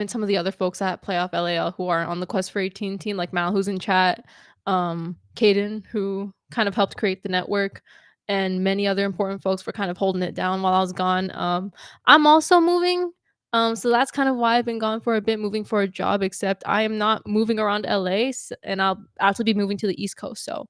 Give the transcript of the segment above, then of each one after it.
and some of the other folks at Playoff LAL who are on the Quest for 18 team, like Mal, who's in chat, Caden, who kind of helped create the network, and many other important folks for kind of holding it down while I was gone. I'm also moving. So that's kind of why I've been gone for a bit, moving for a job, except I am not moving around LA, and I'll actually be moving to the East Coast. So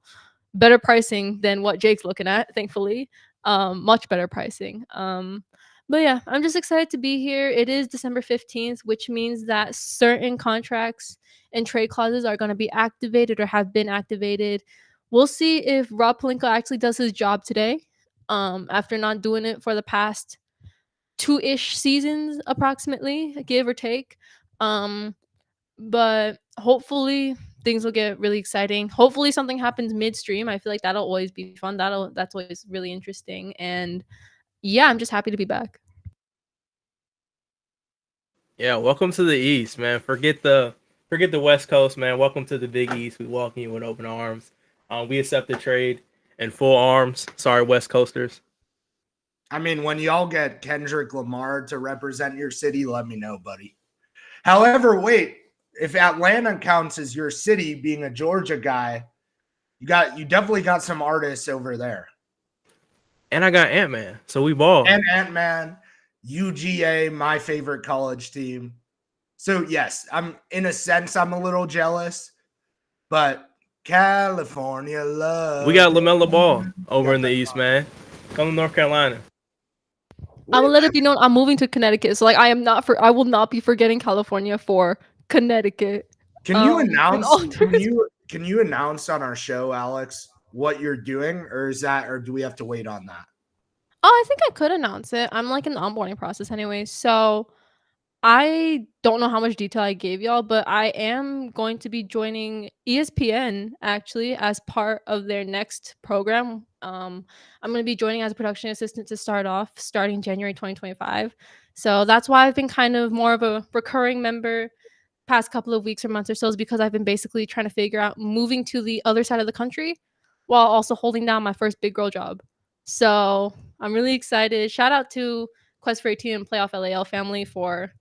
better pricing than what Jake's looking at, thankfully. Much better pricing. But yeah, I'm just excited to be here. It is December 15th, which means that certain contracts and trade clauses are going to be activated or have been activated. We'll see if Rob Pelinka actually does his job today, after not doing it for the past two-ish seasons, approximately, give or take. But hopefully things will get really exciting. Hopefully something happens midstream. I feel like that'll always be fun. That's always really interesting. And yeah, I'm just happy to be back. Yeah, welcome to the East, man. Forget the West Coast, man. Welcome to the Big East. We welcome you with open arms. We accept the trade in full arms. Sorry, West Coasters. I mean, when y'all get Kendrick Lamar to represent your city, let me know, buddy. However, wait, if Atlanta counts as your city, being a Georgia guy, you definitely got some artists over there. And I got Ant-Man, so we ball. And Ant-Man, UGA, my favorite college team. So yes, I'm in a sense I'm a little jealous, but California love. We got LaMelo Ball over in the East, man. Come to North Carolina. I will let it be known I'm moving to Connecticut, so like I will not be forgetting California for Connecticut. Can you announce? Can you announce on our show, Alex, what you're doing, or do we have to wait on that? Oh, I think I could announce it. I'm like in the onboarding process anyway, so I don't know how much detail I gave y'all, but I am going to be joining ESPN actually as part of their next program. I'm going to be joining as a production assistant to start off starting January 2025. So that's why I've been kind of more of a recurring member past couple of weeks or months or so, is because I've been basically trying to figure out moving to the other side of the country while also holding down my first big girl job. So I'm really excited. Shout out to Quest for 18 and Playoff LAL family for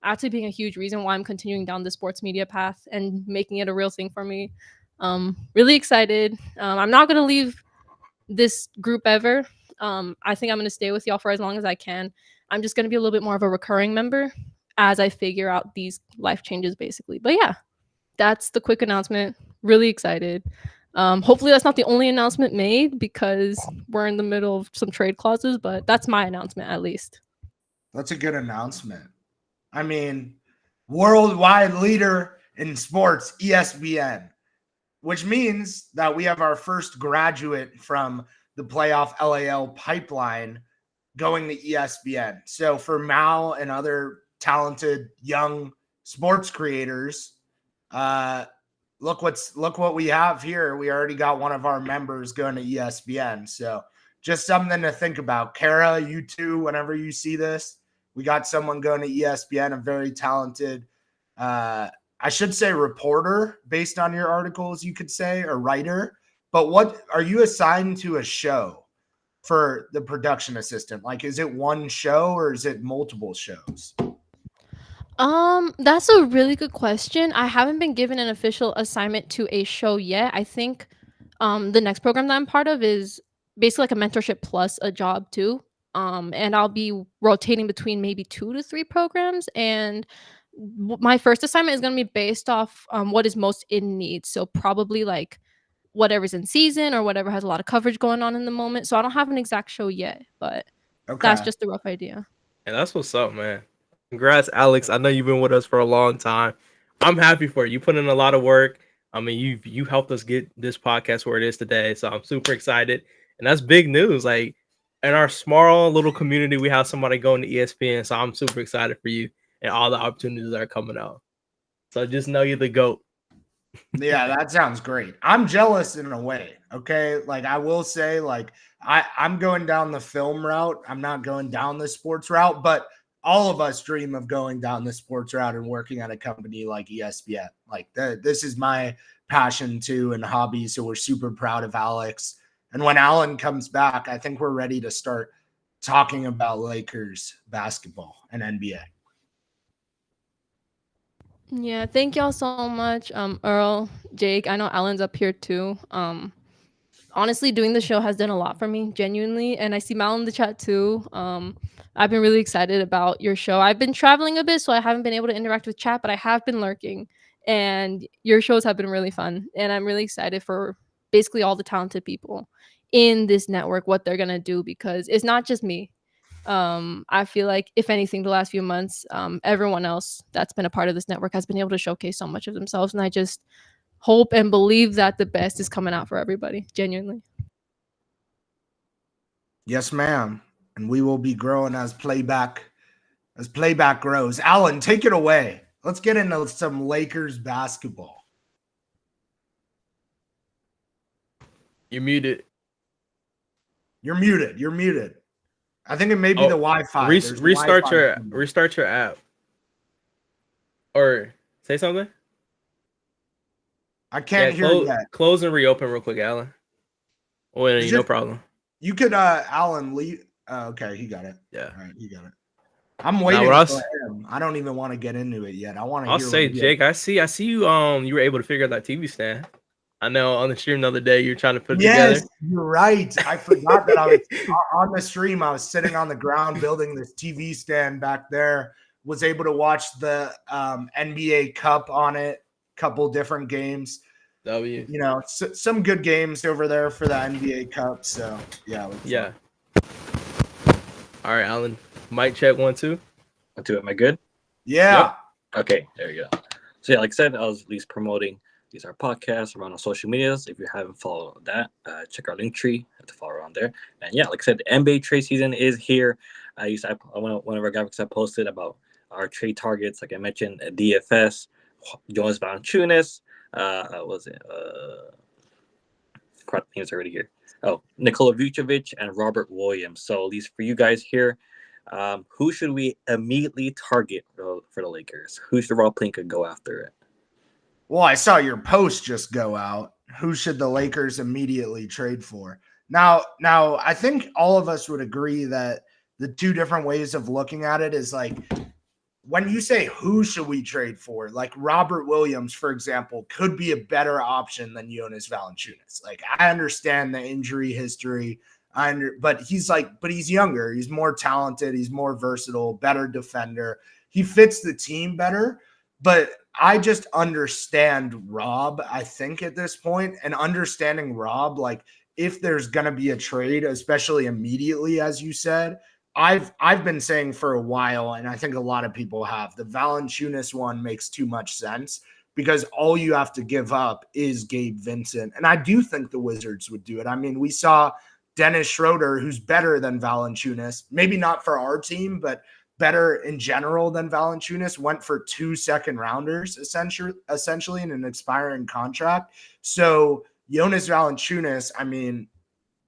actually being a huge reason why I'm continuing down the sports media path and making it a real thing for me. Really excited. I'm not gonna leave this group ever. I think I'm gonna stay with y'all for as long as I can. I'm just gonna be a little bit more of a recurring member as I figure out these life changes, basically. But yeah, that's the quick announcement. Really excited. Hopefully that's not the only announcement made because we're in the middle of some trade clauses, but that's my announcement at least. That's a good announcement. I mean, worldwide leader in sports, ESPN, which means that we have our first graduate from the Playoff LAL pipeline going to ESPN. So for Mal and other talented young sports creators, look what we have here. We already got one of our members going to ESPN. So just something to think about. Kara, you too, whenever you see this, we got someone going to ESPN, a very talented, I should say reporter based on your articles, you could say, or writer. But what are you assigned to a show for the production assistant? Like, is it one show or is it multiple shows? That's a really good question. I haven't been given an official assignment to a show yet. I think the next program that I'm part of is basically like a mentorship plus a job too. And I'll be rotating between maybe 2 to 3 programs, and my first assignment is going to be based off what is most in need. So probably like whatever's in season or whatever has a lot of coverage going on in the moment. So I don't have an exact show yet, but that's just a rough idea. And that's what's up, man. Congrats, Alex. I know you've been with us for a long time. I'm happy for you. You put in a lot of work. I mean, you helped us get this podcast where it is today. So I'm super excited. And that's big news. Like in our small little community, we have somebody going to ESPN. So I'm super excited for you and all the opportunities that are coming out. So just know you're the GOAT. Yeah, that sounds great. I'm jealous in a way. Okay. Like I will say, like, I'm going down the film route. I'm not going down the sports route, but all of us dream of going down the sports route and working at a company like ESPN. Like this is my passion too and hobby. So we're super proud of Alex. And when Alan comes back, I think we're ready to start talking about Lakers basketball and NBA. Yeah, thank y'all so much. Earl, Jake, I know Alan's up here too. Honestly, doing the show has done a lot for me, genuinely, and I see Mal in the chat too. I've been really excited about your show. I've been traveling a bit, so I haven't been able to interact with chat, but I have been lurking, and your shows have been really fun, and I'm really excited for basically all the talented people in this network, what they're gonna do, because it's not just me. I feel like if anything, the last few months, everyone else that's been a part of this network has been able to showcase so much of themselves, and I just hope and believe that the best is coming out for everybody, genuinely. Yes, ma'am. And we will be growing as playback grows. Alan, take it away. Let's get into some Lakers basketball. You're muted. You're muted. I think it may be the Wi-Fi. Restart your app. Or say something. I can't hear you yet. Close and reopen real quick, Alan. Oh, no problem. You could, Alan, leave. Okay, he got it. Yeah. All right, he got it. I'm waiting for him. I don't even want to get into it yet. I'll say, Jake, I see you. You were able to figure out that TV stand. I know on the stream the other day you were trying to put it together. Yes, you're right. I forgot that I was on the stream. I was sitting on the ground building this TV stand back there. Was able to watch the NBA Cup on it. Couple different games. W. You know, some good games over there for the NBA Cup. So yeah. Yeah. All right, Alan. Mic check 1 2. 1 2. Am I good? Yeah. Yep. Okay. There you go. So yeah, like I said, I was at least promoting these are podcasts around on social medias. If you haven't followed that, check our link tree to follow around there. And yeah, like I said, the NBA trade season is here. One of our graphics I posted about our trade targets. Like I mentioned, DFS, Jonas Valanciunas. Was it? Crap, names already here. Oh, Nikola Vucevic and Robert Williams. So at least for you guys here, who should we immediately target for the Lakers? Who should Rob Pelinka go after it? Well, I saw your post just go out. Who should the Lakers immediately trade for? Now, I think all of us would agree that the two different ways of looking at it is like when you say who should we trade for, like Robert Williams, for example, could be a better option than Jonas Valanciunas. Like I understand the injury history, but he's younger, he's more talented, he's more versatile, better defender. He fits the team better, but I just understand Rob, I think at this point, and understanding Rob, like if there's going to be a trade, especially immediately, as you said, I've been saying for a while, and I think a lot of people have, the Valanciunas one makes too much sense because all you have to give up is Gabe Vincent. And I do think the Wizards would do it. I mean, we saw Dennis Schroeder, who's better than Valanciunas, maybe not for our team, but better in general than Valanciunas, went for 2 second-rounders essentially in an expiring contract. So Jonas Valanciunas, I mean,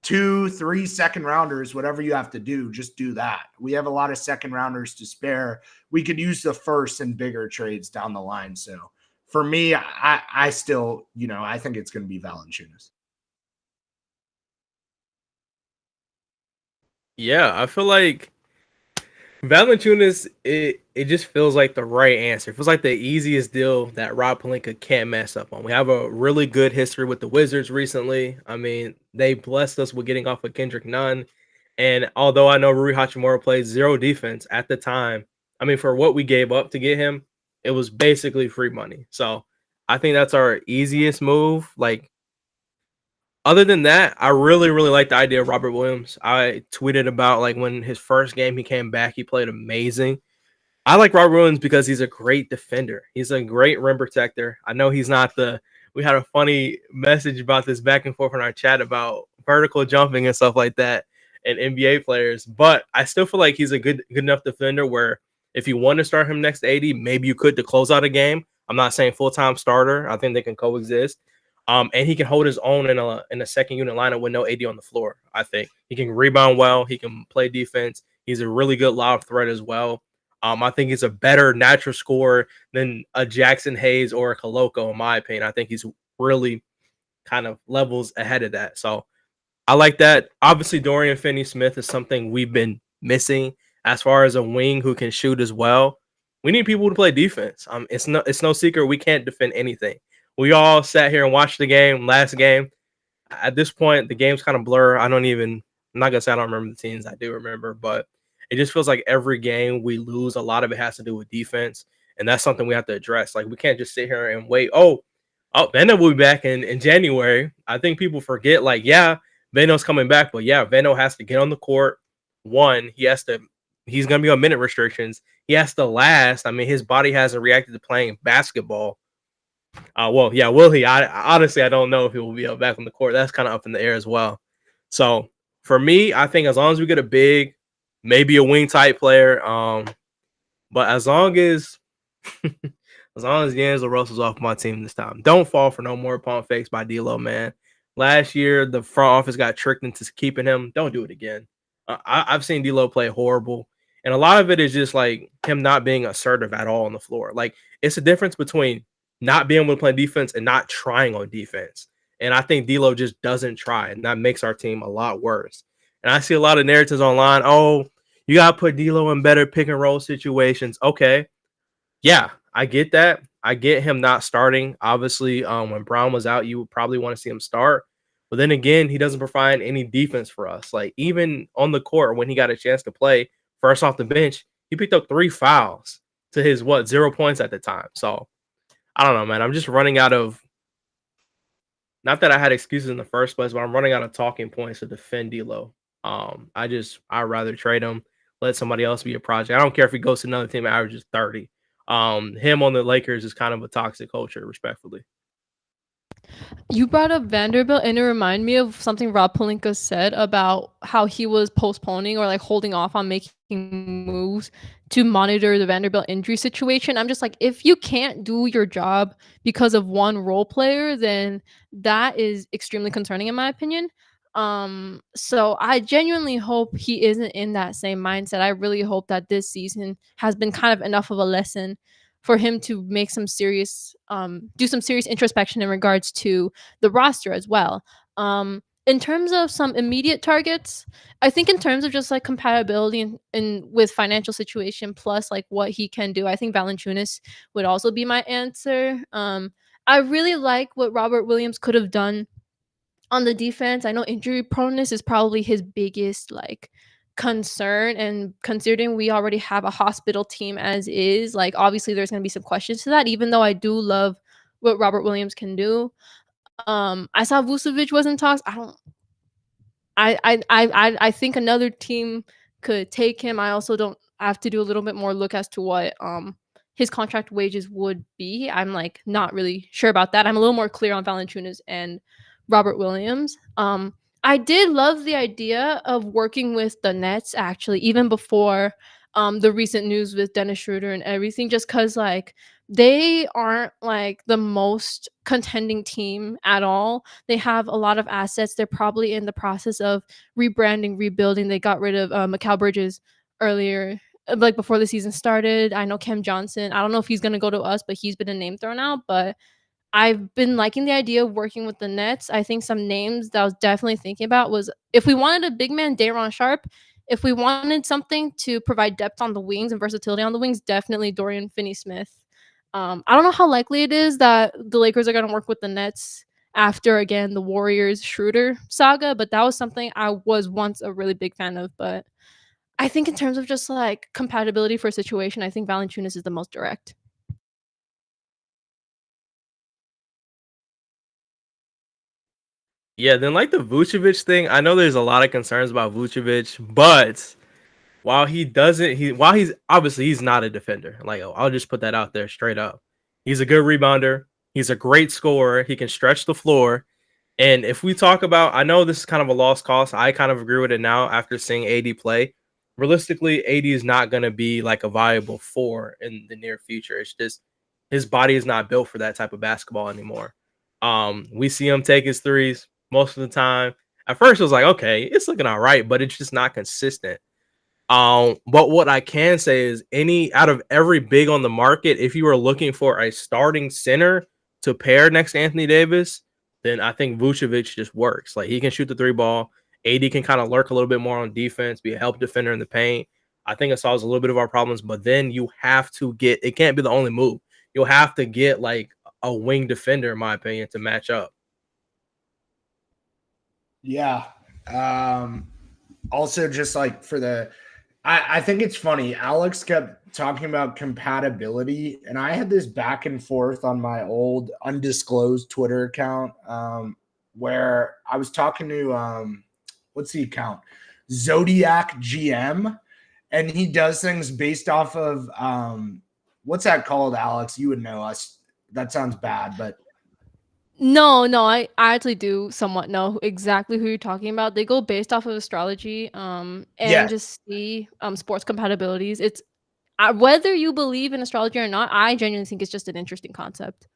2-3 second-rounders, whatever you have to do, just do that. We have a lot of second-rounders to spare. We could use the first in bigger trades down the line. So for me, I still, I think it's going to be Valanciunas. Yeah, I feel like Valanciunas, it just feels like the right answer. It feels like the easiest deal that Rob Pelinka can't mess up on. We have a really good history with the Wizards recently. I mean, they blessed us with getting off of Kendrick Nunn. And although I know Rui Hachimura played zero defense at the time, I mean, for what we gave up to get him, it was basically free money. So I think that's our easiest move. Like, other than that, I really, really like the idea of Robert Williams. I tweeted about like when his first game he came back, he played amazing. I like Robert Williams because he's a great defender. He's a great rim protector. I know he's not we had a funny message about this back and forth in our chat about vertical jumping and stuff like that and NBA players, but I still feel like he's a good enough defender where if you want to start him next 80, maybe you could to close out a game. I'm not saying full-time starter. I think they can coexist. And he can hold his own in a second unit lineup with no AD on the floor. I think he can rebound well. He can play defense. He's a really good lob threat as well. I think he's a better natural scorer than a Jackson Hayes or a Koloko, in my opinion. I think he's really kind of levels ahead of that. So I like that. Obviously, Dorian Finney-Smith is something we've been missing as far as a wing who can shoot as well. we need people to play defense. It's no secret we can't defend anything. We all sat here and watched the game last game. At this point, the game's kind of blur. I'm not gonna say I don't remember the teams. I do remember, but it just feels like every game we lose, a lot of it has to do with defense, and that's something we have to address. Like we can't just sit here and wait. Oh, Veno will be back in January. I think people forget. Like, yeah, Veno's coming back, but yeah, Veno has to get on the court. One, he's gonna be on minute restrictions. He has to last. I mean, his body hasn't reacted to playing basketball. Well, yeah, will he? I honestly, I don't know if he will be back on the court. That's kind of up in the air as well. So for me, I think as long as we get a big, maybe a wing type player, but as long as D'Angelo Russell's off my team this time, don't fall for no more pump fakes by D'Lo, man. Last year, the front office got tricked into keeping him. Don't do it again. I've seen D'Lo play horrible, and a lot of it is just like him not being assertive at all on the floor. Like it's a difference between not being able to play defense and not trying on defense. And I think D'Lo just doesn't try, and that makes our team a lot worse. And I see a lot of narratives online. Oh, you gotta put D'Lo in better pick and roll situations. Okay, yeah, I get that. I get him not starting. Obviously, when Brown was out, you would probably want to see him start. But then again, he doesn't provide any defense for us. Like even on the court, when he got a chance to play first off the bench, he picked up 3 fouls to his 0 points at the time. So I don't know, man. I'm just running out of. Not that I had excuses in the first place, but I'm running out of talking points to defend D'Lo. I'd rather trade him, let somebody else be a project. I don't care if he goes to another team and averages 30. Him on the Lakers is kind of a toxic culture, respectfully. You brought up Vanderbilt, and it reminded me of something Rob Pelinka said about how he was postponing or like holding off on making moves to monitor the Vanderbilt injury situation. I'm just like, if you can't do your job because of one role player, then that is extremely concerning in my opinion. So I genuinely hope he isn't in that same mindset. I really hope that this season has been kind of enough of a lesson for him to make some serious do some serious introspection in regards to the roster as well. In terms of some immediate targets, I think in terms of just like compatibility and with financial situation plus like what he can do, I think Valanciunas would also be my answer. I really like what Robert Williams could have done on the defense. I know injury proneness is probably his biggest like concern, and considering we already have a hospital team as is, like obviously there's going to be some questions to that, even though I do love what Robert Williams can do. I saw Vucevic was in talks. I think another team could take him. I also don't have to do a little bit more look as to what his contract wages would be. I'm like not really sure about that. I'm a little more clear on Valanciunas and Robert Williams. I did love the idea of working with the Nets actually, even before the recent news with Dennis Schroeder and everything, just because like they aren't like the most contending team at all. They have a lot of assets. They're probably in the process of rebranding, rebuilding. They got rid of Mikal Bridges earlier, like before the season started. I know Cam Johnson. I don't know if he's going to go to us, but he's been a name thrown out. But I've been liking the idea of working with the Nets. I think some names that I was definitely thinking about was if we wanted a big man, Day'Ron Sharpe. If we wanted something to provide depth on the wings and versatility on the wings, definitely Dorian Finney-Smith. I don't know how likely it is that the Lakers are going to work with the Nets after, again, the Warriors-Schroeder saga, but that was something I was once a really big fan of. But I think in terms of just like compatibility for a situation, I think Valanciunas is the most direct. Yeah, then like the Vucevic thing, I know there's a lot of concerns about Vucevic, but while he's obviously he's not a defender. Like I'll just put that out there straight up. He's a good rebounder. He's a great scorer. He can stretch the floor. And if we talk about, I know this is kind of a lost cause. I kind of agree with it now after seeing AD play. Realistically, AD is not going to be like a viable 4 in the near future. It's just his body is not built for that type of basketball anymore. We see him take his threes most of the time. At first, it was like, okay, it's looking all right, but it's just not consistent. But what I can say is out of every big on the market, if you were looking for a starting center to pair next to Anthony Davis, then I think Vucevic just works. Like he can shoot the 3 ball. AD can kind of lurk a little bit more on defense, be a help defender in the paint. I think it solves a little bit of our problems, but then you have to get it can't be the only move. You'll have to get like a wing defender, in my opinion, to match up. Yeah. Also, just like for the, I think it's funny. Alex kept talking about compatibility, and I had this back and forth on my old undisclosed Twitter account where I was talking to, what's the account? Zodiac GM, and he does things based off of, what's that called, Alex? You would know us. That sounds bad, but No, I actually do somewhat know exactly who you're talking about. They go based off of astrology, and yeah, just see sports compatibilities. It's whether you believe in astrology or not, I genuinely think it's just an interesting concept.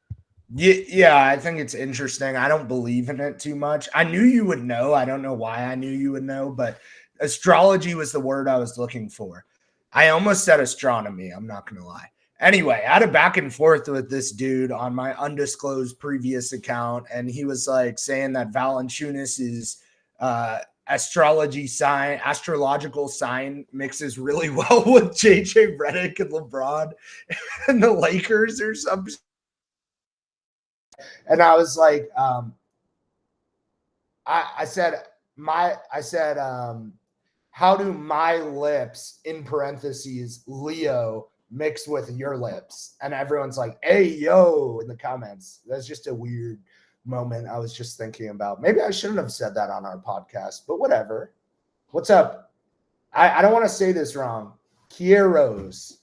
yeah, I think it's interesting. I don't believe in it too much. I knew you would know. I don't know why I knew you would know, but astrology was the word I was looking for. I almost said astronomy. I'm not going to lie. Anyway, I had a back and forth with this dude on my undisclosed previous account, and he was like saying that Valanciunas' astrological sign mixes really well with JJ Redick and LeBron and the Lakers or something. And I was like, I said, how do my lips, in parentheses, Leo, mix with your lips? And everyone's like, hey, yo, in the comments. That's just a weird moment I was just thinking about. Maybe I shouldn't have said that on our podcast, but whatever. What's up? I don't want to say this wrong. Kieros.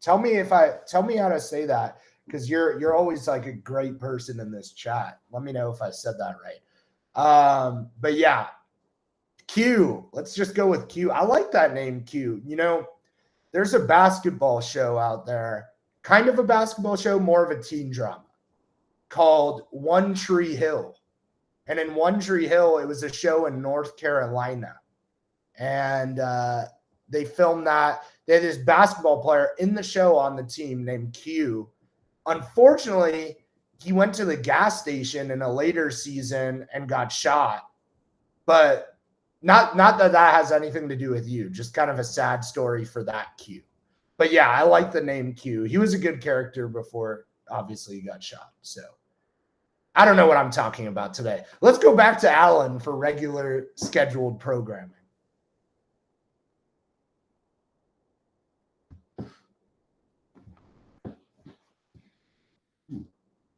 Tell me how to say that, because you're always like a great person in this chat. Let me know if I said that right. But yeah, Q. Let's just go with Q. I like that name, Q. You know, there's a basketball show out there, kind of a basketball show, more of a teen drama, called One Tree Hill. And in One Tree Hill, it was a show in North Carolina. And they filmed that. They had this basketball player in the show on the team named Q. Unfortunately, he went to the gas station in a later season and got shot. But not that has anything to do with you. Just kind of a sad story for that Q. But yeah, I like the name Q. He was a good character before, obviously, he got shot. So I don't know what I'm talking about today. Let's go back to Alan for regular scheduled programming.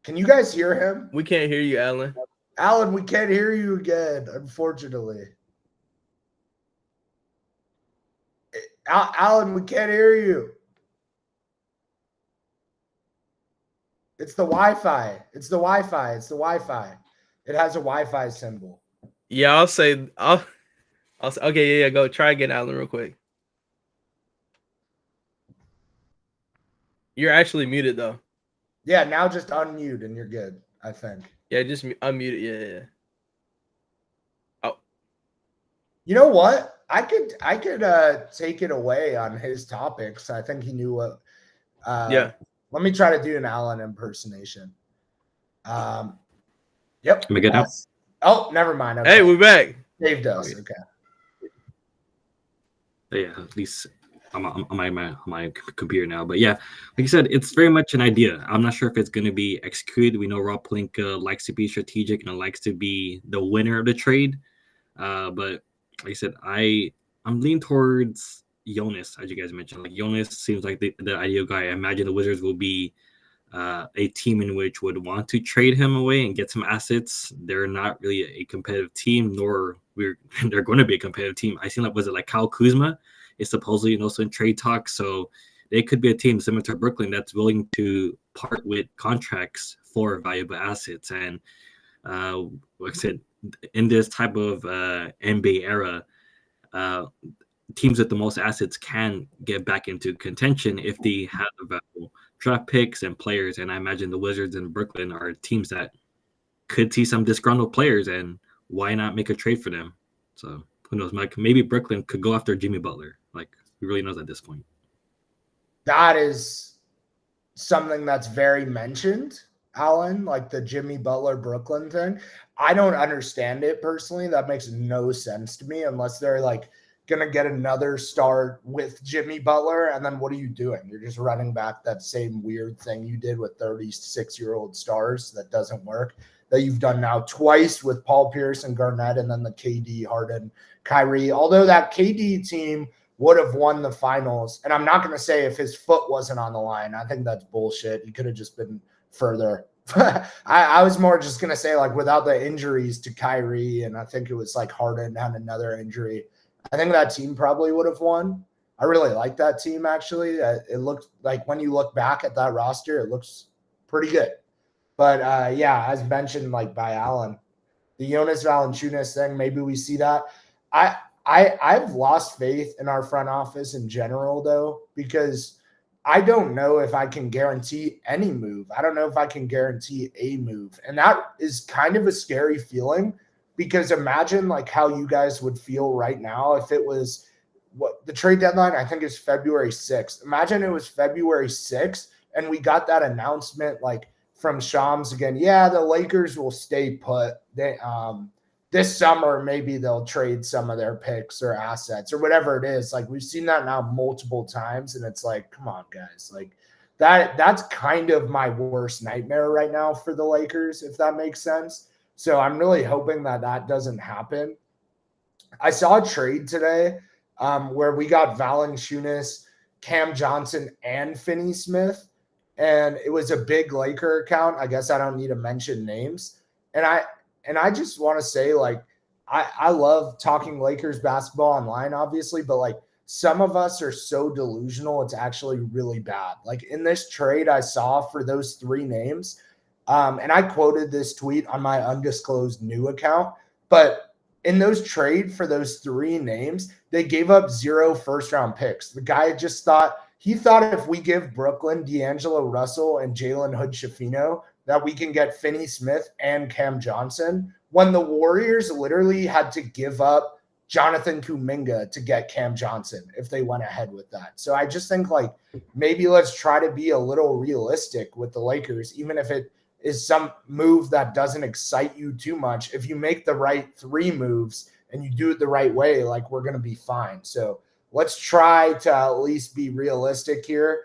Can you guys hear him? We can't hear you, Alan. Alan, we can't hear you again, unfortunately. Alan, we can't hear you. It's the Wi-Fi. It's the Wi-Fi. It's the Wi-Fi. It has a Wi-Fi symbol. Yeah, I'll say, okay, yeah, go try again, Alan, real quick. You're actually muted though. Yeah, now just unmute and you're good, I think. Yeah, just unmute it. Yeah. Oh. You know what? I could take it away on his topics. I think he knew what. Yeah. Let me try to do an Alan impersonation. Yep. Am I good now? Oh, never mind. Okay. Hey, we're back. Saved us. Okay. Yeah, at least I'm on my computer now. But yeah, like you said, it's very much an idea. I'm not sure if it's going to be executed. We know Rob Pelinka likes to be strategic and likes to be the winner of the trade. But like I said, I'm leaning towards Jonas, as you guys mentioned. Like Jonas seems like the ideal guy. I imagine the Wizards will be a team in which would want to trade him away and get some assets. They're not really a competitive team, nor they're going to be a competitive team. I seen like Kyle Kuzma is supposedly also in trade talks, so they could be a team similar to Brooklyn that's willing to part with contracts for valuable assets. And like I said, in this type of NBA era, teams with the most assets can get back into contention if they have available draft picks and players. And I imagine the Wizards and Brooklyn are teams that could see some disgruntled players, and why not make a trade for them? So who knows, Mike? Maybe Brooklyn could go after Jimmy Butler. Like, who really knows at this point? That is something that's very mentioned, Alan, like the Jimmy Butler Brooklyn thing. I don't understand it personally. That makes no sense to me unless they're like going to get another start with Jimmy Butler. And then what are you doing? You're just running back that same weird thing you did with 36-year-old stars that doesn't work, that you've done now twice with Paul Pierce and Garnett, and then the KD, Harden, Kyrie. Although that KD team would have won the finals. And I'm not going to say if his foot wasn't on the line. I think that's bullshit. He could have just been further. I was more just going to say, like, without the injuries to Kyrie, and I think it was like Harden had another injury, I think that team probably would have won. I really like that team, actually. It looked like, when you look back at that roster, it looks pretty good. But, yeah, as mentioned, like, by Alan, the Jonas Valanciunas thing, maybe we see that. I've lost faith in our front office in general, though, because I don't know if I can guarantee any move. I don't know if I can guarantee a move. And that is kind of a scary feeling, because imagine like how you guys would feel right now if it was what the trade deadline, I think, is February 6th. Imagine it was February 6th and we got that announcement like from Shams again. Yeah, the Lakers will stay put. This summer, maybe they'll trade some of their picks or assets or whatever it is. Like, we've seen that now multiple times, and it's like, come on, guys. Like, that's kind of my worst nightmare right now for the Lakers, if that makes sense. So I'm really hoping that that doesn't happen. I saw a trade today where we got Valanciunas, Cam Johnson, and Finney Smith, and it was a big Laker account. I guess I don't need to mention names. And I just want to say, like, I love talking Lakers basketball online, obviously, but like some of us are so delusional, it's actually really bad. Like in this trade I saw for those three names, and I quoted this tweet on my undisclosed new account, but in those trade for those three names, they gave up 0 first-round picks. The guy just thought if we give Brooklyn D'Angelo Russell and Jalen Hood-Schifino, that we can get Finney Smith and Cam Johnson, when the Warriors literally had to give up Jonathan Kuminga to get Cam Johnson if they went ahead with that. So I just think, like, maybe let's try to be a little realistic with the Lakers, even if it is some move that doesn't excite you too much. If you make the right 3 moves and you do it the right way, like, we're going to be fine. So let's try to at least be realistic here.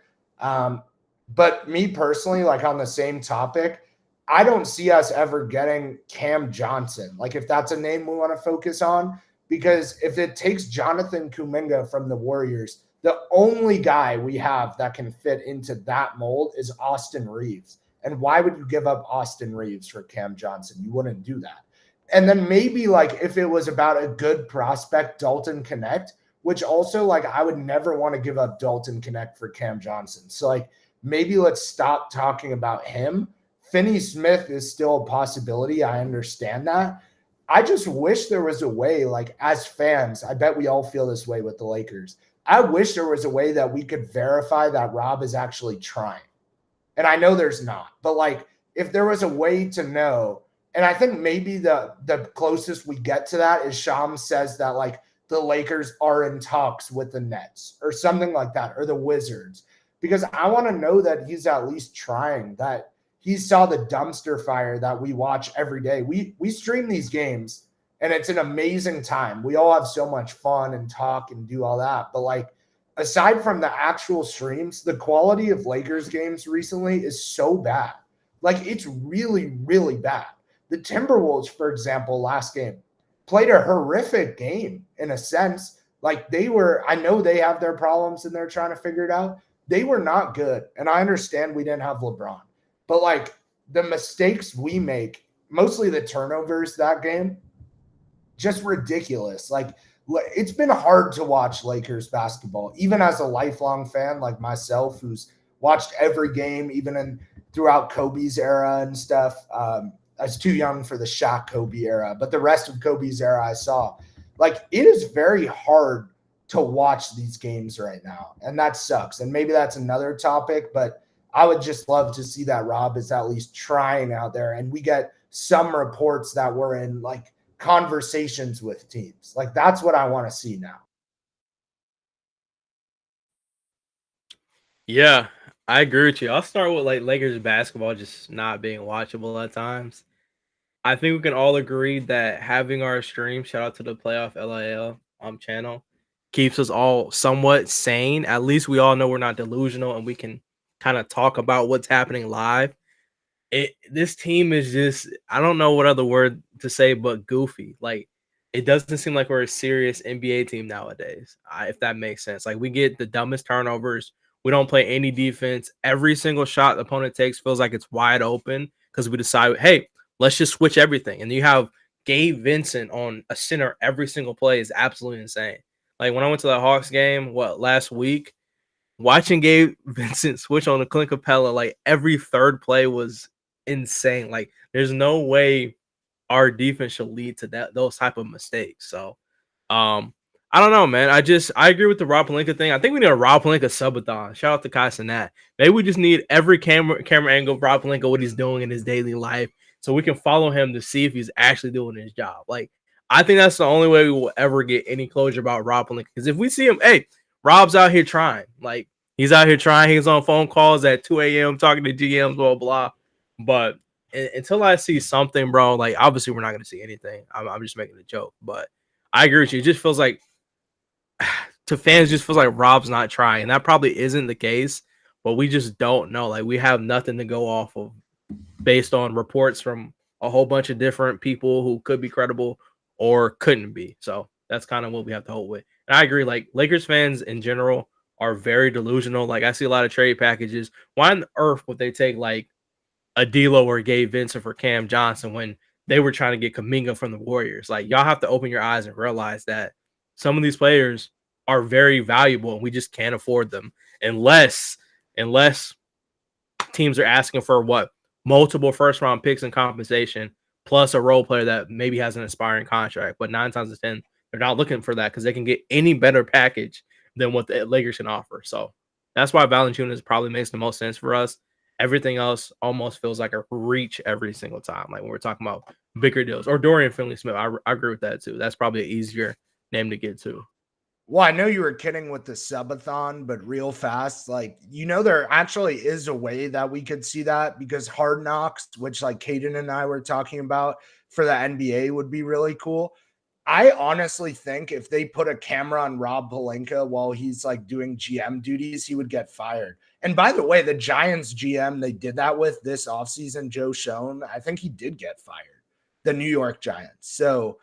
But me personally, like on the same topic, I don't see us ever getting Cam Johnson. Like if that's a name we want to focus on, because if it takes Jonathan Kuminga from the Warriors, the only guy we have that can fit into that mold is Austin Reeves. And why would you give up Austin Reeves for Cam Johnson? You wouldn't do that. And then maybe like if it was about a good prospect, Dalton Connect, which also like I would never want to give up Dalton Connect for Cam Johnson. So like, maybe let's stop talking about him. Finney Smith is still a possibility. I understand that. I just wish there was a way, like as fans, I bet we all feel this way with the Lakers. I wish there was a way that we could verify that Rob is actually trying. And I know there's not, but like if there was a way to know, and I think maybe the closest we get to that is Shams says that like the Lakers are in talks with the Nets or something like that, or the Wizards. Because I want to know that he's at least trying, that he saw the dumpster fire that we watch every day. We stream these games, and it's an amazing time. We all have so much fun and talk and do all that. But, like, aside from the actual streams, the quality of Lakers games recently is so bad. Like, it's really, really bad. The Timberwolves, for example, last game, played a horrific game in a sense. Like, I know they have their problems and they're trying to figure it out. They were not good. And I understand we didn't have LeBron. But, like, the mistakes we make, mostly the turnovers that game, just ridiculous. Like, it's been hard to watch Lakers basketball, even as a lifelong fan like myself who's watched every game, even throughout Kobe's era and stuff. I was too young for the Shaq Kobe era, but the rest of Kobe's era I saw. Like, it is very hard to watch these games right now, and that sucks. And maybe that's another topic, but I would just love to see that Rob is at least trying out there, and we get some reports that we're in like conversations with teams. Like, that's what I want to see now. Yeah, I agree with you. I'll start with like Lakers basketball just not being watchable at times. I think we can all agree that having our stream, shout out to the Playoff LIL channel, keeps us all somewhat sane. At least we all know we're not delusional and we can kind of talk about what's happening live. This team is just, I don't know what other word to say but goofy. Like, it doesn't seem like we're a serious NBA team nowadays, if that makes sense. Like, we get the dumbest turnovers. We don't play any defense. Every single shot the opponent takes feels like it's wide open because we decide, hey, let's just switch everything. And you have Gabe Vincent on a center every single play is absolutely insane. Like, when I went to the Hawks game, last week, watching Gabe Vincent switch on the Clint Capella, like, every third play was insane. Like, there's no way our defense should lead to those type of mistakes. So I don't know, man. I agree with the Rob Pelinka thing. I think we need a Rob Pelinka subathon. Shout out to Kai Cenat. Maybe we just need every camera angle of Rob Pelinka, what he's doing in his daily life, so we can follow him to see if he's actually doing his job. Like, I think that's the only way we will ever get any closure about Rob Pelinka. Because if we see him, hey, Rob's out here trying. Like, he's out here trying. He's on phone calls at 2 a.m. talking to GMs, blah, blah. But until I see something, bro, like, obviously we're not going to see anything. I'm just making a joke. But I agree with you. It just feels like, to fans, just feels like Rob's not trying. And that probably isn't the case, but we just don't know. Like, we have nothing to go off of based on reports from a whole bunch of different people who could be credible or couldn't be. So that's kind of what we have to hold with. And I agree, like, Lakers fans in general are very delusional. Like, I see a lot of trade packages. Why on earth would they take, like, a D'Lo or Gabe Vincent for Cam Johnson when they were trying to get Kuminga from the Warriors? Like, y'all have to open your eyes and realize that some of these players are very valuable and we just can't afford them unless teams are asking for multiple first round picks and compensation plus a role player that maybe has an aspiring contract. But 9 times out of 10, they're not looking for that because they can get any better package than what the Lakers can offer. So that's why Valanciunas probably makes the most sense for us. Everything else almost feels like a reach every single time. Like when we're talking about bigger deals or Dorian Finney-Smith, I agree with that too. That's probably an easier name to get to. Well, I know you were kidding with the subathon, but real fast, like, there actually is a way that we could see that because Hard Knocks, which like Caden and I were talking about for the NBA, would be really cool. I honestly think if they put a camera on Rob Pelinka while he's like doing GM duties, he would get fired. And by the way, the Giants GM they did that with this offseason, Joe Schoen, I think he did get fired, the New York Giants. So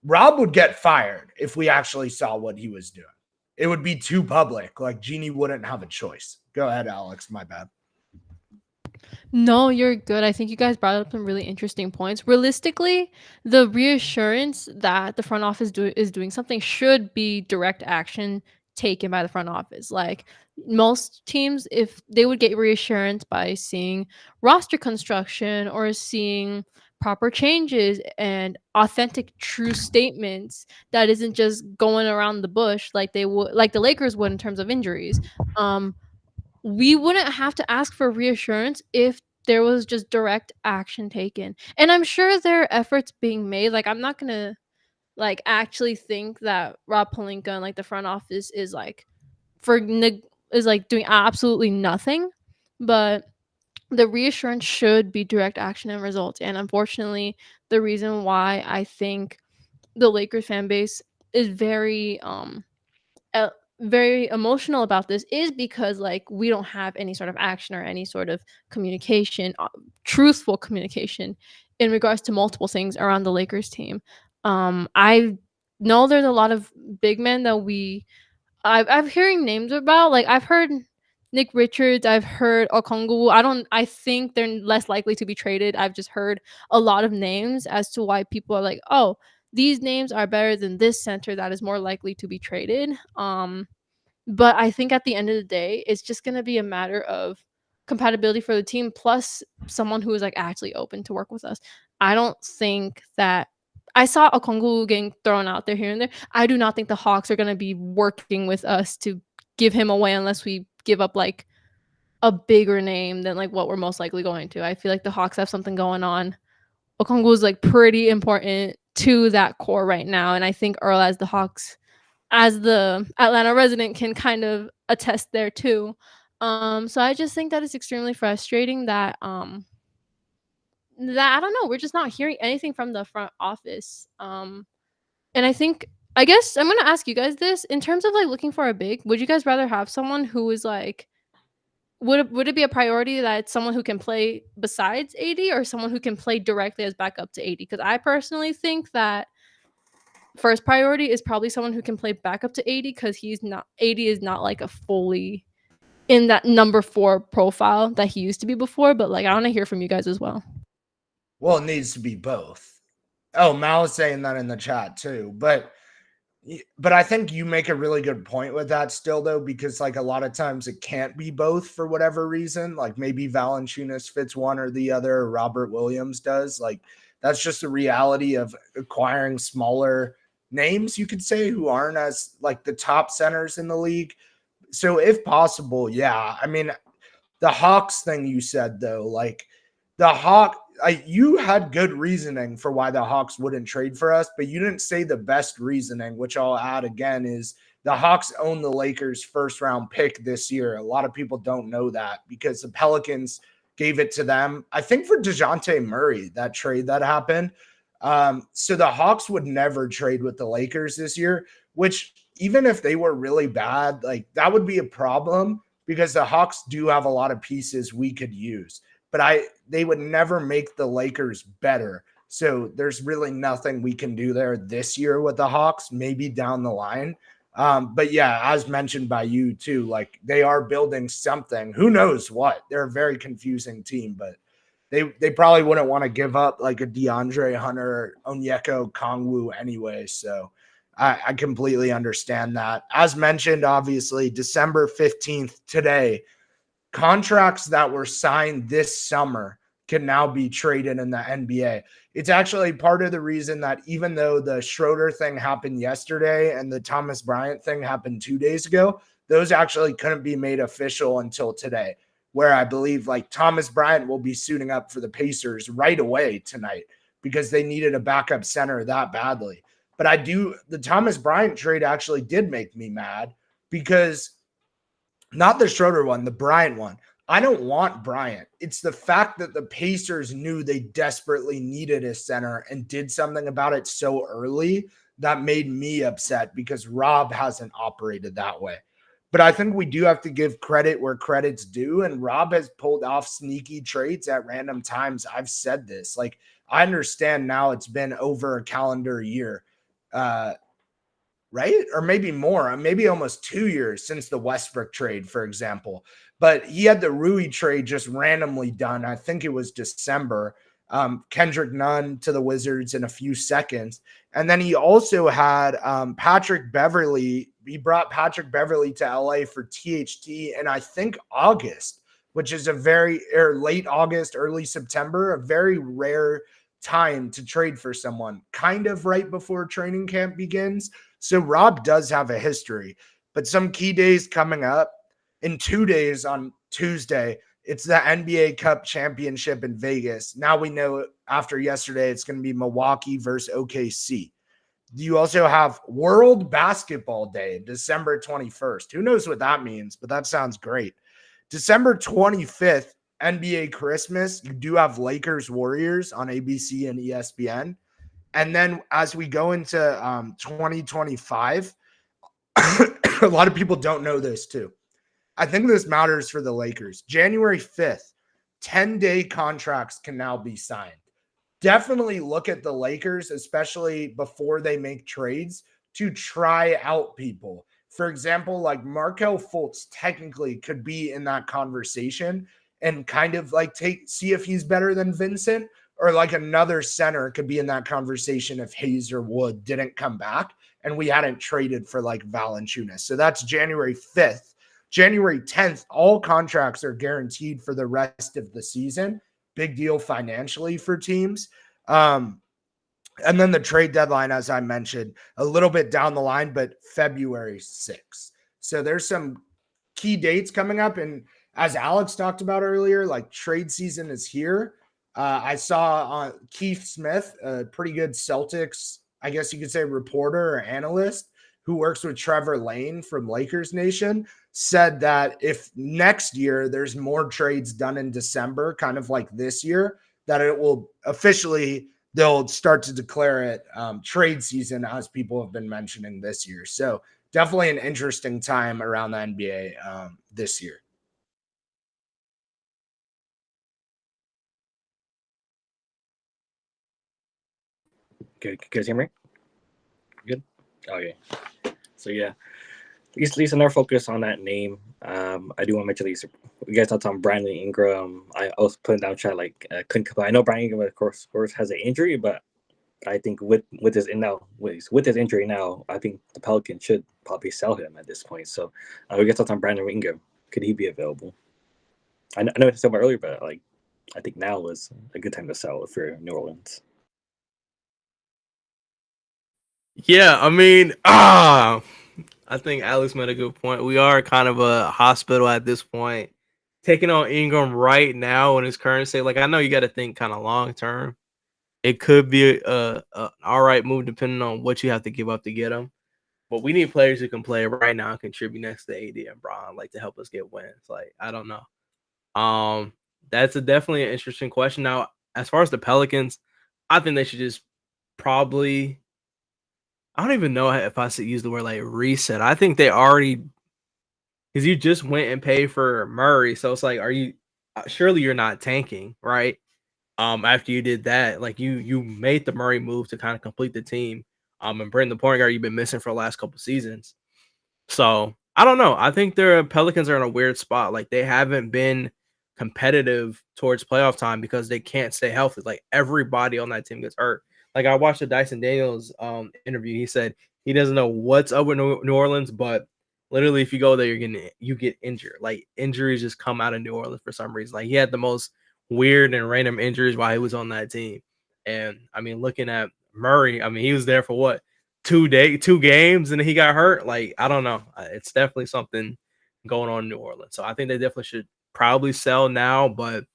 Rob would get fired if we actually saw what he was doing. It would be too public. Like, Jeannie wouldn't have a choice. Go ahead, Alex. My bad. No, you're good. I think you guys brought up some really interesting points. Realistically, the reassurance that the front office is doing something should be direct action taken by the front office. Like, most teams, if they would get reassurance by seeing roster construction or seeing proper changes and authentic true statements that isn't just going around the bush like they would, like the Lakers would in terms of injuries. We wouldn't have to ask for reassurance if there was just direct action taken. And I'm sure there are efforts being made. Like, I'm not gonna like actually think that Rob Pelinka and like the front office is like doing absolutely nothing, but the reassurance should be direct action and results. And unfortunately, the reason why I think the Lakers fan base is very very emotional about this is because like we don't have any sort of action or any sort of communication, truthful communication in regards to multiple things around the Lakers team. I know there's a lot of big men that I've hearing names about. Like, I've heard Nick Richards, I've heard Okongwu. I think they're less likely to be traded. I've just heard a lot of names as to why people are like, oh, these names are better than this center that is more likely to be traded. But I think at the end of the day, it's just going to be a matter of compatibility for the team plus someone who is like actually open to work with us. I don't think that I saw Okongwu getting thrown out there here and there. I do not think the Hawks are going to be working with us to give him away unless we give up like a bigger name than like what we're most likely going to. I feel like the Hawks have something going on. Okongwu is like pretty important to that core right now. And I think Earl, as the Atlanta resident, can kind of attest there too. So I just think that it's extremely frustrating that I don't know, we're just not hearing anything from the front office. And I think I guess I'm gonna ask you guys this in terms of like looking for a big. Would you guys rather have someone who is like, would it be a priority that it's someone who can play besides AD or someone who can play directly as backup to AD? Because I personally think that first priority is probably someone who can play backup to AD because AD is not like a fully in that number 4 profile that he used to be before. But like I want to hear from you guys as well. Well, it needs to be both. Oh, Mal is saying that in the chat too, but I think you make a really good point with that still though, because like a lot of times it can't be both for whatever reason. Like maybe Valanciunas fits one or the other, or Robert Williams does. Like that's just the reality of acquiring smaller names, you could say, who aren't as like the top centers in the league. So if possible, yeah. I mean, the Hawks thing you said though, like you had good reasoning for why the Hawks wouldn't trade for us, but you didn't say the best reasoning, which I'll add again, is the Hawks own the Lakers' first round pick this year. A lot of people don't know that because the Pelicans gave it to them, I think, for DeJounte Murray, that trade that happened. So the Hawks would never trade with the Lakers this year, which even if they were really bad, like that would be a problem because the Hawks do have a lot of pieces we could use. But they would never make the Lakers better. So there's really nothing we can do there this year with the Hawks, maybe down the line. But yeah, as mentioned by you too, like they are building something. Who knows what? They're a very confusing team, but they probably wouldn't want to give up like a DeAndre Hunter, Onyeka Kongwu anyway. So I completely understand that. As mentioned, obviously, December 15th today, contracts that were signed this summer can now be traded in the NBA. It's actually part of the reason that even though the Schroeder thing happened yesterday and the Thomas Bryant thing happened 2 days ago, those actually couldn't be made official until today, where I believe like Thomas Bryant will be suiting up for the Pacers right away tonight because they needed a backup center that badly. But the Thomas Bryant trade actually did make me mad because not the Schroeder one, the Bryant one. I don't want Bryant. It's the fact that the Pacers knew they desperately needed a center and did something about it so early that made me upset because Rob hasn't operated that way. But I think we do have to give credit where credit's due. And Rob has pulled off sneaky trades at random times. I've said this. Like, I understand now it's been over a calendar year. Right? Or maybe more, maybe almost 2 years since the Westbrook trade, for example. But he had the Rui trade just randomly done. I think it was December. Kendrick Nunn to the Wizards in a few seconds. And then he also had Patrick Beverly. He brought Patrick Beverly to LA for THT in, I think, August, which is late August, early September, a very rare time to trade for someone, kind of right before training camp begins. So Rob does have a history, but some key days coming up. In 2 days on Tuesday, it's the NBA Cup Championship in Vegas. Now we know after yesterday, it's going to be Milwaukee versus OKC. You also have World Basketball Day, December 21st. Who knows what that means, but that sounds great. December 25th, NBA Christmas. You do have Lakers Warriors on ABC and ESPN. And then as we go into 2025, a lot of people don't know this too. I think this matters for the Lakers. January 5th, 10-day contracts can now be signed. Definitely look at the Lakers, especially before they make trades, to try out people. For example, like Markelle Fultz technically could be in that conversation and kind of like see if he's better than Vincent, or like another center could be in that conversation if Hayes or Wood didn't come back and we hadn't traded for like Valanciunas. So that's January 5th. January 10th, all contracts are guaranteed for the rest of the season. Big deal financially for teams. And then the trade deadline, as I mentioned, a little bit down the line, but February 6th. So there's some key dates coming up. And as Alex talked about earlier, like trade season is here. I saw Keith Smith, a pretty good Celtics, I guess you could say, reporter or analyst who works with Trevor Lane from Lakers Nation, said that if next year there's more trades done in December, kind of like this year, that it will officially they'll start to declare it trade season, as people have been mentioning this year. So definitely an interesting time around the NBA this year. Good. You guys hear me? Good. Okay. So yeah, at least another focus on that name. I do want to mention these. You guys touched on Brandon Ingram. I was putting down chat like couldn't come. I know Brandon Ingram of course has an injury, but I think with his injury now, I think the Pelicans should probably sell him at this point. So we guys touched on Brandon Ingram. Could he be available? I know it's about earlier, but like I think now is a good time to sell for New Orleans. Yeah, I mean, I think Alex made a good point. We are kind of a hospital at this point. Taking on Ingram right now in his current state, like I know you got to think kind of long term. It could be a all right move depending on what you have to give up to get him. But we need players who can play right now and contribute next to AD and Bron, like to help us get wins. Like I don't know. That's definitely an interesting question. Now, as far as the Pelicans, I think they should just probably. I don't even know if I should use the word like reset. I think they already, because you just went and paid for Murray, so it's like, are you? Surely you're not tanking, right? After you did that, like you made the Murray move to kind of complete the team, and bring the point guard you've been missing for the last couple seasons. So I don't know. I think the Pelicans are in a weird spot. Like they haven't been competitive towards playoff time because they can't stay healthy. Like everybody on that team gets hurt. Like I watched the Dyson Daniels interview. He said he doesn't know what's up with New Orleans, but literally if you go there, you get injured. Like injuries just come out of New Orleans for some reason. Like he had the most weird and random injuries while he was on that team. And I mean, looking at Murray, I mean, he was there for what, 2 games, and he got hurt. Like I don't know. It's definitely something going on in New Orleans. So I think they definitely should probably sell now, but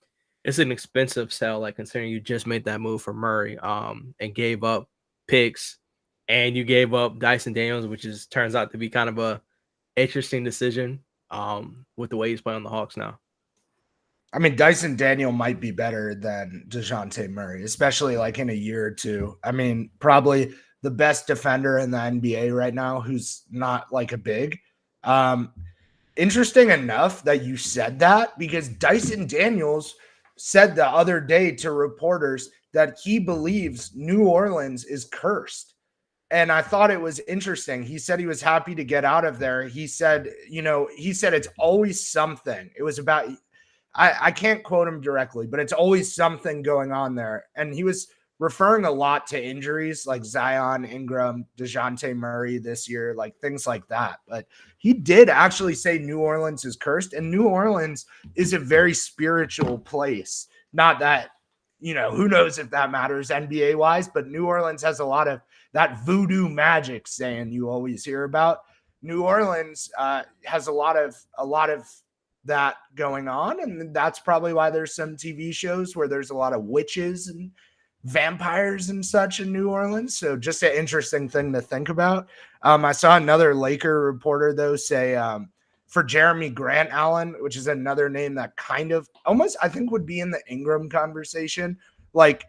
it's an expensive sell, like considering you just made that move for Murray, and gave up picks, and you gave up Dyson Daniels, which turns out to be kind of a interesting decision, with the way he's playing on the Hawks now. I mean, Dyson Daniel might be better than DeJounte Murray, especially like in a year or two. I mean, probably the best defender in the NBA right now, who's not like a big. Interesting enough that you said that, because Dyson Daniels said the other day to reporters that he believes New Orleans is cursed. And I thought it was interesting. He said he was happy to get out of there. He said it's always something. It was about, I can't quote him directly, but it's always something going on there. And he was referring a lot to injuries like Zion, Ingram, DeJounte Murray this year, like things like that. But he did actually say New Orleans is cursed, and New Orleans is a very spiritual place. Not that, who knows if that matters NBA wise, but New Orleans has a lot of that voodoo magic saying you always hear about. New Orleans has a lot of that going on, and that's probably why there's some TV shows where there's a lot of witches and vampires and such in New Orleans. So just an interesting thing to think about. I saw another Laker reporter though say for Jeremy Grant Allen, which is another name that kind of almost I think would be in the Ingram conversation, like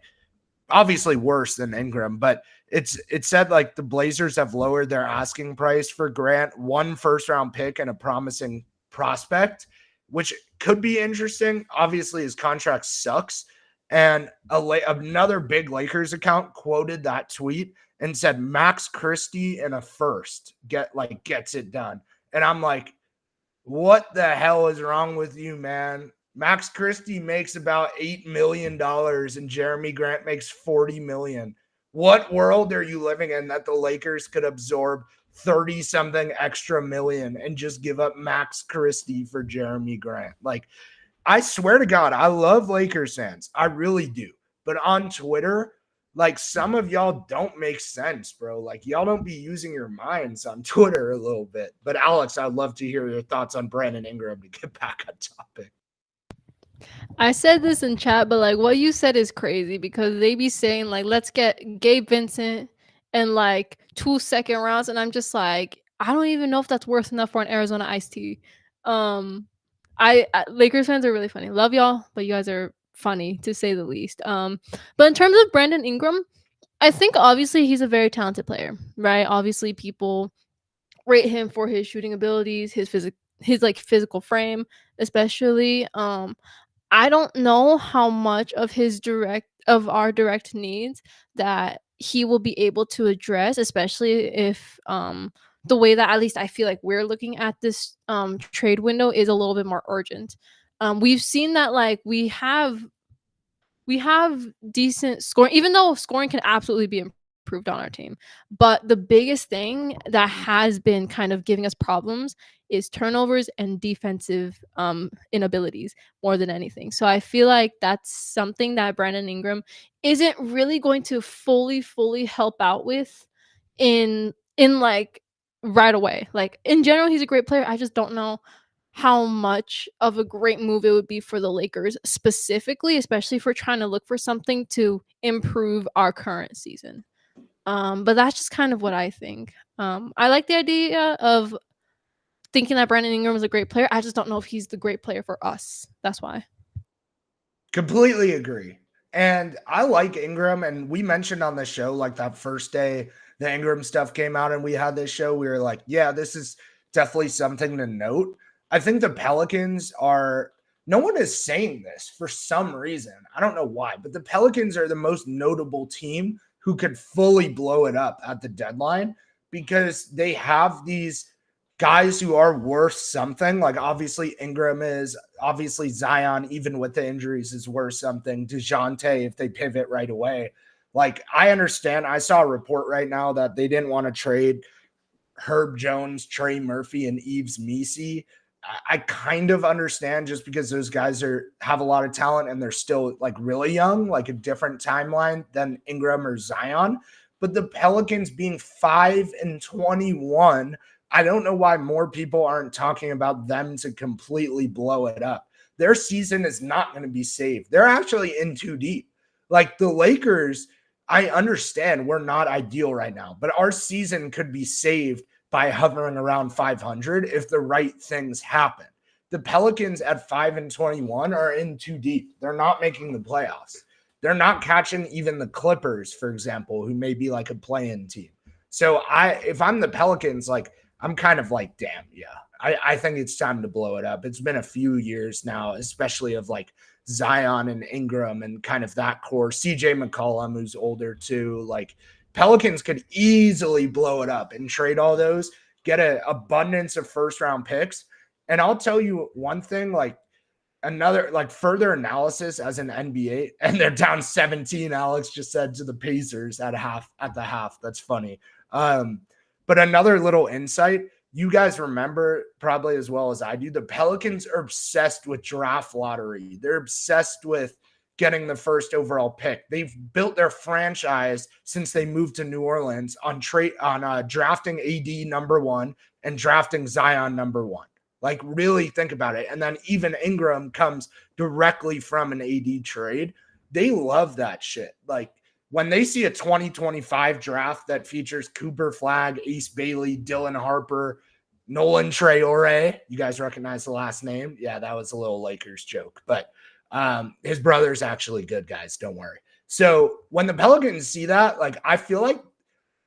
obviously worse than Ingram, but it said like the Blazers have lowered their asking price for Grant, 1 first-round pick and a promising prospect, which could be interesting. Obviously his contract sucks. And another big Lakers account quoted that tweet and said Max Christie and a first gets it done. And I'm like, what the hell is wrong with you, man? Max Christie makes about $8 million and Jeremy Grant makes $40 million. What world are you living in that the Lakers could absorb 30 something extra million and just give up Max Christie for Jeremy Grant? Like, I swear to God, I love Lakers fans. I really do. But on Twitter, like some of y'all don't make sense, bro. Like y'all don't be using your minds on Twitter a little bit. But Alex, I'd love to hear your thoughts on Brandon Ingram to get back on topic. I said this in chat, but like what you said is crazy because they be saying like, let's get Gabe Vincent and like 2 second rounds. And I'm just like, I don't even know if that's worth enough for an Arizona iced tea. Lakers fans are really funny. Love y'all, but you guys are funny to say the least. But in terms of Brandon Ingram, I think obviously he's a very talented player, right? Obviously people rate him for his shooting abilities, his like physical frame, especially. I don't know how much of our direct needs that he will be able to address, especially if the way that at least I feel like we're looking at this trade window is a little bit more urgent. We've seen that like we have decent scoring, even though scoring can absolutely be improved on our team. But the biggest thing that has been kind of giving us problems is turnovers and defensive inabilities more than anything. So I feel like that's something that Brandon Ingram isn't really going to fully help out with in like right away. Like in general, he's a great player. I just don't know how much of a great move it would be for the Lakers specifically, especially if we're trying to look for something to improve our current season. But that's just kind of what I think. I like the idea of thinking that Brandon Ingram is a great player. I just don't know if he's the great player for us. That's why. Completely agree. And I like Ingram. And we mentioned on the show, like that first day the Ingram stuff came out and we had this show, we were like, yeah, this is definitely something to note. I think the Pelicans are, no one is saying this for some reason. I don't know why, but the Pelicans are the most notable team who could fully blow it up at the deadline because they have these guys who are worth something. Like obviously Ingram is, obviously Zion, even with the injuries, is worth something. DeJounte, if they pivot right away. Like I understand, I saw a report right now that they didn't want to trade Herb Jones, Trey Murphy, and Yves Missi. I kind of understand just because those guys have a lot of talent and they're still like really young, like a different timeline than Ingram or Zion. But the Pelicans being 5-21, I don't know why more people aren't talking about them to completely blow it up. Their season is not going to be saved. They're actually in too deep. Like the Lakers, I understand we're not ideal right now, but our season could be saved by hovering around 500 if the right things happen. The Pelicans at 5-21 are in too deep. They're not making the playoffs. They're not catching even the Clippers, for example, who may be like a play-in team. So if I'm the Pelicans, like I'm kind of like, damn, yeah, I think it's time to blow it up. It's been a few years now, especially of like Zion and Ingram and kind of that core. CJ McCollum, who's older too, like Pelicans could easily blow it up and trade all those, get an abundance of first-round picks. And I'll tell you one thing, like another, like further analysis as an NBA, and they're down 17, Alex just said, to the Pacers at the half. That's funny. But another little insight, you guys remember probably as well as I do, the Pelicans are obsessed with draft lottery. They're obsessed with getting the first overall pick. They've built their franchise since they moved to New Orleans on drafting AD number 1 and drafting Zion number 1. Like really think about it. And then even Ingram comes directly from an AD trade. They love that shit. Like when they see a 2025 draft that features Cooper Flagg, Ace Bailey, Dylan Harper, Nolan Traore, you guys recognize the last name? Yeah, that was a little Lakers joke, but his brother's actually good, guys. Don't worry. So when the Pelicans see that, like, I feel like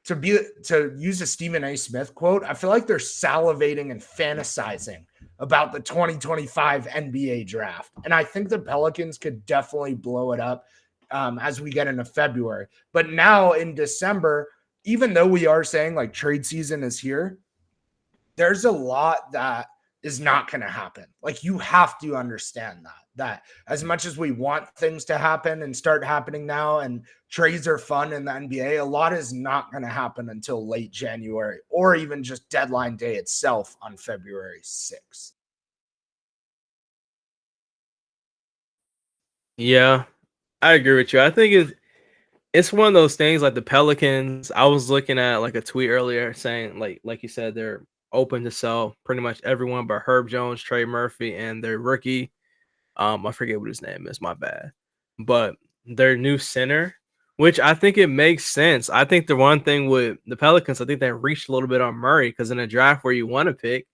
to use a Stephen A. Smith quote, I feel like they're salivating and fantasizing about the 2025 NBA draft. And I think the Pelicans could definitely blow it up as we get into February. But now in December, even though we are saying like trade season is here, there's a lot that is not going to happen. Like you have to understand that as much as we want things to happen and start happening now and trades are fun in the NBA, a lot is not going to happen until late January or even just deadline day itself on February 6th. Yeah, I agree with you. I think it's one of those things like the Pelicans. I was looking at like a tweet earlier saying like you said, they're open to sell pretty much everyone but Herb Jones, Trey Murphy, and their rookie. I forget what his name is, my bad. But their new center, which I think it makes sense. I think the one thing with the Pelicans, I think they reached a little bit on Murray because in a draft where you want to pick,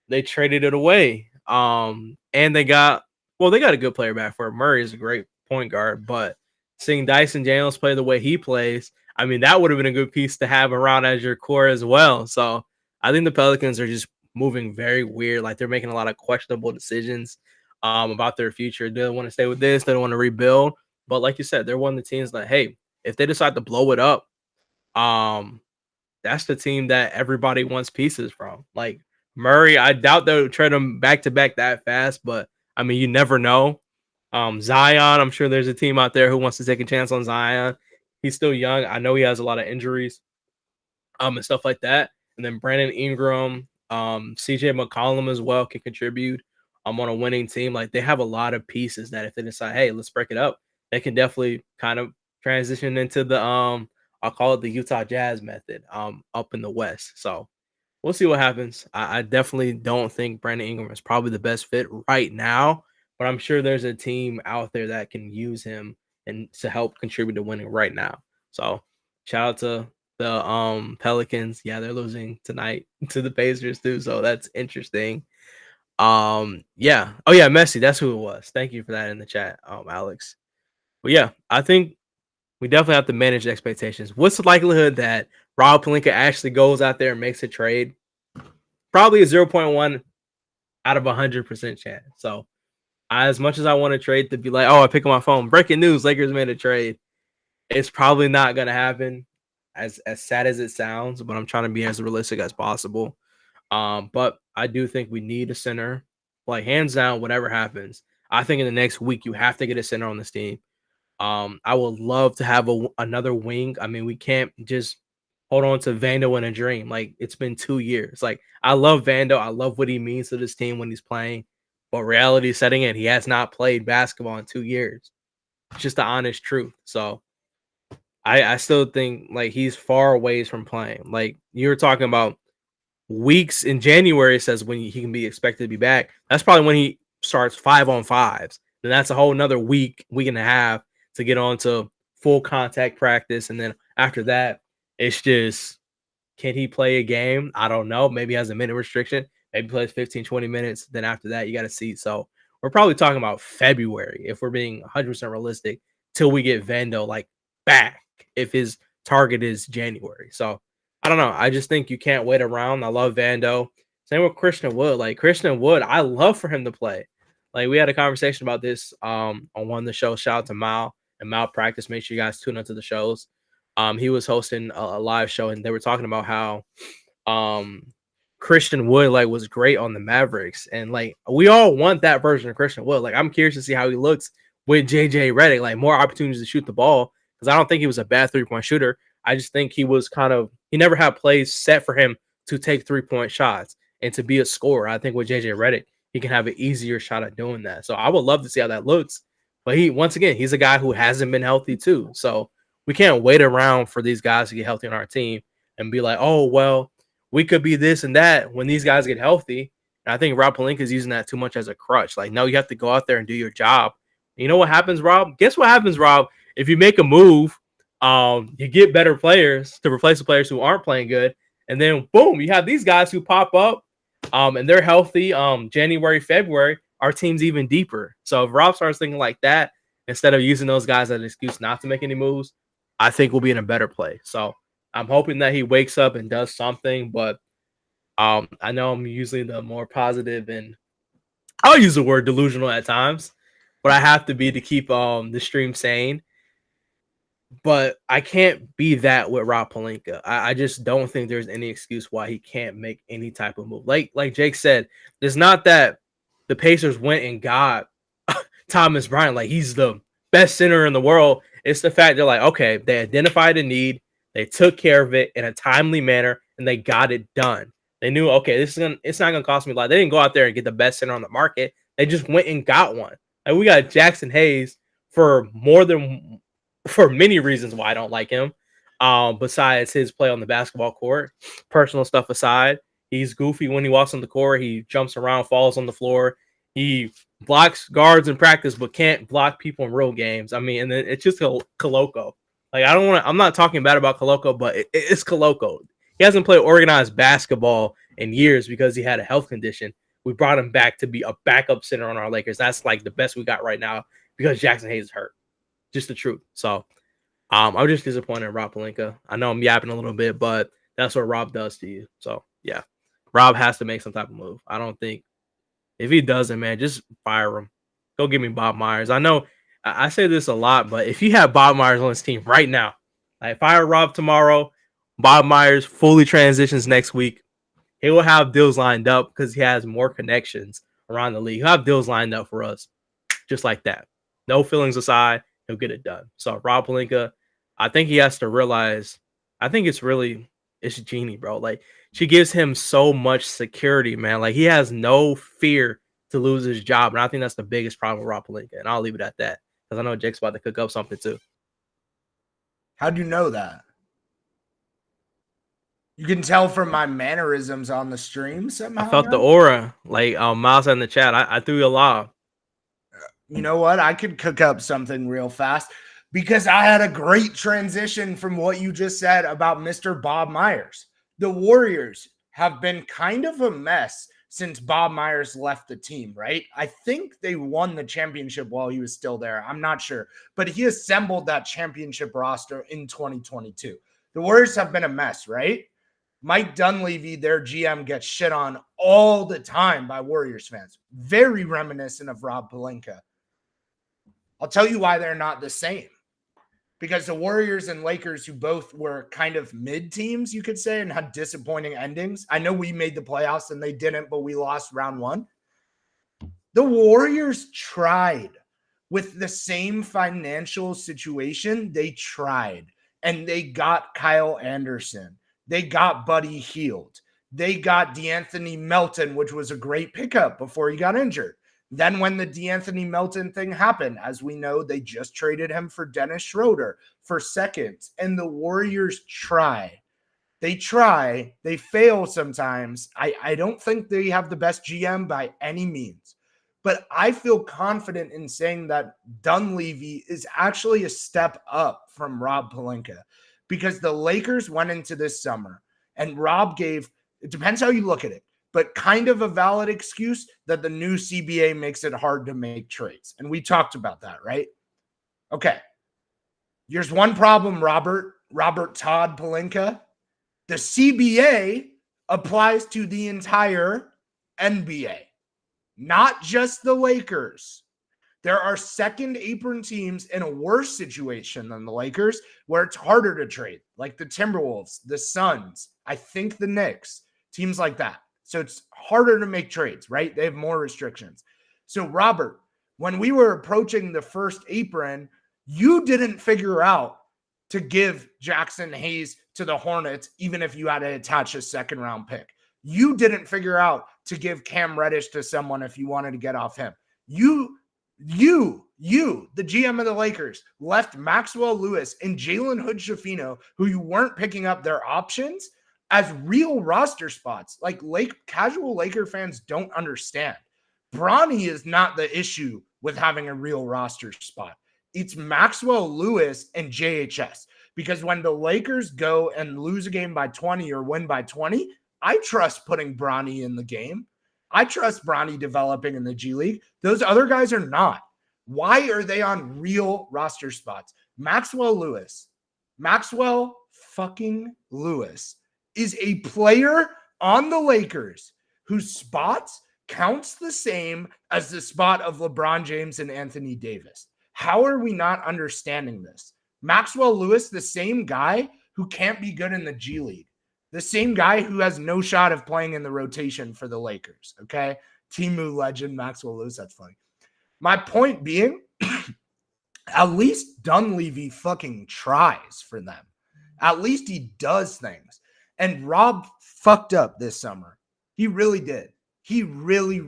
they traded it away. And they got a good player back for it. Murray is a great point guard, but seeing Dyson Daniels play the way he plays, I mean, that would have been a good piece to have around as your core as well. So I think the Pelicans are just moving very weird. Like they're making a lot of questionable decisions about their future. They don't want to stay with this. They don't want to rebuild. But like you said, they're one of the teams that, hey, if they decide to blow it up, that's the team that everybody wants pieces from. Like Murray, I doubt they'll trade him back to back that fast, but I mean, you never know. Zion, I'm sure there's a team out there who wants to take a chance on Zion. He's still young. I know he has a lot of injuries, and stuff like that. And then Brandon Ingram, CJ McCollum as well can contribute. On a winning team. Like they have a lot of pieces that if they decide, hey, let's break it up, they can definitely kind of transition into the I'll call it the Utah Jazz method up in the West. So we'll see what happens. I definitely don't think Brandon Ingram is probably the best fit right now, but I'm sure there's a team out there that can use him and to help contribute to winning right now. So shout out to the Pelicans. Yeah, they're losing tonight to the Pacers too. So that's interesting. Yeah. Oh yeah, Messi. That's who it was. Thank you for that in the chat, Alex. But yeah, I think we definitely have to manage expectations. What's the likelihood that Rob Pelinka actually goes out there and makes a trade? Probably a 0.1 out of 100% chance. So as much as I want to trade to be like, oh, I pick up my phone, breaking news, Lakers made a trade. It's probably not going to happen, as sad as it sounds, but I'm trying to be as realistic as possible. But I do think we need a center, like hands down, whatever happens. I think in the next week, you have to get a center on this team. I would love to have another wing. I mean, we can't just hold on to Vando in a dream. Like it's been 2 years. Like I love Vando. I love what he means to this team when he's playing, but reality is setting in. He has not played basketball in 2 years. It's just the honest truth. So I still think like he's far away from playing. Like you were talking about weeks in January says when he can be expected to be back. That's probably when he starts 5-on-5s. Then that's a whole nother week and a half to get on to full contact practice. And then after that, it's just, can he play a game? I don't know. Maybe he has a minute restriction. Maybe plays 15, 20 minutes. Then after that, you got to see. So we're probably talking about February, if we're being 100% realistic, till we get Vando like back, if his target is January. So I don't know. I just think you can't wait around. I love Vando. Same with Christian Wood. Like Christian Wood, I love for him to play. Like we had a conversation about this on one of the shows. Shout out to Mal and Mal Practice. Make sure you guys tune into the shows. He was hosting a live show and they were talking about how Christian Wood like was great on the Mavericks. And like we all want that version of Christian Wood. Like I'm curious to see how he looks with JJ Redick. Like more opportunities to shoot the ball, because I don't think he was a bad 3-point shooter. I just think he was he never had plays set for him to take 3-point shots and to be a scorer. I think with JJ Redick, he can have an easier shot at doing that. So I would love to see how that looks. But once again, he's a guy who hasn't been healthy too. So we can't wait around for these guys to get healthy on our team and be like, oh, well, we could be this and that when these guys get healthy. And I think Rob Pelinka is using that too much as a crutch. Like, no, you have to go out there and do your job. You know what happens, Rob? Guess what happens, Rob? If you make a move, you get better players to replace the players who aren't playing good. And then, boom, you have these guys who pop up and they're healthy. January, February, our team's even deeper. So if Rob starts thinking like that, instead of using those guys as an excuse not to make any moves, I think we'll be in a better place. So I'm hoping that he wakes up and does something. But I know I'm usually the more positive, and I'll use the word delusional at times, but I have to be to keep the stream sane. But I can't be that with Rob Pelinka. I just don't think there's any excuse why he can't make any type of move. Like Jake said, it's not that the Pacers went and got Thomas Bryant. Like he's the best center in the world. It's the fact they're like, okay, they identified a need, they took care of it in a timely manner, and they got it done. They knew, okay, it's not gonna cost me a lot. They didn't go out there and get the best center on the market. They just went and got one. Like we got Jackson Hayes for many reasons why I don't like him. Besides his play on the basketball court, personal stuff aside, he's goofy when he walks on the court. He jumps around, falls on the floor. He blocks guards in practice, but can't block people in real games. I mean, and then it's just Koloko. Like I'm not talking bad about Koloko, but it's Koloko. He hasn't played organized basketball in years because he had a health condition. We brought him back to be a backup center on our Lakers. That's like the best we got right now because Jackson Hayes is hurt. Just the truth. So I'm just disappointed in Rob Pelinka. I know I'm yapping a little bit, but that's what Rob does to you. So yeah, Rob has to make some type of move. I don't think if he doesn't, man, just fire him. Go give me Bob Myers. I know I say this a lot, but if you have Bob Myers on his team right now, like fire Rob tomorrow, Bob Myers fully transitions next week. He will have deals lined up because he has more connections around the league. He'll have deals lined up for us just like that. No feelings aside, he'll get it done. So Rob Pelinka, I think he has to realize, I think it's Jeannie, bro. Like she gives him so much security, man. Like he has no fear to lose his job. And I think that's the biggest problem with Rob Pelinka. And I'll leave it at that because I know Jake's about to cook up something too. How'd you know that? You can tell from my mannerisms on the stream somehow. I felt the aura. Like Miles in the chat. I threw you a lob. You know what? I could cook up something real fast because I had a great transition from what you just said about Mr. Bob Myers. The Warriors have been kind of a mess since Bob Myers left the team, right? I think they won the championship while he was still there. I'm not sure, but he assembled that championship roster in 2022. The Warriors have been a mess, right? Mike Dunleavy, their GM, gets shit on all the time by Warriors fans. Very reminiscent of Rob Pelinka. I'll tell you why they're not the same. Because the Warriors and Lakers, who both were kind of mid teams, you could say, and had disappointing endings. I know we made the playoffs and they didn't, but we lost round one. The Warriors tried with the same financial situation. They tried and they got Kyle Anderson. They got Buddy Hield. They got DeAnthony Melton, which was a great pickup before he got injured. Then when the DeAnthony Melton thing happened, as we know, they just traded him for Dennis Schroeder for seconds. And the Warriors try. They try. They fail sometimes. I don't think they have the best GM by any means. But I feel confident in saying that Dunleavy is actually a step up from Rob Pelinka. Because the Lakers went into this summer and Rob gave, it depends how you look at it, but kind of a valid excuse that the new CBA makes it hard to make trades. And we talked about that, right? Okay. Here's one problem, Robert Todd Pelinka. The CBA applies to the entire NBA, not just the Lakers. There are second apron teams in a worse situation than the Lakers where it's harder to trade, like the Timberwolves, the Suns, I think the Knicks, teams like that. So it's harder to make trades, right? They have more restrictions. So Robert, when we were approaching the first apron, you didn't figure out to give Jackson Hayes to the Hornets, even if you had to attach a second round pick. You didn't figure out to give Cam Reddish to someone if you wanted to get off him. You, the GM of the Lakers, left Maxwell Lewis and Jalen Hood-Schifino, who you weren't picking up their options, as real roster spots. Like casual Laker fans don't understand. Bronny is not the issue with having a real roster spot. It's Maxwell Lewis and JHS. Because when the Lakers go and lose a game by 20 or win by 20, I trust putting Bronny in the game. I trust Bronny developing in the G League. Those other guys are not. Why are they on real roster spots? Maxwell fucking Lewis is a player on the Lakers whose spots counts the same as the spot of LeBron James and Anthony Davis. How are we not understanding this? Maxwell Lewis, the same guy who can't be good in the G League. The same guy who has no shot of playing in the rotation for the Lakers, okay? Timu legend, Maxwell Lewis, that's funny. My point being, at least Dunleavy fucking tries for them. At least he does things. And Rob fucked up this summer. He really did. He really,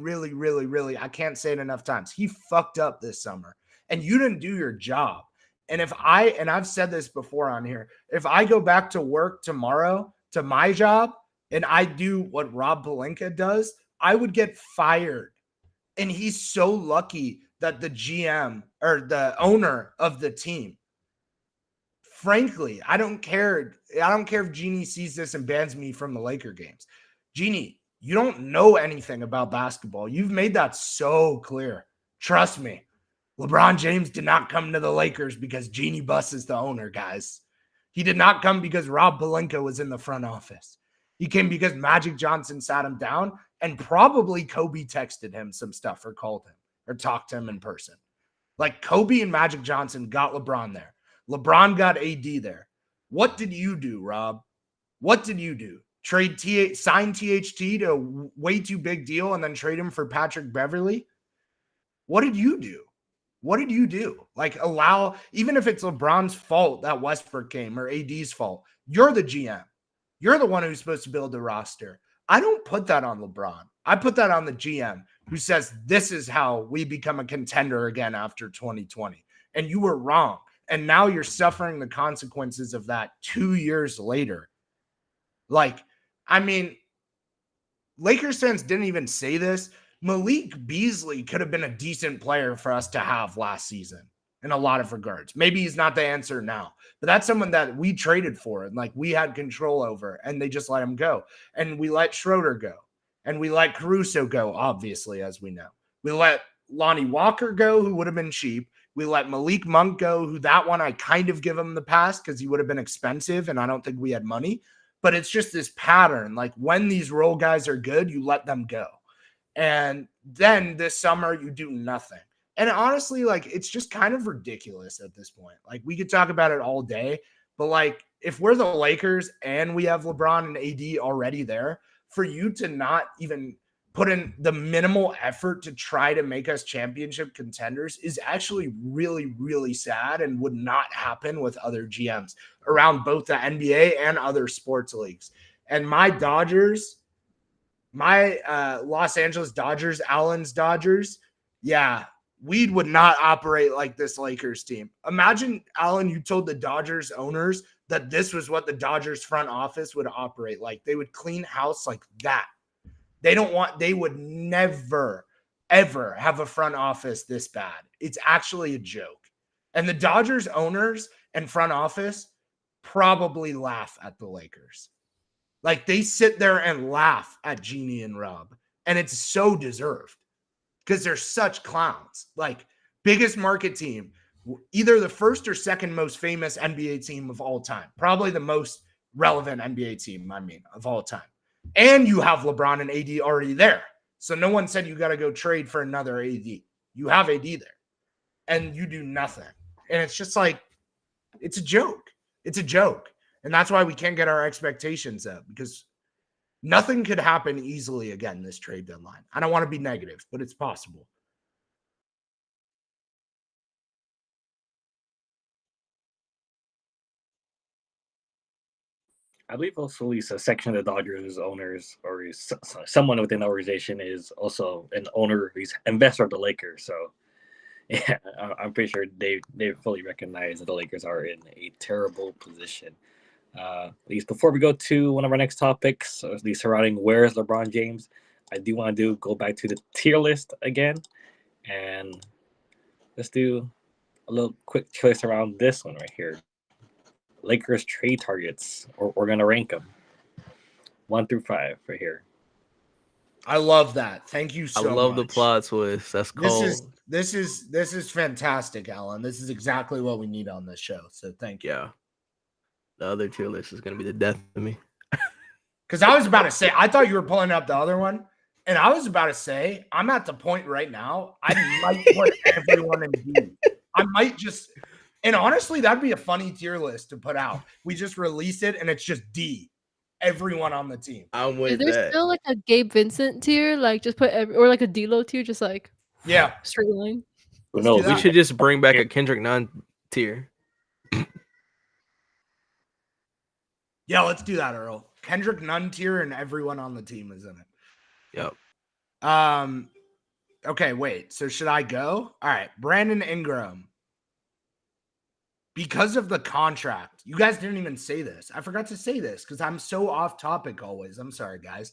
I can't say it enough times. He fucked up this summer. And you didn't do your job. And I've said this before on here, if I go back to work tomorrow to my job and I do what Rob Pelinka does, I would get fired. And he's so lucky that the GM or the owner of the team, frankly, I don't care if Jeannie sees this and bans me from the Laker games. Jeannie, you don't know anything about basketball. You've made that so clear. Trust me. LeBron James did not come to the Lakers because Jeannie Buss is the owner, guys. He did not come because Rob Pelinka was in the front office. He came because Magic Johnson sat him down, and probably Kobe texted him some stuff or called him or talked to him in person. Like Kobe and Magic Johnson got LeBron there. LeBron got AD there. What did you do, Rob? What did you do? Sign THT to a way too big deal and then trade him for Patrick Beverly? What did you do? What did you do? Like allow, even if it's LeBron's fault that Westbrook came or AD's fault, you're the GM. You're the one who's supposed to build the roster. I don't put that on LeBron. I put that on the GM who says this is how we become a contender again after 2020. And you were wrong. And now you're suffering the consequences of that 2 years later. Like, I mean, Lakers fans didn't even say this. Malik Beasley could have been a decent player for us to have last season in a lot of regards. Maybe he's not the answer now, but that's someone that we traded for and like we had control over, and they just let him go. And we let Schroeder go, and we let Caruso go, obviously, as we know. We let Lonnie Walker go, who would have been cheap. We let Malik Monk go, who that one I kind of give him the pass because he would have been expensive, and I don't think we had money. But it's just this pattern. Like when these role guys are good, you let them go. And then this summer, you do nothing. And honestly, like, it's just kind of ridiculous at this point. Like, we could talk about it all day, but like, if we're the Lakers and we have LeBron and AD already there, for you to not even put in the minimal effort to try to make us championship contenders is actually really, really sad and would not happen with other GMs around both the NBA and other sports leagues. And my Dodgers, my Los Angeles Dodgers, Allen's Dodgers, yeah, we would not operate like this Lakers team. Imagine, Allen, you told the Dodgers owners that this was what the Dodgers front office would operate like. They would clean house like that. They would never, ever have a front office this bad. It's actually a joke. And the Dodgers owners and front office probably laugh at the Lakers. Like they sit there and laugh at Jeannie and Rob. And it's so deserved because they're such clowns. Like biggest market team, either the first or second most famous NBA team of all time. Probably the most relevant NBA team, of all time. And you have LeBron and AD already there. So no one said you got to go trade for another AD. You have AD there. And you do nothing. And it's just like, it's a joke. It's a joke. And that's why we can't get our expectations up, because nothing could happen easily again this trade deadline. I don't want to be negative, but it's possible. I believe also at least a section of the Dodgers owners or someone within the organization is also an owner, he's investor of the Lakers. So yeah, I'm pretty sure they fully recognize that the Lakers are in a terrible position. At least before we go to one of our next topics, at least surrounding where is LeBron James, I do want to go back to the tier list again, and let's do a little quick choice around this one right here. Lakers trade targets, or we're gonna rank them 1 through 5 right here. I love that. Thank you so much. I love the plot twist. That's cool. This is fantastic, Alan. This is exactly what we need on this show. So thank you. Yeah. The other tier list is gonna be the death of me. Because I was about to say, I thought you were pulling up the other one, and I was about to say, I'm at the point right now, I might put everyone in D. I might just. And honestly, that'd be a funny tier list to put out. We just release it and it's just D. Everyone on the team. I'm with Is there still like a Gabe Vincent tier? Like just put or like a D'Lo tier, just like straight line. No, we should just bring back a Kendrick Nunn tier. Yeah, let's do that, Earl. Kendrick Nunn tier and everyone on the team is in it. Yep. Okay, wait. So should I go? All right. Brandon Ingram. Because of the contract, you guys didn't even say this. I forgot to say this because I'm so off topic always. I'm sorry, guys.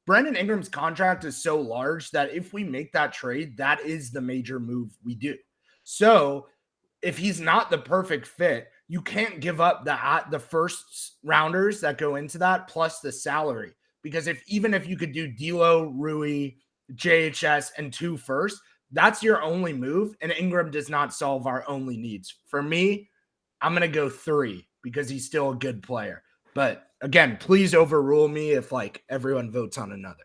Brandon Ingram's contract is so large that if we make that trade, that is the major move we do. So if he's not the perfect fit, you can't give up the first rounders that go into that plus the salary. Because even if you could do D'Lo, Rui, JHS, and 2 first, That's your only move, and Ingram does not solve our only needs. For me, I'm going to go 3 because he's still a good player. But again, please overrule me if like everyone votes on another.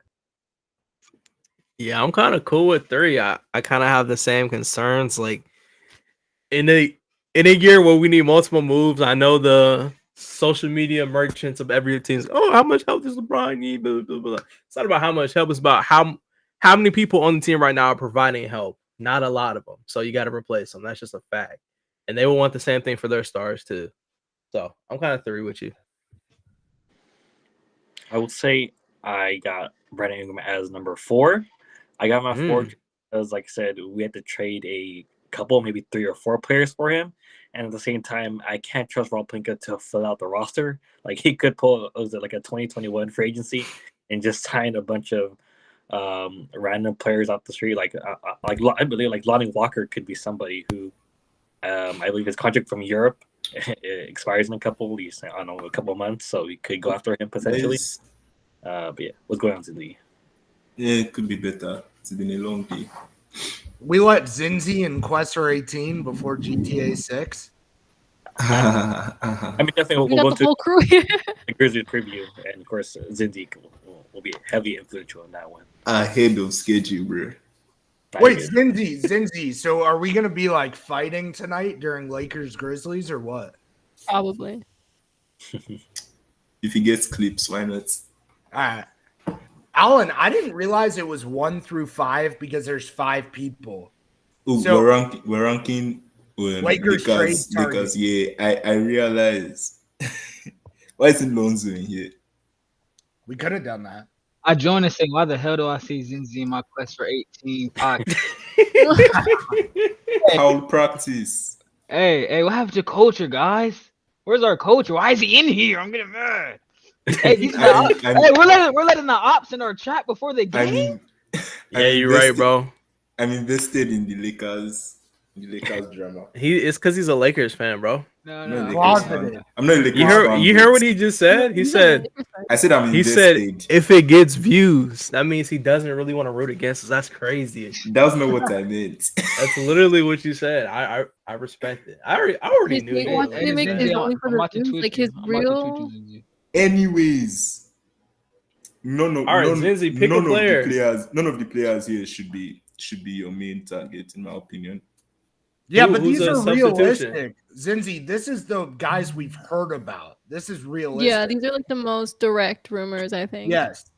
Yeah, I'm kind of cool with 3. I kind of have the same concerns. Like in a year where we need multiple moves, I know the social media merchants of every team's, oh, how much help does LeBron need? Blah, blah, blah. It's not about how much help, it's about how many people on the team right now are providing help. Not a lot of them. So you got to replace them. That's just a fact. And they will want the same thing for their stars too. So I'm kind of 3 with you. I would say I got Brandon Ingram as number 4. I got my 4 because, like I said, we had to trade a couple, maybe 3 or 4 players for him. And at the same time, I can't trust Rob Pelinka to fill out the roster. Like, he could pull, was it like a 2021 free agency and just sign a bunch of random players off the street. Like I believe like Lonnie Walker could be somebody who I believe his contract from Europe expires in a couple of months, so we could go after him potentially. Yes. But yeah, what's going on to the? Yeah, it could be better. It's been a long day. We let Zinzi and Questor 18 before GTA 6. I mean, definitely We we'll got go the to whole crew here. the Grizzlies preview, and of course, Zinzi will be heavy influential in that one. Ahead of schedule, bro. Wait, Zinzi. So are we going to be like fighting tonight during Lakers Grizzlies or what? Probably. If he gets clips, why not? All right. Alan, I didn't realize it was 1 through 5 because there's 5 people. Oh, So- we're ranking Lakers trade Lakers. Yeah, I realize. Why is it Lonzo in here? We could have done that. I joined and say, why the hell do I see Zinzi in my Quest for 18 podcast? Foul practice. Hey, what happened to culture, guys? Where's our culture? Why is he in here? I'm getting mad. Hey, we're letting the ops in our chat before the I game. mean, Yeah, you're right, bro. I'm invested in the Lakers drama. It's because he's a Lakers fan, bro. No, I'm not a Lakers Closeted. fan. I'm not a Lakers You fan, heard but what he just said? He said I said I'm he invested. said if it gets views, that means he doesn't really want to root against us. That's crazy. That's not what I meant. That's literally what you said. I respect it. I already His knew hate that. wants to make his only for the views, like his real. Anyways, none of All right, Zinzi, pick a none of player. none of the players here should be your main target, in my opinion. Yeah, Who- but who's these a are substitution? realistic. Zinzi, this is the guys we've heard about. This is realistic. Yeah, these are like the most direct rumors, I think. Yes.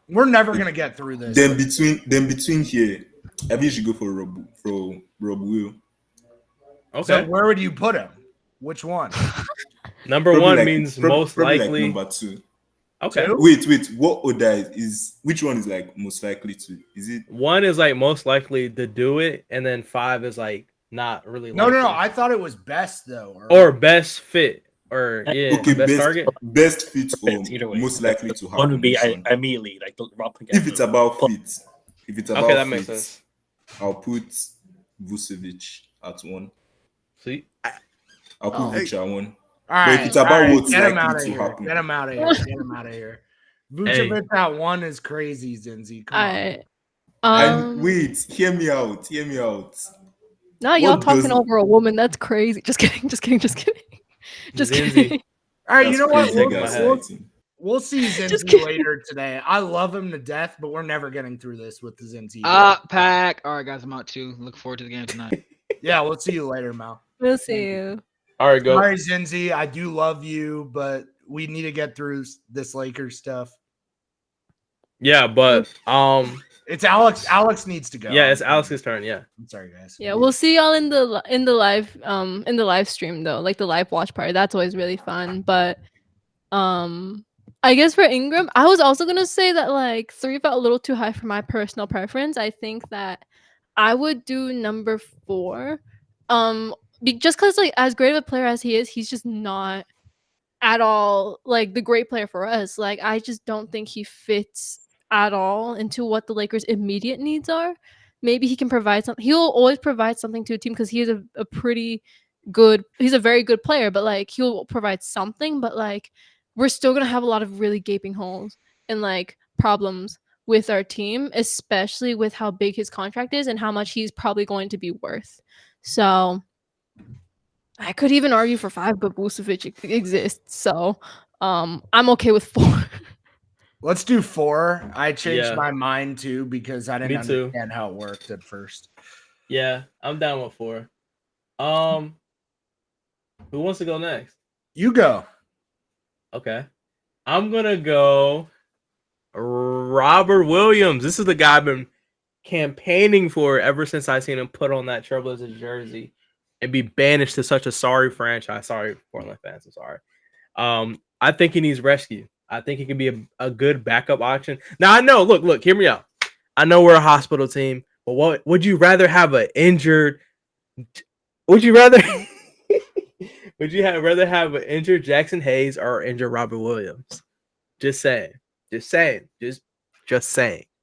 We're never gonna get through this. Then between here, I think you should go for Rob Will. So Okay. where would you put him? Which one? Number Probably one like- means prob- most probably likely. like number 2. Okay. Two? Wait, what order is which one is like most likely to? Is it 1 is like most likely to do it, and then 5 is like not really. No. likely. I thought it was best though. Or best fit, or yeah, okay? best target. Best fit or Depends, either way. most likely to One would be happen. immediately like Rob Pelinka. If it's about fit, Okay, that makes sense. I'll put Vucevic at 1. See, I'll put Vucevic at 1. All But if right, it's about all right, what's get him likely out of to here. happen. Get him out of here. Get him out of here. Vucevic at 1 is crazy, Zinzi. Come on. Alright. And wait, hear me out. Now y'all what talking does- over a woman. That's crazy. Just kidding. Just Zinzi. kidding. All right, That's you know what? crazy, We'll- guys. we'll- We'll see Just Zinzi kidding. later today. I love him to death, but we're never getting through this with the Zinzi. Pack. All right, guys, I'm out too. Look forward to the game tonight. Yeah, we'll see you later, Mal. We'll see you. all right, go. Sorry, Zinzi. I do love you, but we need to get through this Lakers stuff. Yeah, but It's Alex. Alex needs to go. yeah, it's Alex's turn. Yeah. I'm sorry, guys. Yeah, we'll see y'all in the live stream though, like the live watch party. That's always really fun. But I guess for Ingram, I was also gonna say that like 3 felt a little too high for my personal preference. I think that I would do number 4. Just because like as great of a player as he is, he's just not at all like the great player for us. Like I just don't think he fits at all into what the Lakers' immediate needs are. Maybe he can provide something. He'll always provide something to a team because he is a pretty good. He's a very good player, but like he'll provide something. But like we're still gonna have a lot of really gaping holes and like problems with our team, especially with how big his contract is and how much he's probably going to be worth. So I could even argue for 5, but Vucevic exists. So I'm okay with 4. Let's do 4. I changed Yeah. my mind too because I didn't Me too. understand how it worked at first. Yeah, I'm down with 4. Who wants to go next? You go. Okay. I'm gonna go Robert Williams. This is the guy I've been campaigning for ever since I seen him put on that Trailblazers jersey and be banished to such a sorry franchise. Sorry, Portland fans. I'm sorry. I think he needs rescue. I think he can be a good backup option. Now I know. Look, hear me out. I know we're a hospital team, but what would you rather have an injured? Would you rather? Rather have an injured Jackson Hayes or injured Robert Williams? Just saying. Just saying.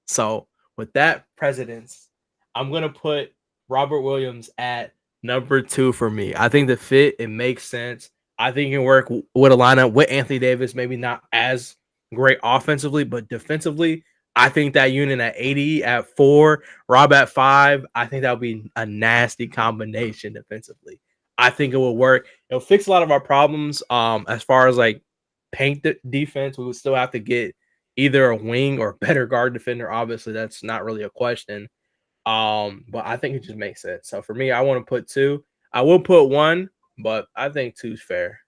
So with that precedence, I'm gonna put Robert Williams at number 2 for me. I think the fit, it makes sense. I think it can work with a lineup with Anthony Davis. Maybe not as great offensively, but defensively, I think that unit at 80 at 4, Rob at 5. I think that would be a nasty combination defensively. I think it will work. It'll fix a lot of our problems. As far as like paint defense, we would still have to get either a wing or better guard defender. Obviously, that's not really a question. But I think it just makes sense. So for me, I want to put 2. I will put 1, but I think 2 is fair.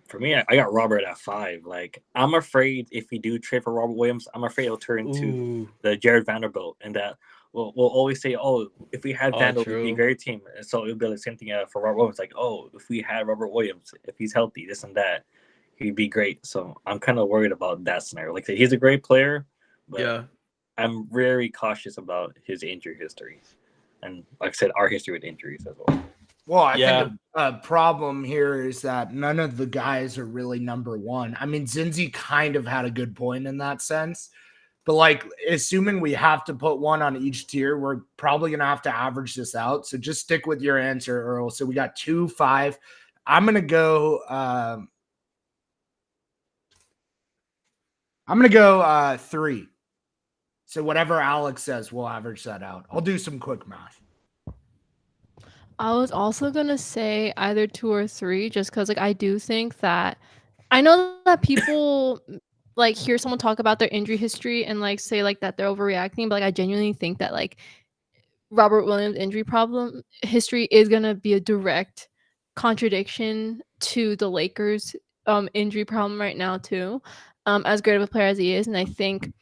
For me, I got Robert at 5. Like, I'm afraid if we do trade for Robert Williams, I'm afraid it'll turn into the Jared Vanderbilt, and that we'll always say, oh, if we had Vanderbilt, it'd be a great team. And so it'll be the same thing for Robert Williams. Like, oh, if we had Robert Williams, if he's healthy, this and that, he'd be great. So I'm kind of worried about that scenario. Like, he's a great player, but Yeah. I'm very cautious about his injury history. And like I said, our history with injuries as well. Well, I think a problem here is that none of the guys are really number 1. I mean, Zinzi kind of had a good point in that sense. But, like, assuming we have to put 1 on each tier, we're probably going to have to average this out. So just stick with your answer, Earl. So we got 2, 5. I'm going to go 3. So whatever Alex says, we'll average that out. I'll do some quick math. I was also going to say either 2 or 3 just because, like, I do think that I know that people like hear someone talk about their injury history and like say like that they're overreacting, but like I genuinely think that like Robert Williams' injury problem history is gonna be a direct contradiction to the Lakers' injury problem right now too. As great of a player as he is, and I think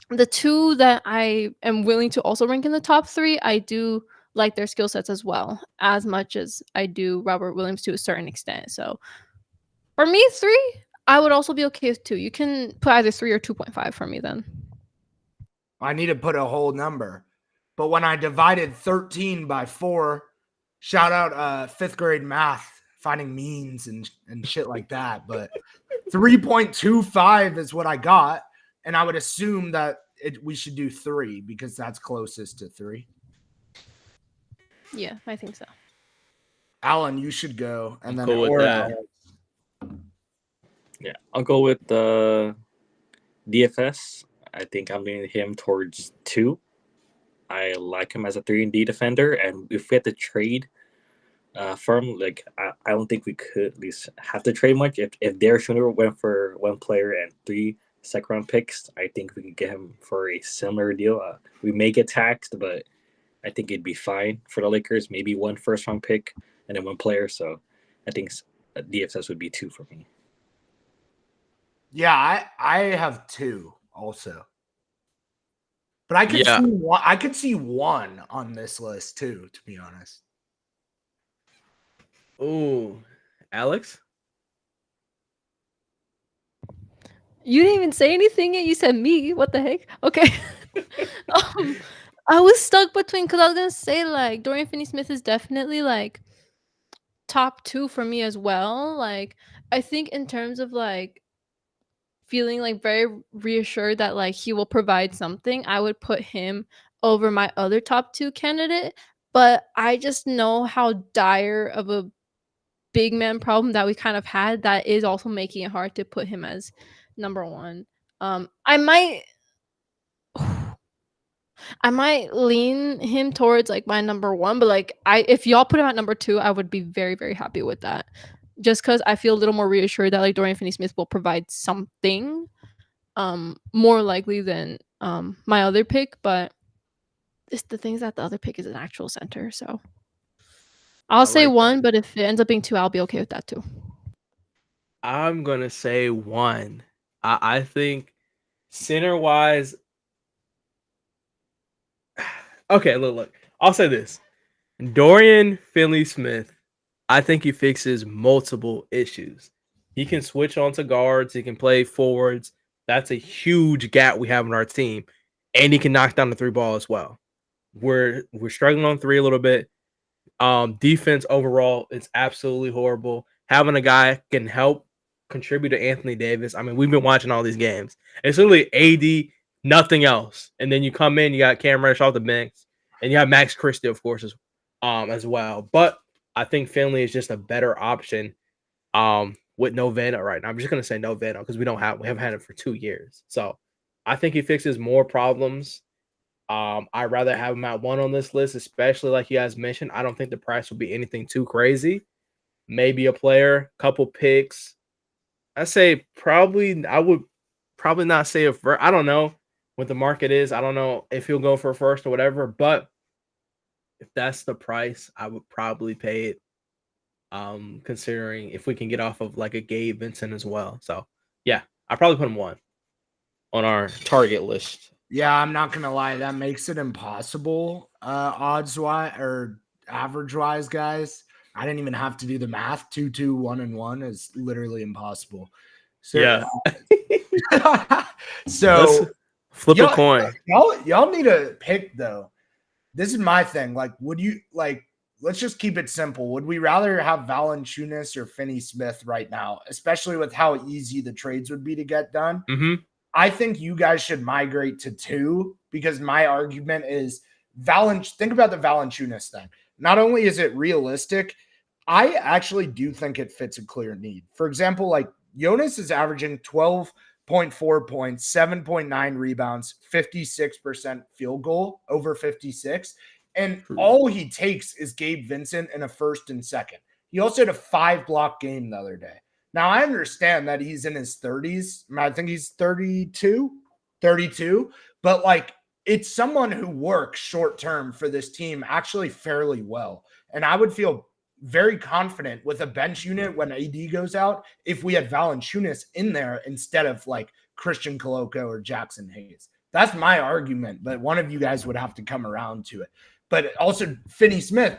the 2 that I am willing to also rank in the top 3, I do like their skill sets as well, as much as I do Robert Williams to a certain extent. So for me, 3, I would also be okay with 2. You can put either 3 or 2.5 for me then. I need to put a whole number. But when I divided 13 by 4, shout out 5th grade math, finding means and shit like that. But 3.25 is what I got. And I would assume that we should do 3 because that's closest to 3. Yeah, I think so. Alan, you should go. And then Cool with that. Yeah, I'll go with the DFS. I think I'm leaning him towards 2. I like him as a 3-and-D defender, and if we had to trade for him, like I don't think we could at least have to trade much. If Derek Schooner went for 1 player and 3 second-round picks, I think we could get him for a similar deal. We may get taxed, but I think it'd be fine for the Lakers. Maybe 1 first-round pick and then 1 player. So I think DFS would be 2 for me. Yeah, I have 2 also. But I could see one. I could see 1 on this list too, to be honest. Ooh, Alex? You didn't even say anything yet. You said me. What the heck? Okay. I was stuck between because I was gonna say like Dorian Finney-Smith is definitely like top 2 for me as well. Like I think in terms of like feeling like very reassured that like he will provide something, I would put him over my other top 2 candidate. But I just know how dire of a big man problem that we kind of had that is also making it hard to put him as number one. I might lean him towards like my number one, but like if y'all put him at number two, I would be very, very happy with that. Just because I feel a little more reassured that like Dorian Finney-Smith will provide something more likely than my other pick, but it's the things that the other pick is an actual center, so I'll say like one, but if it ends up being two, I'll be okay with that too. I'm gonna say one. I think center wise. Okay, look. I'll say this: Dorian Finney-Smith. I think he fixes multiple issues. He can switch onto guards. He can play forwards. That's a huge gap we have in our team, and he can knock down the three ball as well. We're struggling on three a little bit. Defense overall, it's absolutely horrible. Having a guy can help contribute to Anthony Davis. I mean, we've been watching all these games. It's literally AD, nothing else. And then you come in, you got Cam Reddish off the bench, and you have Max Christie, of course, as well. But I think Finley is just a better option with no Vano right now. I'm just gonna say no Vano because we haven't had it for 2 years. So I think he fixes more problems. I'd rather have him at one on this list, especially like you guys mentioned. I don't think the price will be anything too crazy. Maybe a player, couple picks. I would probably not say a first. I don't know what the market is. I don't know if he'll go for a first or whatever, but if that's the price, I would probably pay it. Considering if we can get off of like a Gabe Vincent as well. So yeah, I probably put him one on our target list. Yeah, I'm not gonna lie, that makes it impossible, odds wise or average wise, guys. I didn't even have to do the math. 2-2, 1-1 is literally impossible. So, Yeah. So let's flip a coin. Y'all need a pick though. This is my thing. Like, would you like? Let's just keep it simple. Would we rather have Valanciunas or Finney-Smith right now, especially with how easy the trades would be to get done? Mm-hmm. I think you guys should migrate to two because my argument is think about the Valanciunas thing. Not only is it realistic, I actually do think it fits a clear need. For example, like Jonas is averaging 12.4 points, 7.9 rebounds, 56% field goal, over 56. And all he takes is Gabe Vincent in a first and second. He also had a 5-block game the other day. Now, I understand that he's in his 30s. I think he's 32, but like it's someone who works short term for this team actually fairly well. And I would feel very confident with a bench unit when AD goes out if we had Valanciunas in there instead of like Christian Koloko or Jackson Hayes. That's my argument, but one of you guys would have to come around to it. But also Finney-Smith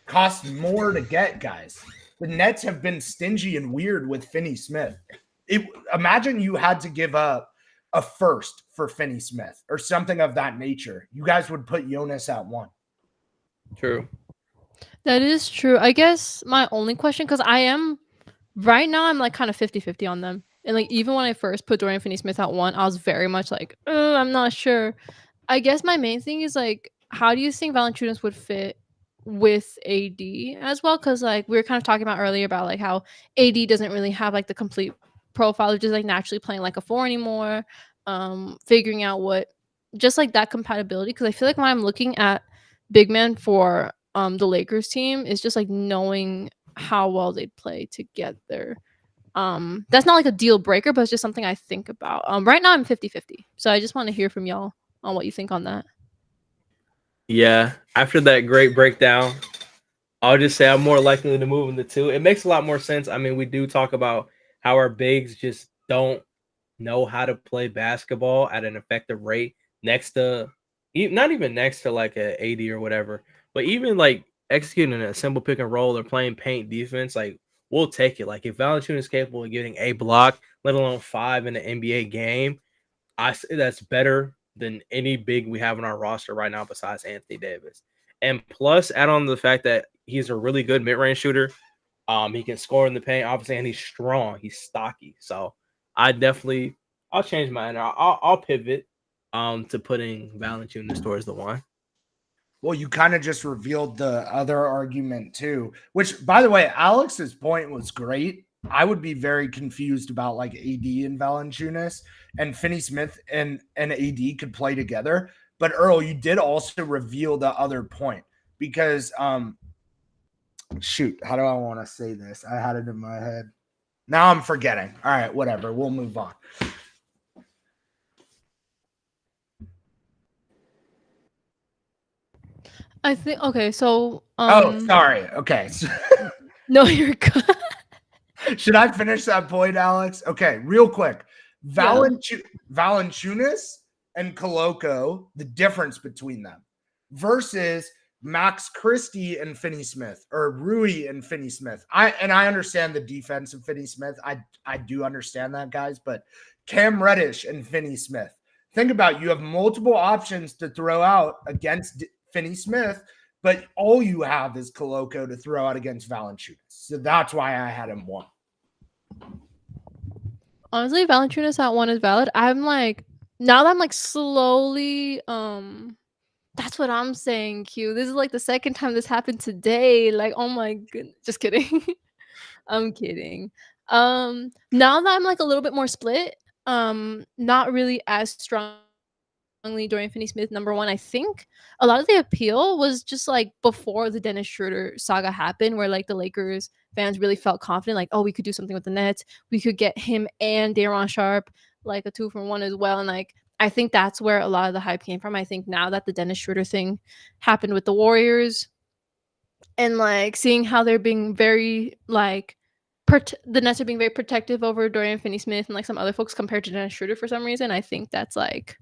costs more to get, guys. The Nets have been stingy and weird with Finney-Smith. Imagine you had to give up a first for Finney-Smith or something of that nature. You guys would put Jonas at one. True. That is true. I guess my only question, because right now I'm like kind of 50-50 on them. And like even when I first put Dorian Finney-Smith at one, I was very much like, I'm not sure. I guess my main thing is like, how do you think Valanciunas would fit with AD as well? Because like we were kind of talking about earlier about like how AD doesn't really have like the complete profile of just like naturally playing like a 4 anymore. Figuring out what just like that compatibility, because I feel like when I'm looking at big men for the Lakers team, is just like knowing how well they'd play together. That's not like a deal breaker, but it's just something I think about. Right now I'm 50-50, so I just want to hear from y'all on what you think on that. Yeah, after that great breakdown, I'll just say I'm more likely to move into two. It makes a lot more sense. I mean, we do talk about how our bigs just don't know how to play basketball at an effective rate next to, not even next to like a AD or whatever, but even like executing a simple pick and roll or playing paint defense, like we'll take it. Like if Valanciunas is capable of getting a block, let alone 5 in an NBA game, I say that's better than any big we have on our roster right now besides Anthony Davis. And plus, add on the fact that he's a really good mid-range shooter. He can score in the paint, obviously, and he's strong. He's stocky. So I'll change mine. I'll pivot to putting Valanciunas towards the one. Well, you kind of just revealed the other argument too, which, by the way, Alex's point was great. I would be very confused about like AD and Valanciunas, and Finney Smith and AD could play together. But Earl, you did also reveal the other point because shoot, how do I want to say this? I had it in my head. Now I'm forgetting. All right, whatever. We'll move on. I think okay, so sorry. Okay. no, you're good. Should I finish that point, Alex? Okay, real quick. Valanciunas and Koloko, the difference between them versus Max Christie and Finney Smith, or Rui and Finney Smith. I understand the defense of Finney Smith. I do understand that, guys, but Cam Reddish and Finney Smith. Think about it. You have multiple options to throw out against Finney Smith, but all you have is Koloko to throw out against Valanciunas. So that's why I had him 1. Honestly, Valanciunas at 1 is valid. I'm like, now that I'm like slowly that's what I'm saying, Q. This is like the second time this happened today. Like, oh my goodness. Just kidding. I'm kidding. Now that I'm like a little bit more split, not really as strongly Dorian Finney-Smith number 1. I think a lot of the appeal was just like before the Dennis Schroeder saga happened, where like the Lakers fans really felt confident, like, oh, we could do something with the Nets. We could get him and Daron Sharp, like a 2-for-1 as well. And like, I think that's where a lot of the hype came from. I think now that the Dennis Schroeder thing happened with the Warriors, and like seeing how they're being very like the Nets are being very protective over Dorian Finney-Smith and like some other folks compared to Dennis Schroeder for some reason, I think that's like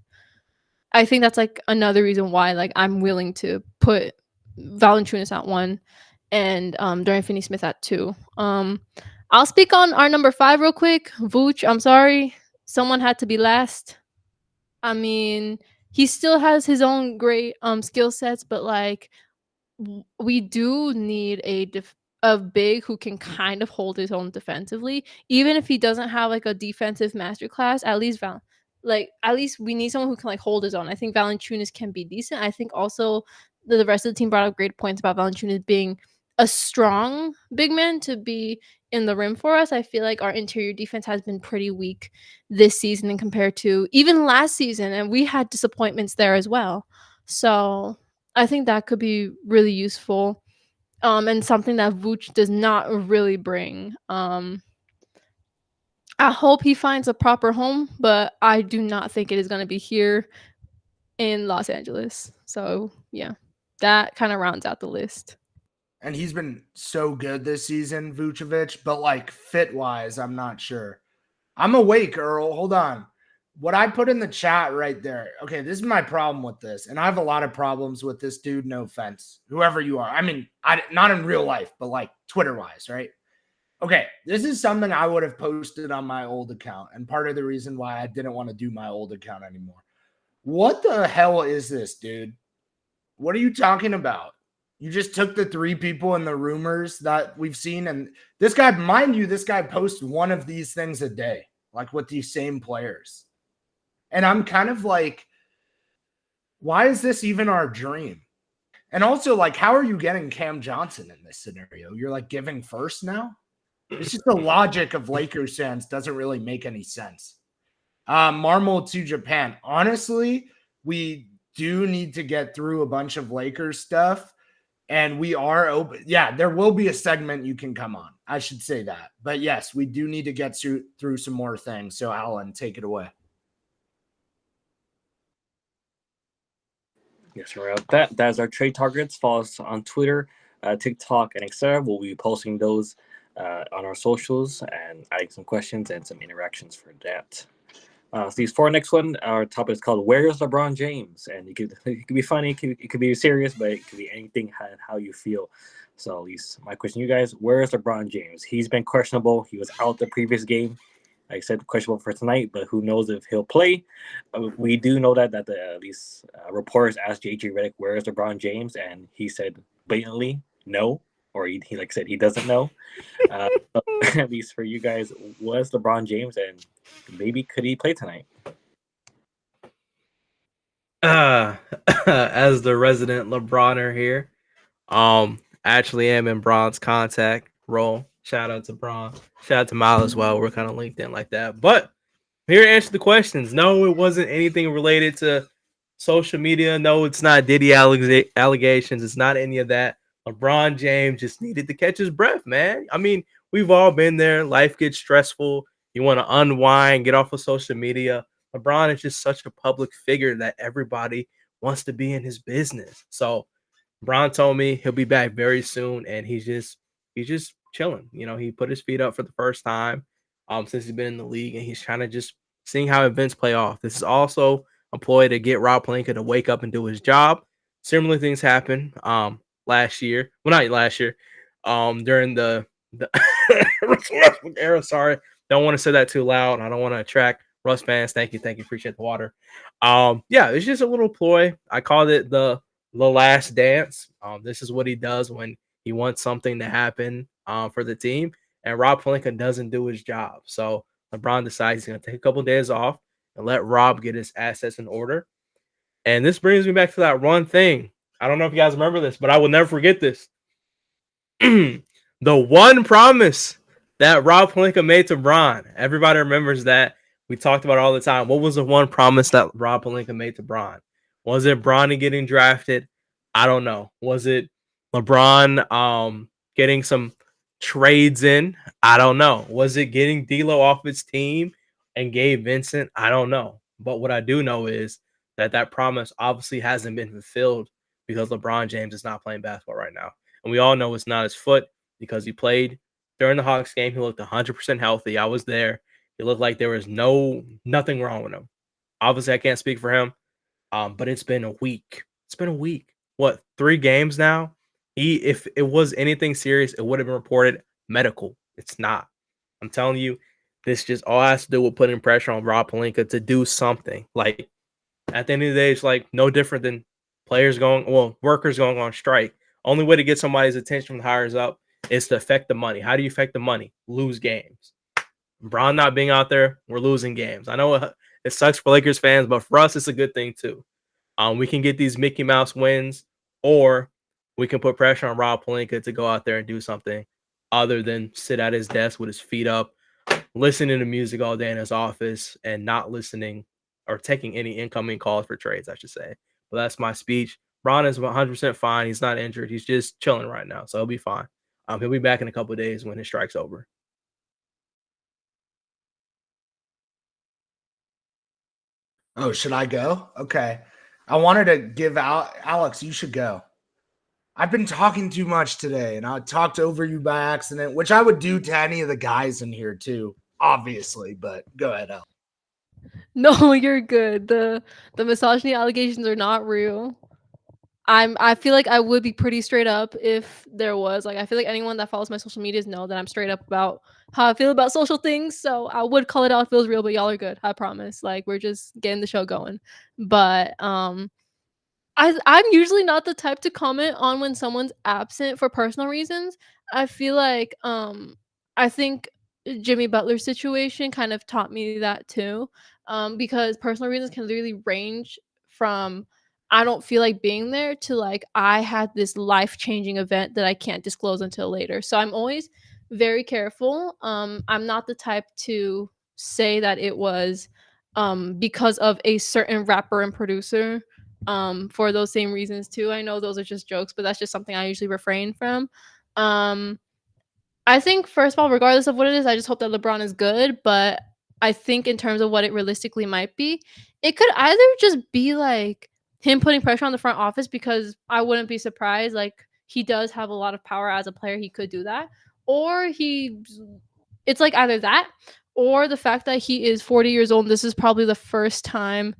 another reason why like I'm willing to put Valanciunas at 1 and Dorian Finney-Smith at 2. I'll speak on our number 5 real quick. Vooch, I'm sorry, someone had to be last. I mean, he still has his own great skill sets, but like we do need a big who can kind of hold his own defensively, even if he doesn't have like a defensive masterclass. At least we need someone who can like hold his own. I think Valanciunas can be decent. I think also the rest of the team brought up great points about Valanciunas being a strong big man to be in the rim for us. I feel like our interior defense has been pretty weak this season and compared to even last season, and we had disappointments there as well. So I think that could be really useful, and something that Vooch does not really bring. I hope he finds a proper home, but I do not think it is going to be here in Los Angeles. So yeah, that kind of rounds out the list. And he's been so good this season, Vucevic, but like fit-wise, I'm not sure. I'm awake, Earl. Hold on. What I put in the chat right there. Okay, this is my problem with this. And I have a lot of problems with this dude. No offense. Whoever you are. I mean, not in real life, but like Twitter-wise, right? Okay, this is something I would have posted on my old account. And part of the reason why I didn't want to do my old account anymore. What the hell is this, dude? What are you talking about? You just took the 3 people in the rumors that we've seen. And this guy, mind you, this guy posts one of these things a day, like with these same players. And I'm kind of like, why is this even our dream? And also, like, how are you getting Cam Johnson in this scenario? You're like giving first now? It's just the logic of Lakers fans doesn't really make any sense. Marmol to Japan. Honestly, we do need to get through a bunch of Lakers stuff. And we are open. Yeah, there will be a segment you can come on. I should say that. But yes, we do need to get through some more things. So Alan, take it away. Yes, right. That's our trade targets. Follow us on Twitter, TikTok, and etc. We'll be posting those on our socials and adding some questions and some interactions for that. So these 4 next one, our topic is called "Where's LeBron James?" And it could be funny, it could be serious, but it could be anything how you feel. So at least my question to you guys: where is LeBron James? He's been questionable. He was out the previous game. Like I said, questionable for tonight, but who knows if he'll play? We do know that at least reporters asked JJ Redick, "Where is LeBron James?" and he said blatantly no, or he like said he doesn't know. At least for you guys, was LeBron James, and maybe could he play tonight? As the resident LeBroner here, actually am in bronze contact role. Shout out to Braun. Shout out to Mile as well. We're kind of linked in like that. But here to answer the questions. No, it wasn't anything related to social media. No, it's not Diddy allegations. It's not any of that. LeBron James just needed to catch his breath, man. I mean, we've all been there. Life gets stressful. You want to unwind, get off of social media. LeBron is just such a public figure that everybody wants to be in his business. So Bron told me he'll be back very soon, and he's just chilling. You know, he put his feet up for the first time since he's been in the league, and he's trying to just seeing how events play off. This is also a ploy to get Rob Pelinka to wake up and do his job. Similar things happened last year. Well, not last year. During the era. Sorry, don't want to say that too loud. I don't want to attract Russ fans. Thank you. Appreciate the water. Yeah, it's just a little ploy. I called it the last dance. This is what he does when he wants something to happen for the team, and Rob Pelinka doesn't do his job. So LeBron decides he's going to take a couple of days off and let Rob get his assets in order. And this brings me back to that one thing. I don't know if you guys remember this, but I will never forget this. The one promise that Rob Pelinka made to Bron. Everybody remembers that. We talked about it all the time. What was the one promise that Rob Pelinka made to Bron? Was it Bronny getting drafted? I don't know. Was it LeBron getting some trades in? I don't know. Was it getting D'Lo off his team and Gabe Vincent? I don't know. But what I do know is that promise obviously hasn't been fulfilled because LeBron James is not playing basketball right now. And we all know it's not his foot because he played during the Hawks game. He looked 100% healthy. I was there. It looked like there was nothing wrong with him. Obviously, I can't speak for him, but it's been a week. It's been a week. What, 3 games now? If it was anything serious, it would have been reported medical. It's not. I'm telling you, this just all has to do with putting pressure on Rob Pelinka to do something. Like, at the end of the day, it's like no different than workers going on strike. Only way to get somebody's attention from the higher up is to affect the money. How do you affect the money? Lose games. Bron not being out there, we're losing games. I know it sucks for Lakers fans, but for us, it's a good thing too. We can get these Mickey Mouse wins, or we can put pressure on Rob Pelinka to go out there and do something other than sit at his desk with his feet up, listening to music all day in his office, and not listening or taking any incoming calls for trades, I should say. But that's my speech. Bron is 100% fine. He's not injured. He's just chilling right now, so he'll be fine. He'll be back in a couple of days when his strike's over. Oh, should I go? Okay. I wanted to give out Alex, you should go. I've been talking too much today, and I talked over you by accident, which I would do to any of the guys in here too, obviously, but go ahead, Alex. No, you're good. The misogyny allegations are not real. I feel like I would be pretty straight up if there was. Like, I feel like anyone that follows my social medias know that I'm straight up about how I feel about social things. So I would call it out if it was real, but y'all are good. I promise. Like, we're just getting the show going. But I'm usually not the type to comment on when someone's absent for personal reasons. I feel like I think Jimmy Butler's situation kind of taught me that too. Because personal reasons can literally range from I don't feel like being there to like I had this life-changing event that I can't disclose until later. So I'm always very careful. I'm not the type to say that it was because of a certain rapper and producer for those same reasons too. I know those are just jokes, but that's just something I usually refrain from. I think first of all, regardless of what it is, I just hope that LeBron is good, but I think in terms of what it realistically might be, it could either just be like him putting pressure on the front office, because I wouldn't be surprised. Like, he does have a lot of power as a player. He could do that. Or it's like either that or the fact that he is 40 years old. And this is probably the first time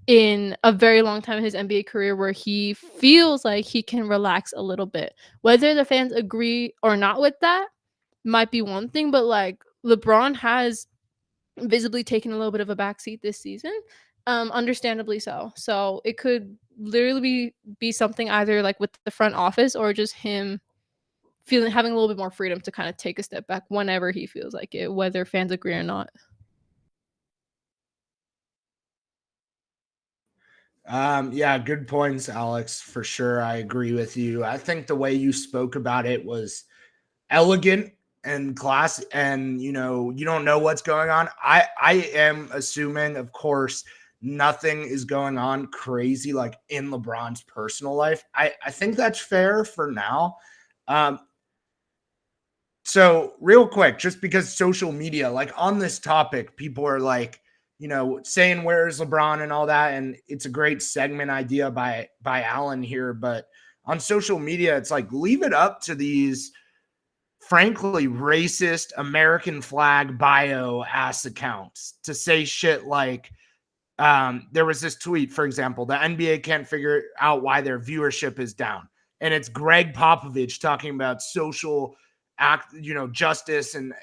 in a very long time in his NBA career where he feels like he can relax a little bit. Whether the fans agree or not with that might be one thing, but like LeBron has visibly taken a little bit of a backseat this season. Understandably so. So it could literally be something either like with the front office or just him having a little bit more freedom to kind of take a step back whenever he feels like it, whether fans agree or not. Yeah, good points, Alex, for sure. I agree with you. I think the way you spoke about it was elegant and class, and you don't know what's going on. I am assuming, of course, nothing is going on crazy like in LeBron's personal life. I think that's fair for now. So real quick, just because social media, like on this topic, people are like, saying where's LeBron and all that. And it's a great segment idea by Alan here. But on social media, it's like, leave it up to these frankly racist American flag bio ass accounts to say shit like, there was this tweet, for example, the NBA can't figure out why their viewership is down. And it's Greg Popovich talking about social justice and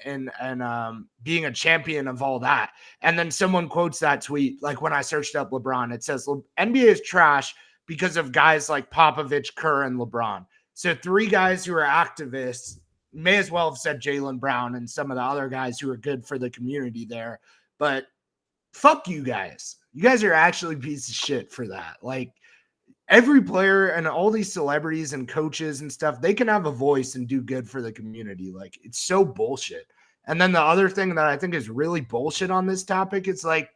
being a champion of all that. And then someone quotes that tweet. Like when I searched up LeBron, it says NBA is trash because of guys like Popovich, Kerr, and LeBron. So 3 guys who are activists, may as well have said Jaylen Brown and some of the other guys who are good for the community there. But fuck you guys. You guys are actually a piece of shit for that. Like, every player and all these celebrities and coaches and stuff, they can have a voice and do good for the community. Like, it's so bullshit. And then the other thing that I think is really bullshit on this topic is like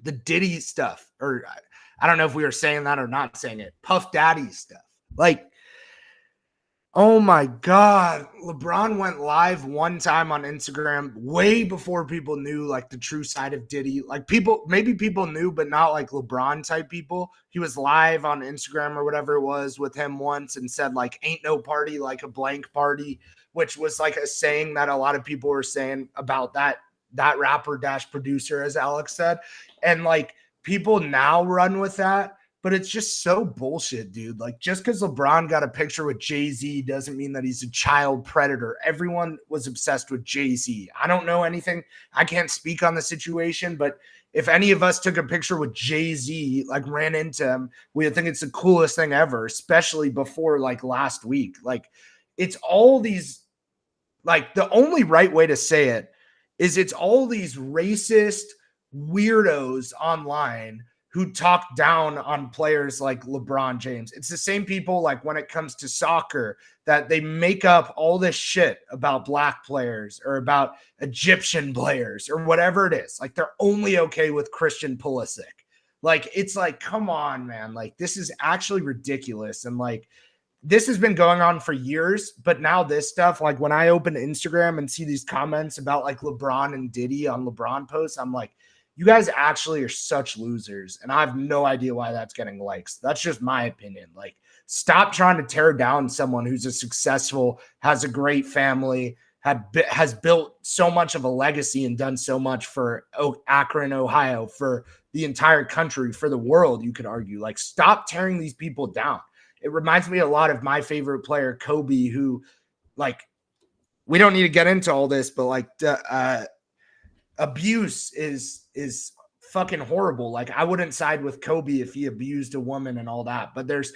the Diddy stuff, or I don't know if we were saying that or not saying it, Puff Daddy stuff. Like, oh my God, LeBron went live one time on Instagram way before people knew like the true side of Diddy. Like maybe people knew, but not like LeBron type people. He was live on Instagram or whatever it was with him once and said like, ain't no party like a blank party, which was like a saying that a lot of people were saying about that rapper dash producer, as Alex said. And like people now run with that. But it's just so bullshit, dude. Like, just because LeBron got a picture with Jay-Z doesn't mean that he's a child predator. Everyone was obsessed with Jay-Z. I don't know anything. I can't speak on the situation, but if any of us took a picture with Jay-Z, like ran into him, we would think it's the coolest thing ever, especially before like last week. Like, it's all these, like, the only right way to say it is it's all these racist weirdos online who talk down on players like LeBron James. It's the same people, like when it comes to soccer, that they make up all this shit about black players or about Egyptian players or whatever it is. Like, they're only okay with Christian Pulisic. Like, it's like, come on, man. Like, this is actually ridiculous. And like, this has been going on for years, but now this stuff, like when I open Instagram and see these comments about like LeBron and Diddy on LeBron posts, I'm like, you guys actually are such losers, and I have no idea why that's getting likes. That's just my opinion. Like, stop trying to tear down someone who's a successful, has a great family, has built so much of a legacy and done so much for Akron, Ohio, for the entire country, for the world, you could argue. Like, stop tearing these people down. It reminds me a lot of my favorite player, Kobe, who, like, we don't need to get into all this, but like, abuse is fucking horrible. Like, I wouldn't side with Kobe if he abused a woman and all that, but there's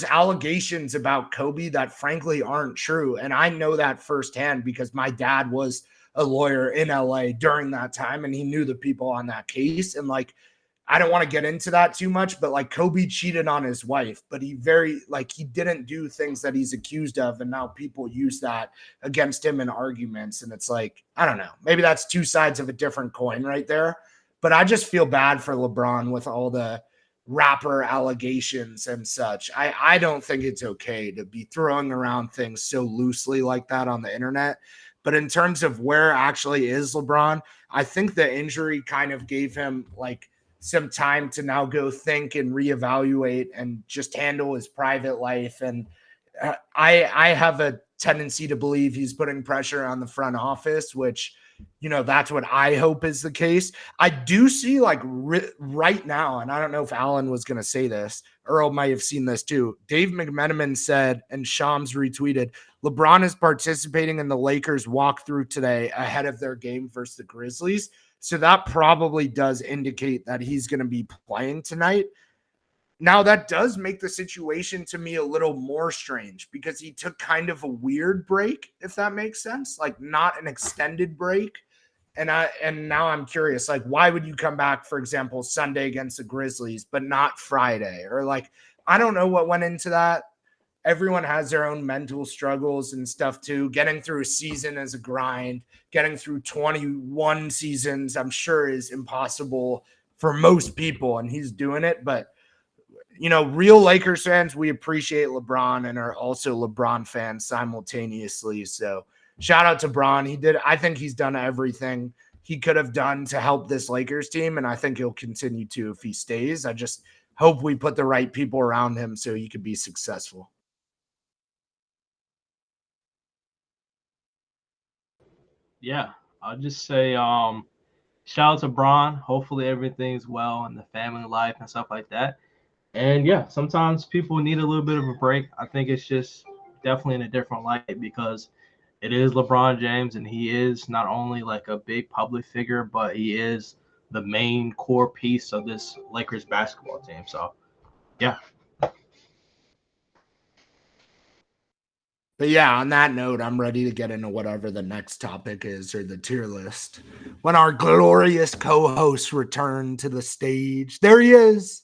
allegations about Kobe that frankly aren't true. And I know that firsthand because my dad was a lawyer in LA during that time and he knew the people on that case. And like, I don't want to get into that too much, but like Kobe cheated on his wife, but he didn't do things that he's accused of. And now people use that against him in arguments. And it's like, I don't know, maybe that's two sides of a different coin right there. But I just feel bad for LeBron with all the rapper allegations and such. I don't think it's okay to be throwing around things so loosely like that on the internet. But in terms of where actually is LeBron, I think the injury kind of gave him like some time to now go think and reevaluate and just handle his private life. And I have a tendency to believe he's putting pressure on the front office, which, that's what I hope is the case. I do see like right now, and I don't know if Alan was going to say this, Earl might have seen this too. Dave McMenamin said, and Shams retweeted, LeBron is participating in the Lakers walkthrough today ahead of their game versus the Grizzlies. So that probably does indicate that he's going to be playing tonight. Now, that does make the situation to me a little more strange because he took kind of a weird break, if that makes sense, like not an extended break. And now I'm curious, like, why would you come back, for example, Sunday against the Grizzlies, but not Friday? Or like, I don't know what went into that. everyone has their own mental struggles and stuff too. Getting through a season is a grind. Getting through 21 seasons, I'm sure, is impossible for most people, and he's doing it. But, real Lakers fans, we appreciate LeBron and are also LeBron fans simultaneously. So shout out to Bron. I think he's done everything he could have done to help this Lakers team, and I think he'll continue to if he stays. I just hope we put the right people around him so he could be successful. Yeah, I'll just say shout out to Bron. Hopefully everything's well in the family life and stuff like that. And yeah, sometimes people need a little bit of a break. I think it's just definitely in a different light because it is LeBron James, and he is not only like a big public figure, but he is the main core piece of this Lakers basketball team. So yeah. But yeah, on that note, I'm ready to get into whatever the next topic is or the tier list. When our glorious co-host return to the stage. There he is.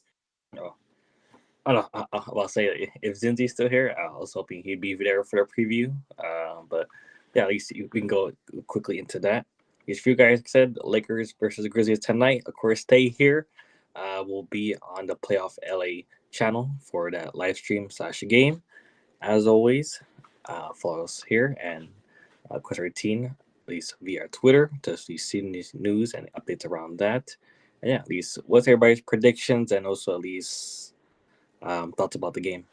I'll say if Zinzi's still here, I was hoping he'd be there for the preview. But yeah, at least we can go quickly into that. As you guys said, Lakers versus the Grizzlies tonight. Of course, stay here. We'll be on the Playoff LA channel for that live stream / game. As always, follow us here and quest routine, at least via Twitter, to see news and updates around that. And yeah, at least what's everybody's predictions and also at least thoughts about the game.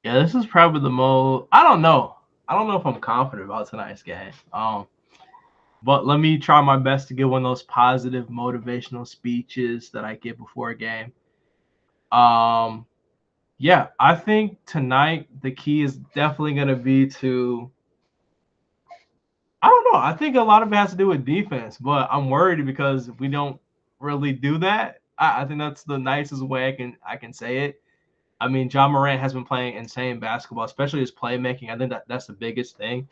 Yeah, this is probably the most. I don't know if I'm confident about tonight's game. But let me try my best to give one of those positive motivational speeches that I give before a game. Yeah, I think tonight the key is definitely going to be to, I don't know. I think a lot of it has to do with defense, but I'm worried because we don't really do that. I think that's the nicest way I can say it. I mean, Ja Morant has been playing insane basketball, especially his playmaking. I think that's the biggest thing.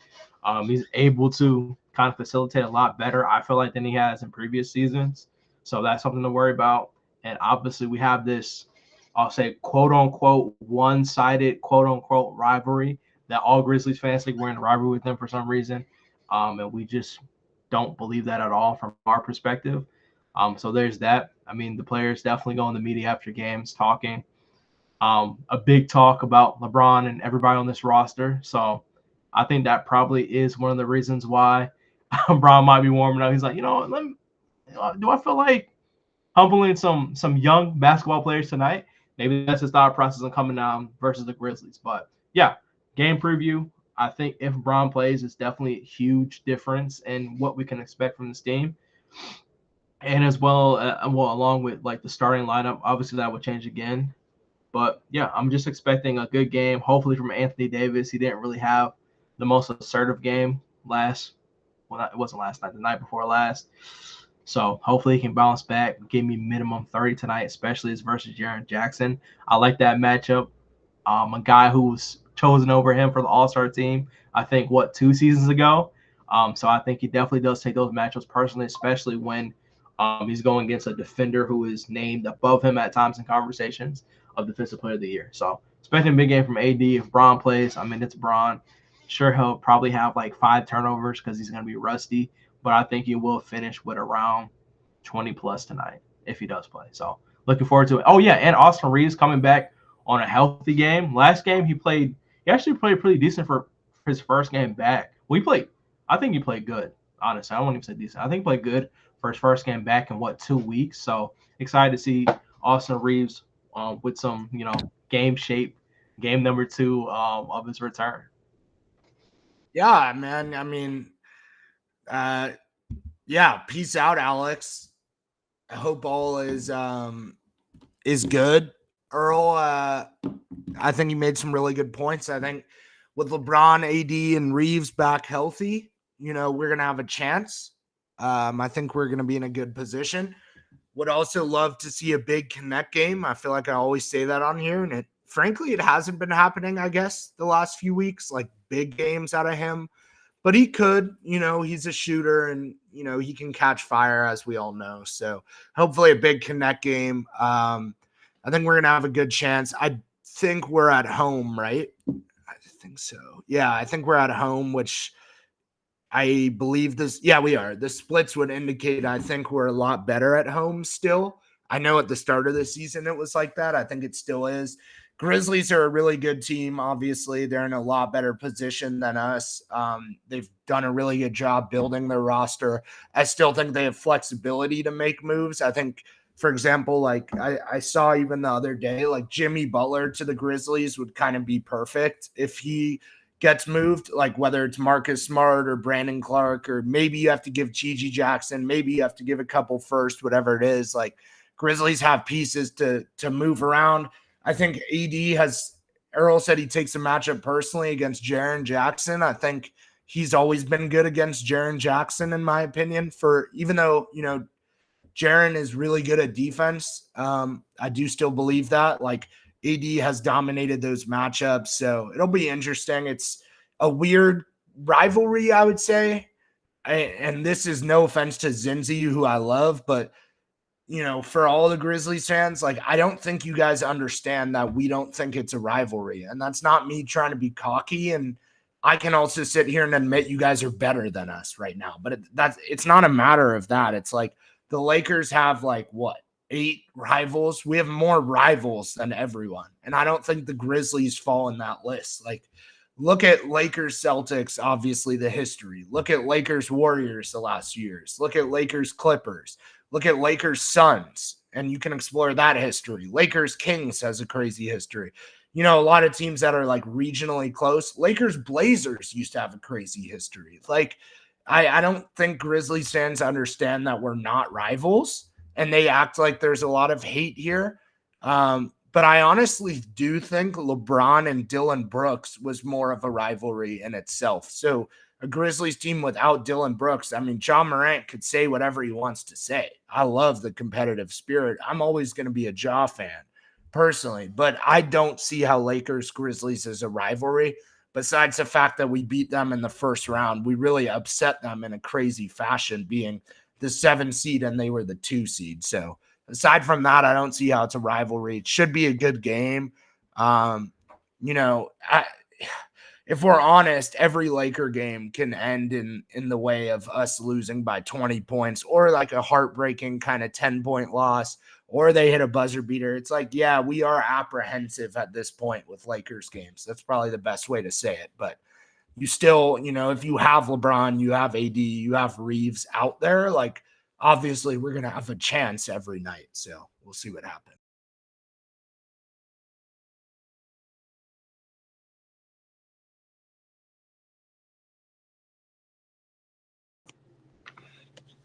He's able to kind of facilitate a lot better, I feel like, than he has in previous seasons. So that's something to worry about. And obviously we have this, I'll say, quote unquote, one-sided, quote unquote, rivalry that all Grizzlies fans think we're in a rivalry with them for some reason. And we just don't believe that at all from our perspective. So there's that. I mean, the players definitely go in the media after games talking. A big talk about LeBron and everybody on this roster. So I think that probably is one of the reasons why Bron might be warming up. He's like, do I feel like humbling some young basketball players tonight? Maybe that's his thought process on coming down versus the Grizzlies. But yeah, game preview. I think if Bron plays, it's definitely a huge difference in what we can expect from this team. And as well, along with like the starting lineup, obviously that would change again. But yeah, I'm just expecting a good game, hopefully from Anthony Davis. He didn't really have the most assertive game it wasn't last night, the night before last. So hopefully he can bounce back, give me minimum 30 tonight, especially as versus Jaren Jackson. I like that matchup. A guy who was chosen over him for the All-Star team, I think, 2 seasons ago. So I think he definitely does take those matchups personally, especially when he's going against a defender who is named above him at times in conversations of Defensive Player of the Year. So expecting a big game from AD. If Bron plays, I mean, it's Bron. Sure, he'll probably have like 5 turnovers because he's going to be rusty, but I think he will finish with around 20 plus tonight if he does play. So looking forward to it. Oh yeah, and Austin Reeves coming back on a healthy game. Last game he actually played pretty decent for his first game back. I think he played good, honestly. I won't even say decent. I think he played good for his first game back in 2 weeks. So excited to see Austin Reeves with some, game shape, game number 2 of his return. Yeah, man. I mean, peace out, Alex. I hope all is good. Earl, I think he made some really good points. I think with LeBron, AD, and Reeves back healthy, we're going to have a chance. I think we're going to be in a good position. Would also love to see a big connect game. I feel like I always say that on here, and frankly, it hasn't been happening, I guess, the last few weeks, like big games out of him. But he could, he's a shooter, and, he can catch fire, as we all know. So hopefully a big connect game. I think we're going to have a good chance. I think we're at home, right? I think so. Yeah, I think we're at home, which I believe this. Yeah, we are. The splits would indicate I think we're a lot better at home still. I know at the start of the season it was like that. I think it still is. Grizzlies are a really good team. Obviously, they're in a lot better position than us. They've done a really good job building their roster. I still think they have flexibility to make moves. I think, for example, like I saw even the other day, like Jimmy Butler to the Grizzlies would kind of be perfect if he gets moved, like whether it's Marcus Smart or Brandon Clark, or maybe you have to give Gigi Jackson, maybe you have to give a couple first, whatever it is. Like Grizzlies have pieces to move around. I think Earl said he takes a matchup personally against Jaren Jackson. I think he's always been good against Jaren Jackson, in my opinion, even though, Jaren is really good at defense. I do still believe that. Like, AD has dominated those matchups, so it'll be interesting. It's a weird rivalry, I would say. And this is no offense to Zinzi, who I love, but for all the Grizzlies fans, like, I don't think you guys understand that we don't think it's a rivalry. And that's not me trying to be cocky. And I can also sit here and admit you guys are better than us right now. But it's not a matter of that. It's like the Lakers have 8 rivals. We have more rivals than everyone. And I don't think the Grizzlies fall in that list. Like, look at Lakers Celtics, obviously the history. Look at Lakers Warriors the last years. Look at Lakers Clippers. Look at Lakers Suns, and you can explore that history. Lakers Kings has a crazy history. A lot of teams that are regionally close. Lakers Blazers used to have a crazy history. Like, I don't think Grizzlies fans understand that we're not rivals, and they act like there's a lot of hate here. But I honestly do think LeBron and Dillon Brooks was more of a rivalry in itself. So a Grizzlies team without Dillon Brooks, I mean, John Morant could say whatever he wants to say. I love the competitive spirit. I'm always going to be a Ja fan personally, but I don't see how Lakers Grizzlies is a rivalry. Besides the fact that we beat them in the first round, we really upset them in a crazy fashion, being the 7 seed and they were the 2 seed. So aside from that, I don't see how it's a rivalry. It should be a good game. If we're honest, every Laker game can end in the way of us losing by 20 points, or like a heartbreaking kind of 10-point loss, or they hit a buzzer beater. It's like, yeah, we are apprehensive at this point with Lakers games. That's probably the best way to say it. But you still, if you have LeBron, you have AD, you have Reeves out there, like, obviously we're going to have a chance every night. So we'll see what happens.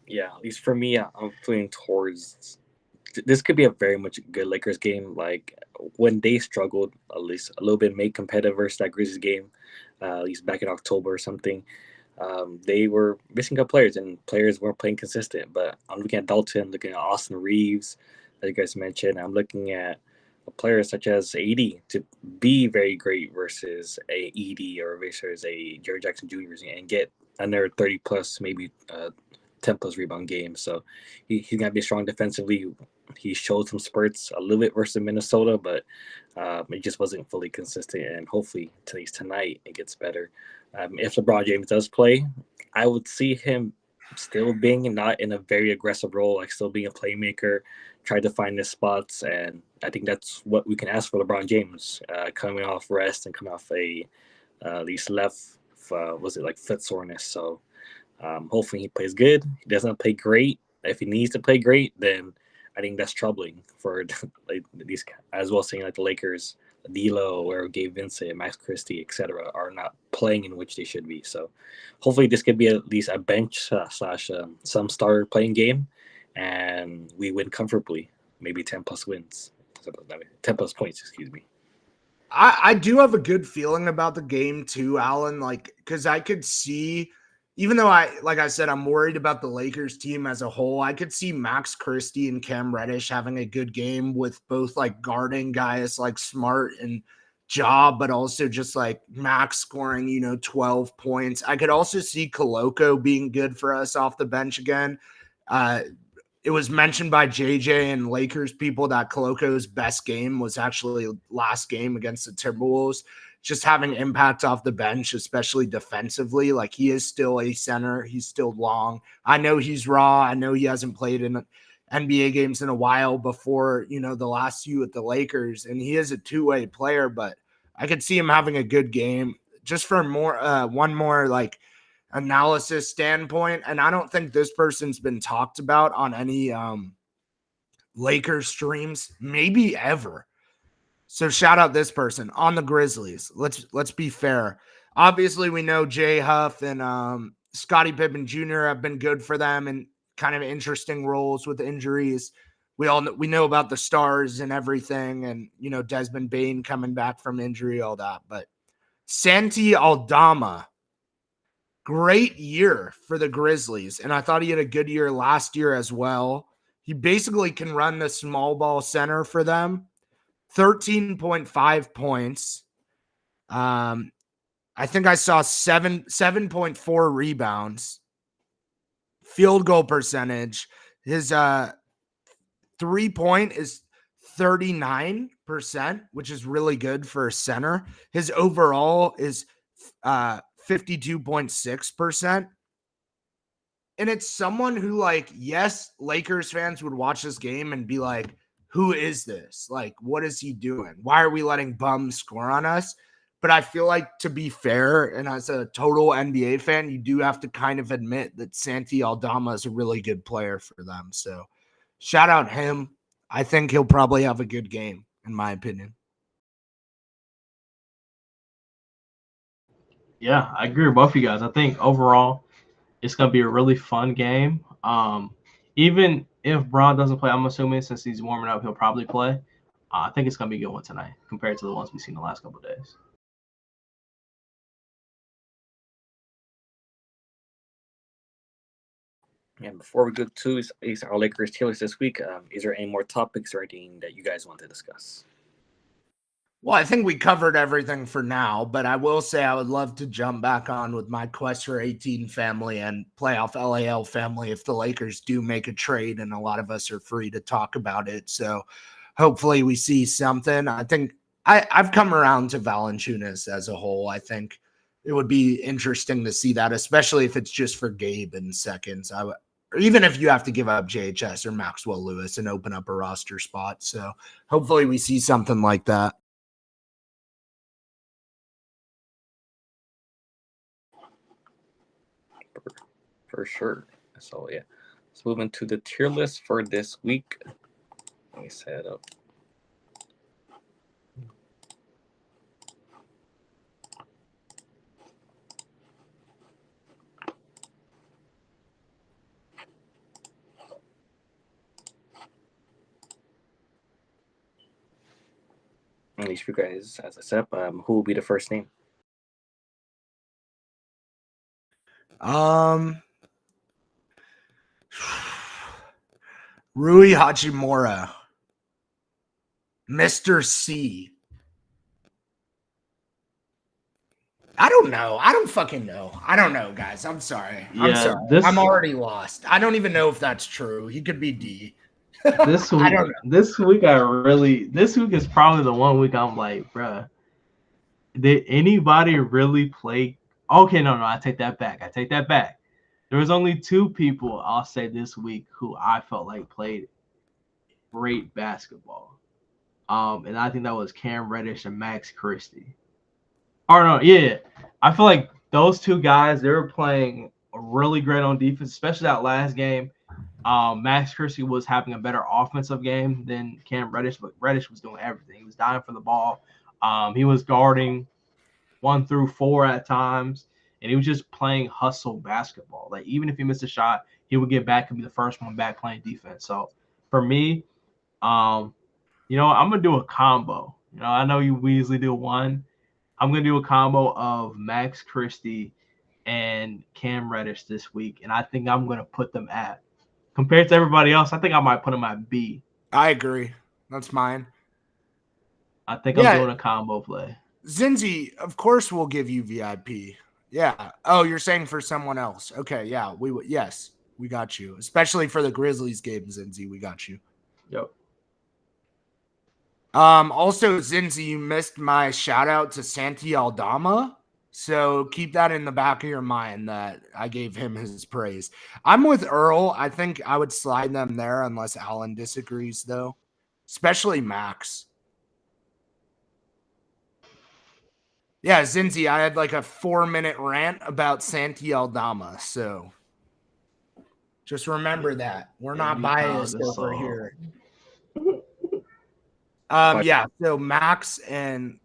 Yeah, at least for me, I'm feeling towards this could be a very much good Lakers game. Like, when they struggled, at least a little bit, made competitive versus that Grizzlies game, at least back in October or something. They were missing up players, and players weren't playing consistent. But I'm looking at Dalton, looking at Austin Reeves, as you guys mentioned. I'm looking at a player such as AD to be very great versus a ED or versus a Jerry Jackson Jr. and get another 30 plus, maybe 10 plus rebound game. So he's gonna be strong defensively. He showed some spurts a little bit versus Minnesota, but it just wasn't fully consistent. And hopefully, at least tonight, it gets better. If LeBron James does play, I would see him still being not in a very aggressive role, like still being a playmaker, try to find his spots. And I think that's what we can ask for LeBron James, coming off rest and coming off at least left, foot soreness. So hopefully he plays good. He doesn't play great. If he needs to play great, then I think that's troubling for these, as well, saying like the Lakers, D'Lo or Gabe Vincent, Max Christie, etc., are not playing in which they should be. So hopefully this could be at least a bench slash some starter playing game, and we win comfortably, maybe 10 plus wins, 10 plus points, excuse me. I do have a good feeling about the game too, Alan, because I could see, even though like I said, I'm worried about the Lakers team as a whole, I could see Max Christie and Cam Reddish having a good game with both guarding guys like Smart and Ja, but also just Max scoring, 12 points. I could also see Koloko being good for us off the bench again. it was mentioned by JJ and Lakers people that Koloko's best game was actually last game against the Timberwolves. Just having impact off the bench, especially defensively. Like, he is still a center. He's still long. I know he's raw. I know he hasn't played in NBA games in a while before, the last few with the Lakers. And he is a two-way player, but I could see him having a good game just for one more like analysis standpoint. And I don't think this person's been talked about on any Lakers streams, maybe ever. So shout out this person on the Grizzlies. Let's be fair. Obviously, we know Jay Huff and Scottie Pippen Jr. have been good for them in kind of interesting roles with injuries. We know about the stars and everything, and Desmond Bane coming back from injury, all that. But Santi Aldama, great year for the Grizzlies, and I thought he had a good year last year as well. He basically can run the small ball center for them. 13.5 points. I think I saw 7.4 rebounds. Field goal percentage. His 3-point is 39%, which is really good for a center. His overall is 52.6%. And it's someone who, like, yes, Lakers fans would watch this game and be like, who is this? Like, what is he doing? Why are we letting bums score on us? But I feel like, to be fair, and as a total NBA fan, you do have to kind of admit that Santi Aldama is a really good player for them. So shout out him. I think he'll probably have a good game, in my opinion. Yeah, I agree with both of you guys. I think overall it's going to be a really fun game. Even if Bron doesn't play, I'm assuming since he's warming up, he'll probably play. I think it's going to be a good one tonight compared to the ones we've seen the last couple of days. And before we go to our Lakers tier list this week, is there any more topics or anything that you guys want to discuss? Well, I think we covered everything for now, but I will say I would love to jump back on with my Quest for 18 family and Playoff LAL family if the Lakers do make a trade, and a lot of us are free to talk about it. So hopefully we see something. I think I've come around to Valanciunas as a whole. I think it would be interesting to see that, especially if it's just for Gabe in seconds. Or even if you have to give up JHS or Maxwell Lewis and open up a roster spot. So hopefully we see something like that. For sure. So yeah, let's move into the tier list for this week. Let me set it up. And each of you guys, as I said, who will be the first name? Rui Hachimura, Mr. C. I don't know. I don't fucking know. I don't know, guys. I'm sorry. I'm sorry. I'm already lost. I don't even know if that's true. He could be D. This week, this week is probably the one week I'm like, bruh, did anybody really play? Okay, no, I take that back. There was only two people I'll say this week who I felt like played great basketball. And I think that was Cam Reddish and Max Christie. Or no, yeah. I feel like those two guys, they were playing really great on defense, especially that last game. Max Christie was having a better offensive game than Cam Reddish, but Reddish was doing everything. He was dying for the ball. He was guarding 1 through 4 at times. And he was just playing hustle basketball. Like, even if he missed a shot, he would get back and be the first one back playing defense. So, for me, I'm going to do a combo. I know we usually do one. I'm going to do a combo of Max Christie and Cam Reddish this week. And I think I'm going to put them at, compared to everybody else, I think I might put them at B. I agree. That's mine. I think I'm doing a combo play. Zinzi, of course we'll give you VIP. Yeah. Oh, you're saying for someone else. Okay, yeah, we would. Yes. We got you. Especially for the Grizzlies game, Zinzi. We got you. Yep. Also, Zinzi, you missed my shout out to Santi Aldama. So keep that in the back of your mind that I gave him his praise. I'm with Earl. I think I would slide them there unless Alan disagrees, though. Especially Max. Yeah, Zinzi, I had like a 4-minute rant about Santi Aldama. So just remember that. We're not biased over here. Yeah, so Max and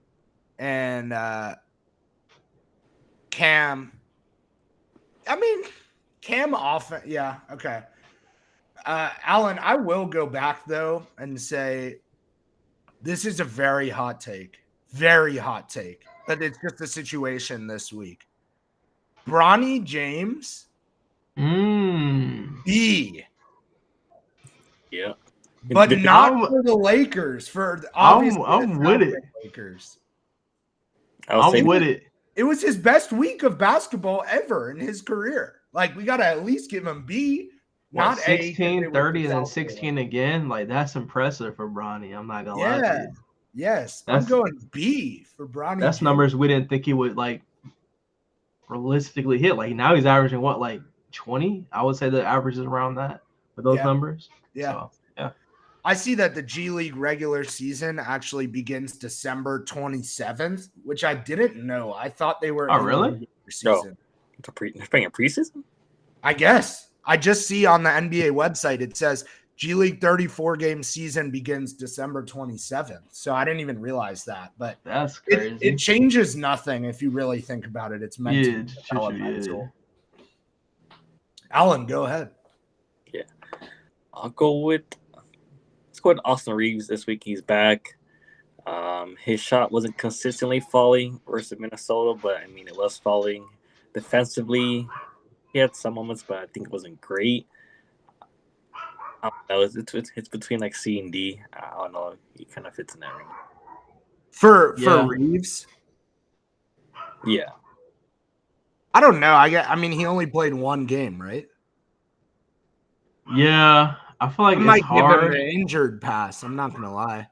Cam. I mean, Cam often. Yeah, okay. Alan, I will go back though and say this is a very hot take. Very hot take. But it's just a situation this week. Bronny James. B. Yeah. But not for the Lakers. For obviously I'm with it. Lakers. I'm with it. It was his best week of basketball ever in his career. Like, we got to at least give him B, not 16, A. 30, and then 16 again. Like, that's impressive for Bronny. I'm not going to lie to you. Yes. I'm going B for Bronny. That's numbers we didn't think he would, like, realistically hit. Like, now he's averaging, what, like 20? I would say the average is around that with those numbers. Yeah. So, yeah. I see that the G League regular season actually begins December 27th, which I didn't know. I thought they were. Oh, really? Season. They're playing a preseason? I guess. I just see on the NBA website, it says G League 34 game season begins December 27th. So I didn't even realize that. But that's crazy. It changes nothing if you really think about it. It's meant to be developmental. Alan, go ahead. Yeah. I'll go with Austin Reeves this week. He's back. His shot wasn't consistently falling versus Minnesota, but I mean, it was falling. Defensively, he had some moments, but I think it wasn't great. I don't know. It's between like C and D. I don't know. He kind of fits in that range. For Reeves? Yeah. I don't know. I mean, he only played one game, right? Yeah. I feel like might it's hard. give him an injured pass. I'm not gonna lie.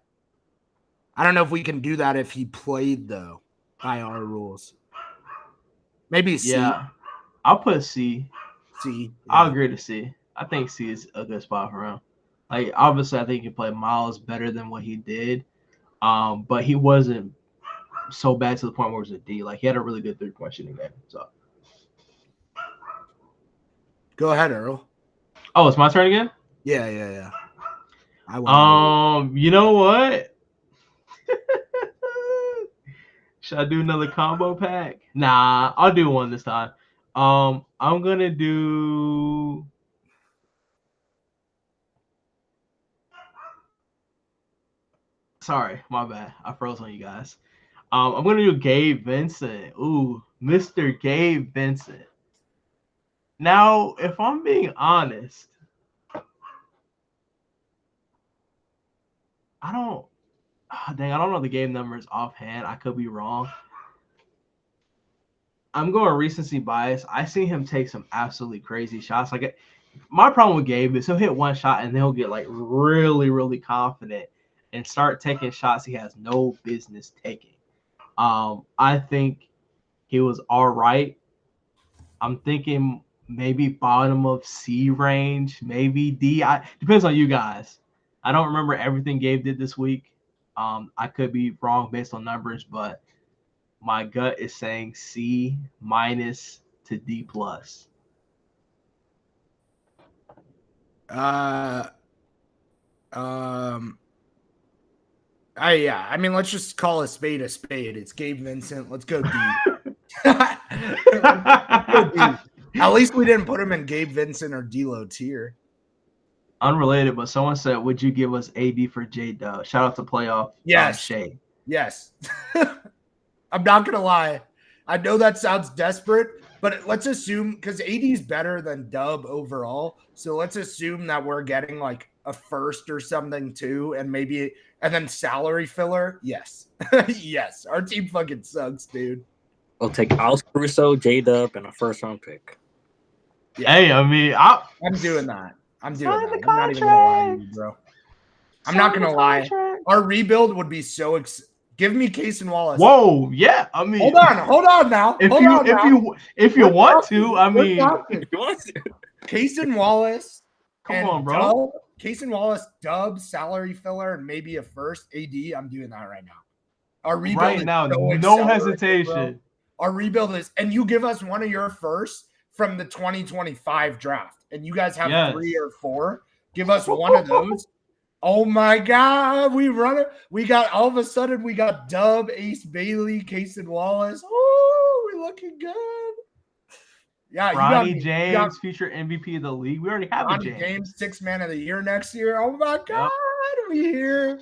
I don't know if we can do that if he played though, by our rules. Maybe C. Yeah, I'll put C. C. Yeah. I'll agree to C. I think C is a good spot for him. Like, obviously, I think he played Miles better than what he did, but he wasn't so bad to the point where it was a D. Like, he had a really good 3-point shooting game. So, go ahead, Earl. Oh, it's my turn again. Yeah. You know what? Should I do another combo pack? Nah, I'll do one this time. I'm gonna do. Sorry, my bad. I froze on you guys. I'm gonna do Gabe Vincent. Ooh, Mr. Gabe Vincent. Now, if I'm being honest, I don't know the game numbers offhand. I could be wrong. I'm going recency bias. I see him take some absolutely crazy shots. Like, my problem with Gabe is he'll hit one shot and then he'll get like really, really confident and start taking shots he has no business taking. I think he was all right. I'm thinking maybe bottom of C range, maybe D. Depends on you guys. I don't remember everything Gabe did this week. I could be wrong based on numbers, but my gut is saying C- to D+. I mean, let's just call a spade a spade. It's Gabe Vincent. Let's go D. At least we didn't put him in Gabe Vincent or D'Lo tier. Unrelated, but someone said, "Would you give us AD for J-Dub?" Shout out to playoff. Yes, Shay. Yes. I'm not gonna lie. I know that sounds desperate, but let's assume because AD is better than Dub overall. So let's assume that we're getting like a first or something too, and then salary filler. Yes, yes. Our team fucking sucks, dude. I'll take Alex Caruso, J-Dub, and a first round pick. Yeah, Hey, I mean, I'm doing that. I'm doing that. I'm not even gonna lie to you, bro. I'm not gonna lie. Our rebuild would be so. Give me Case and Wallace. Whoa, yeah. I mean, Hold on now. If Hold you on now. if you We're want talking. to, I We're mean, talking. If you want to. Case and Wallace. come and on, bro. Dub, Case and Wallace, Dub, salary filler, and maybe a first AD. I'm doing that right now. Our rebuild Right is now, so no accelerated, hesitation. bro. Our rebuild is, and you give us one of your firsts from the 2025 draft, and you guys have Yes. 3 or 4. Give us one of those. Oh my God, we run it. We got all of a sudden we got Dub, Ace Bailey, Case and Wallace. Oh, we're looking good. Yeah, Ronnie you got James, future MVP of the league. We already have a Ronnie James. James, 6th man of the year next year. Oh my God, we here.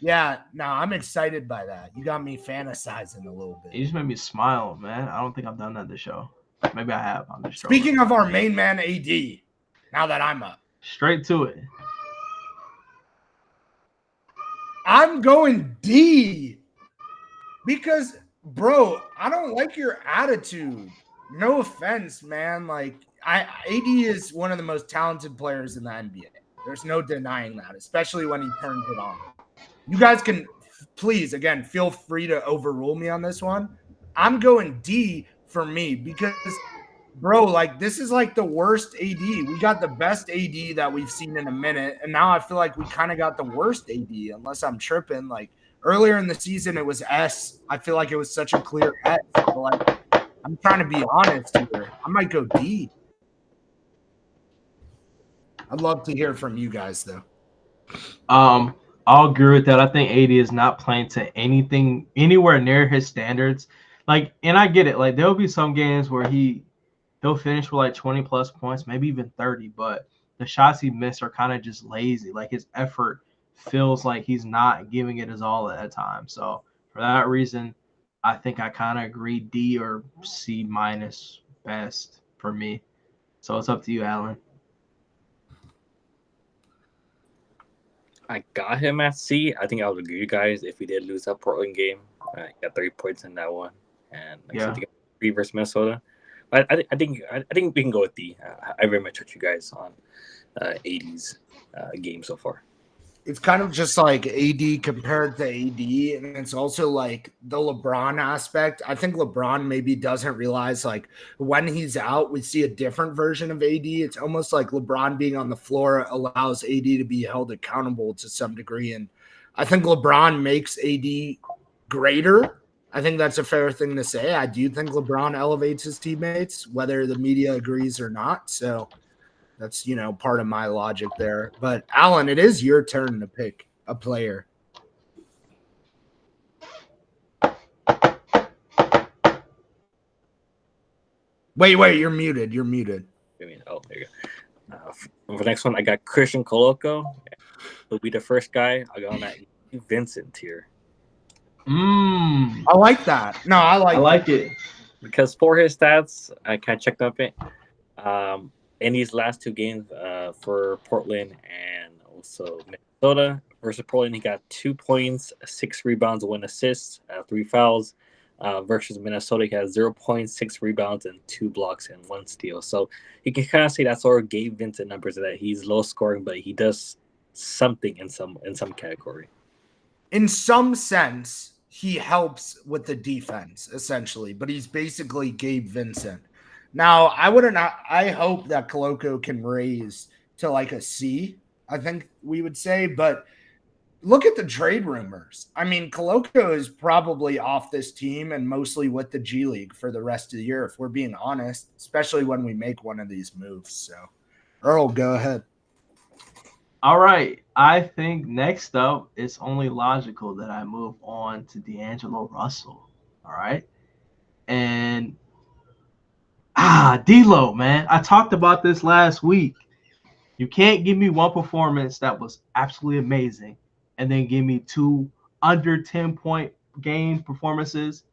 Yeah, no, I'm excited by that. You got me fantasizing a little You bit. just made me smile, man. I don't think I've done that this show. Maybe I have. I'm just Speaking of our main man AD, now that I'm up, straight to it. I'm going D because, bro, I don't like your attitude. No offense, man. Like, AD is one of the most talented players in the NBA. There's no denying that, especially when he turns it on. You guys can, please, again, feel free to overrule me on this one. I'm going D for me because, bro, like, this is like the worst AD. We got the best AD that we've seen in a minute, and now I feel like we kind of got the worst AD, unless I'm tripping. Like, earlier in the season, it was S. I feel like it was such a clear S. But, like, I'm trying to be honest here. I might go D. I'd love to hear from you guys, though. I'll agree with that. I think AD is not playing to anything anywhere near his standards. Like, and I get it. Like, there'll be some games where he'll finish with like 20 plus points, maybe even 30, but the shots he missed are kind of just lazy. Like, his effort feels like he's not giving it his all at that time. So for that reason, I think I kind of agree D or C minus best for me. So it's up to you, Alan. I got him at C. I think I would agree with you guys if we did lose that Portland game. I got 30 points in that one, and like I said, 3 versus Minnesota. But I think we can go with D. I very much trust you guys on 80s game so far. It's kind of just like AD compared to AD, and it's also like the LeBron aspect. I think LeBron maybe doesn't realize, like, when he's out, we see a different version of AD. It's almost like LeBron being on the floor allows AD to be held accountable to some degree, and I think LeBron makes AD greater. I think that's a fair thing to say. I do think LeBron elevates his teammates, whether the media agrees or not. So that's, part of my logic there. But Alan, it is your turn to pick a player. Wait, you're muted. You're muted. There you go. For the next one, I got Christian Coloco. He'll be the first guy. I got on that Vincent tier. I like that. No, I like it. Because for his stats, I kind of checked up it. In these last 2 games for Portland and also Minnesota versus Portland, he got 2 points, 6 rebounds, 1 assist, 3 fouls. Versus Minnesota, he has 0 points, 6 rebounds, and 2 blocks and 1 steal. So you can kind of see that sort of Gabe Vincent numbers, that he's low scoring, but he does something in some category. In some sense, he helps with the defense essentially, but he's basically Gabe Vincent. Now, I hope that Coloco can raise to like a C, I think we would say, but look at the trade rumors. I mean, Coloco is probably off this team and mostly with the G League for the rest of the year, if we're being honest, especially when we make one of these moves. So, Earl, go ahead. All right. I think next up, it's only logical that I move on to D'Angelo Russell. All right. And D'Lo, man. I talked about this last week. You can't give me one performance that was absolutely amazing and then give me 2 under 10-point game performances,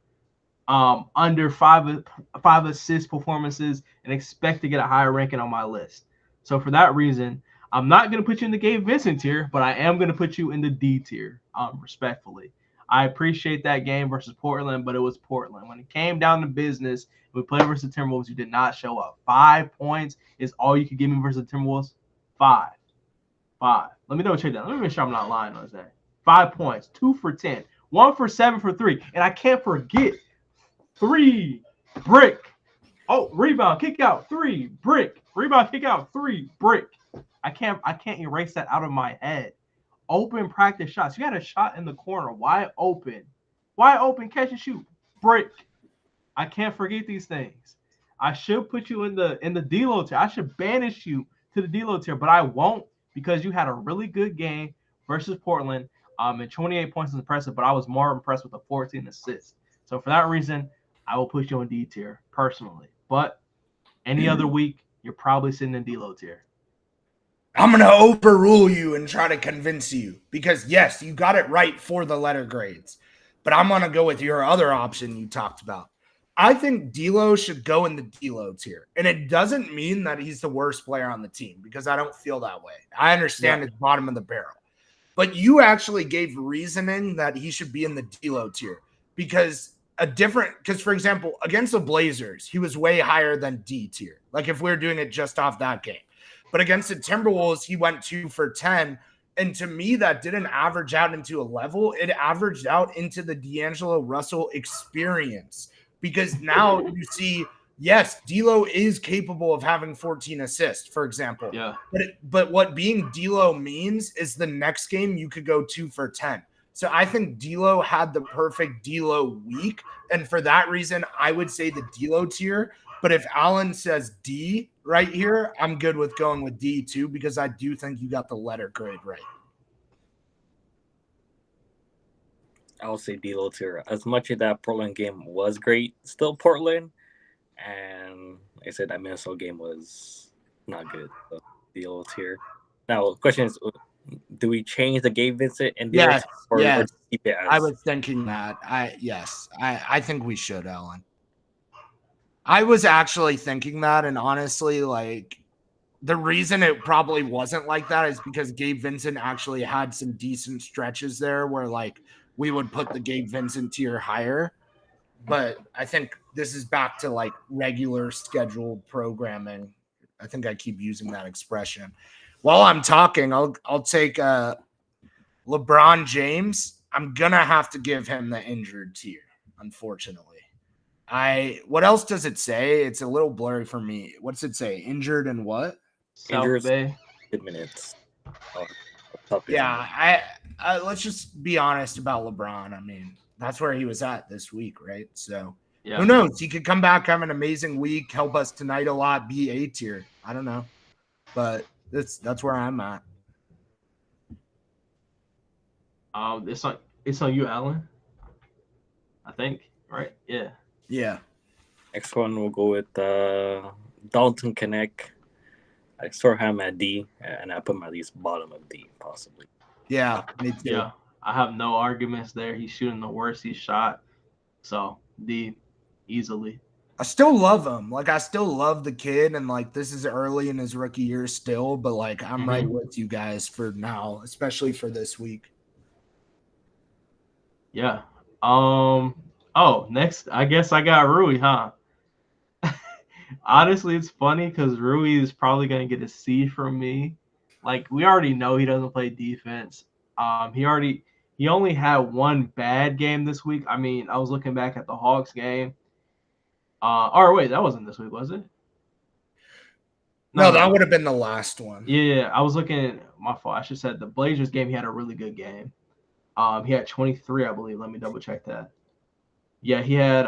under 5 assist performances, and expect to get a higher ranking on my list. So for that reason, I'm not going to put you in the Gabe Vincent tier, but I am going to put you in the D tier, respectfully. I appreciate that game versus Portland, but it was Portland. When it came down to business, we played versus the Timberwolves. You did not show up. 5 points is all you could give me versus the Timberwolves. 5. Let me double check that. Let me make sure I'm not lying on that. 5 points. 2 for 10. 1 for 7 for 3. And I can't forget 3 brick. Oh, rebound, kick out, 3 brick. Rebound, kick out, 3 brick. I can't erase that out of my head. Open practice shots. You had a shot in the corner, wide open, catch and shoot, brick. I can't forget these things. I should put you in the D-Lo tier. I should banish you to the D-Lo tier, but I won't because you had a really good game versus Portland. And 28 points is impressive, but I was more impressed with the 14 assists. So for that reason, I will put you in D tier personally. But any other week, you're probably sitting in D-Lo tier. I'm going to overrule you and try to convince you because, yes, you got it right for the letter grades. But I'm going to go with your other option you talked about. I think D-Lo should go in the D-Lo tier. And it doesn't mean that he's the worst player on the team because I don't feel that way. I understand it's bottom of the barrel. But you actually gave reasoning that he should be in the D-Lo tier because for example, against the Blazers, he was way higher than D tier. Like if we're doing it just off that game. But against the Timberwolves, he went 2 for 10. And to me, that didn't average out into a level. It averaged out into the D'Angelo Russell experience. Because now you see, yes, D'Lo is capable of having 14 assists, for example. Yeah. But what being D'Lo means is the next game you could go 2 for 10. So I think D'Lo had the perfect D'Lo week. And for that reason, I would say the D'Lo tier. But if Alan says D right here, I'm good with going with D too, because I do think you got the letter grade right. I would say D-Lo tier. As much as that Portland game was great, still Portland. And like I said, that Minnesota game was not good. So D-Lo tier. Now, the question is, do we change the Gabe Vincent and yes, or keep it as... I was thinking that. I think we should, Alan. I was actually thinking that, and honestly, like the reason it probably wasn't like that is because Gabe Vincent actually had some decent stretches there where like we would put the Gabe Vincent tier higher. But I think this is back to like regular scheduled programming. I think I keep using that expression. While I'm talking, I'll take LeBron James. I'm gonna have to give him the injured tier, unfortunately. What else does it say? It's a little blurry for me. What's it say? Injured and what? Injured Bay. 10 minutes. Yeah, let's just be honest about LeBron. I mean, that's where he was at this week, right? So who knows? He could come back, have an amazing week, help us tonight a lot, be A tier. I don't know. But that's where I'm at. It's on you, Alan. I think, right? Yeah. Yeah. Next one we'll go with Dalton Connect. I sort him at D, and I put him at least bottom of D, possibly. Yeah, me too. Yeah, I have no arguments there. He's shooting the worst he's shot, so D, easily. I still love him. Like, I still love the kid, and like this is early in his rookie year still, but like I'm right with you guys for now, especially for this week. Yeah. Oh, next, I guess I got Rui, huh? Honestly, it's funny because Rui is probably going to get a C from me. Like, we already know he doesn't play defense. He only had one bad game this week. I mean, I was looking back at the Hawks game. Or wait, that wasn't this week, was it? No, that would have been the last one. Yeah, I was looking at my fault. I should have said the Blazers game. He had a really good game. He had 23, I believe. Let me double check that. Yeah, he had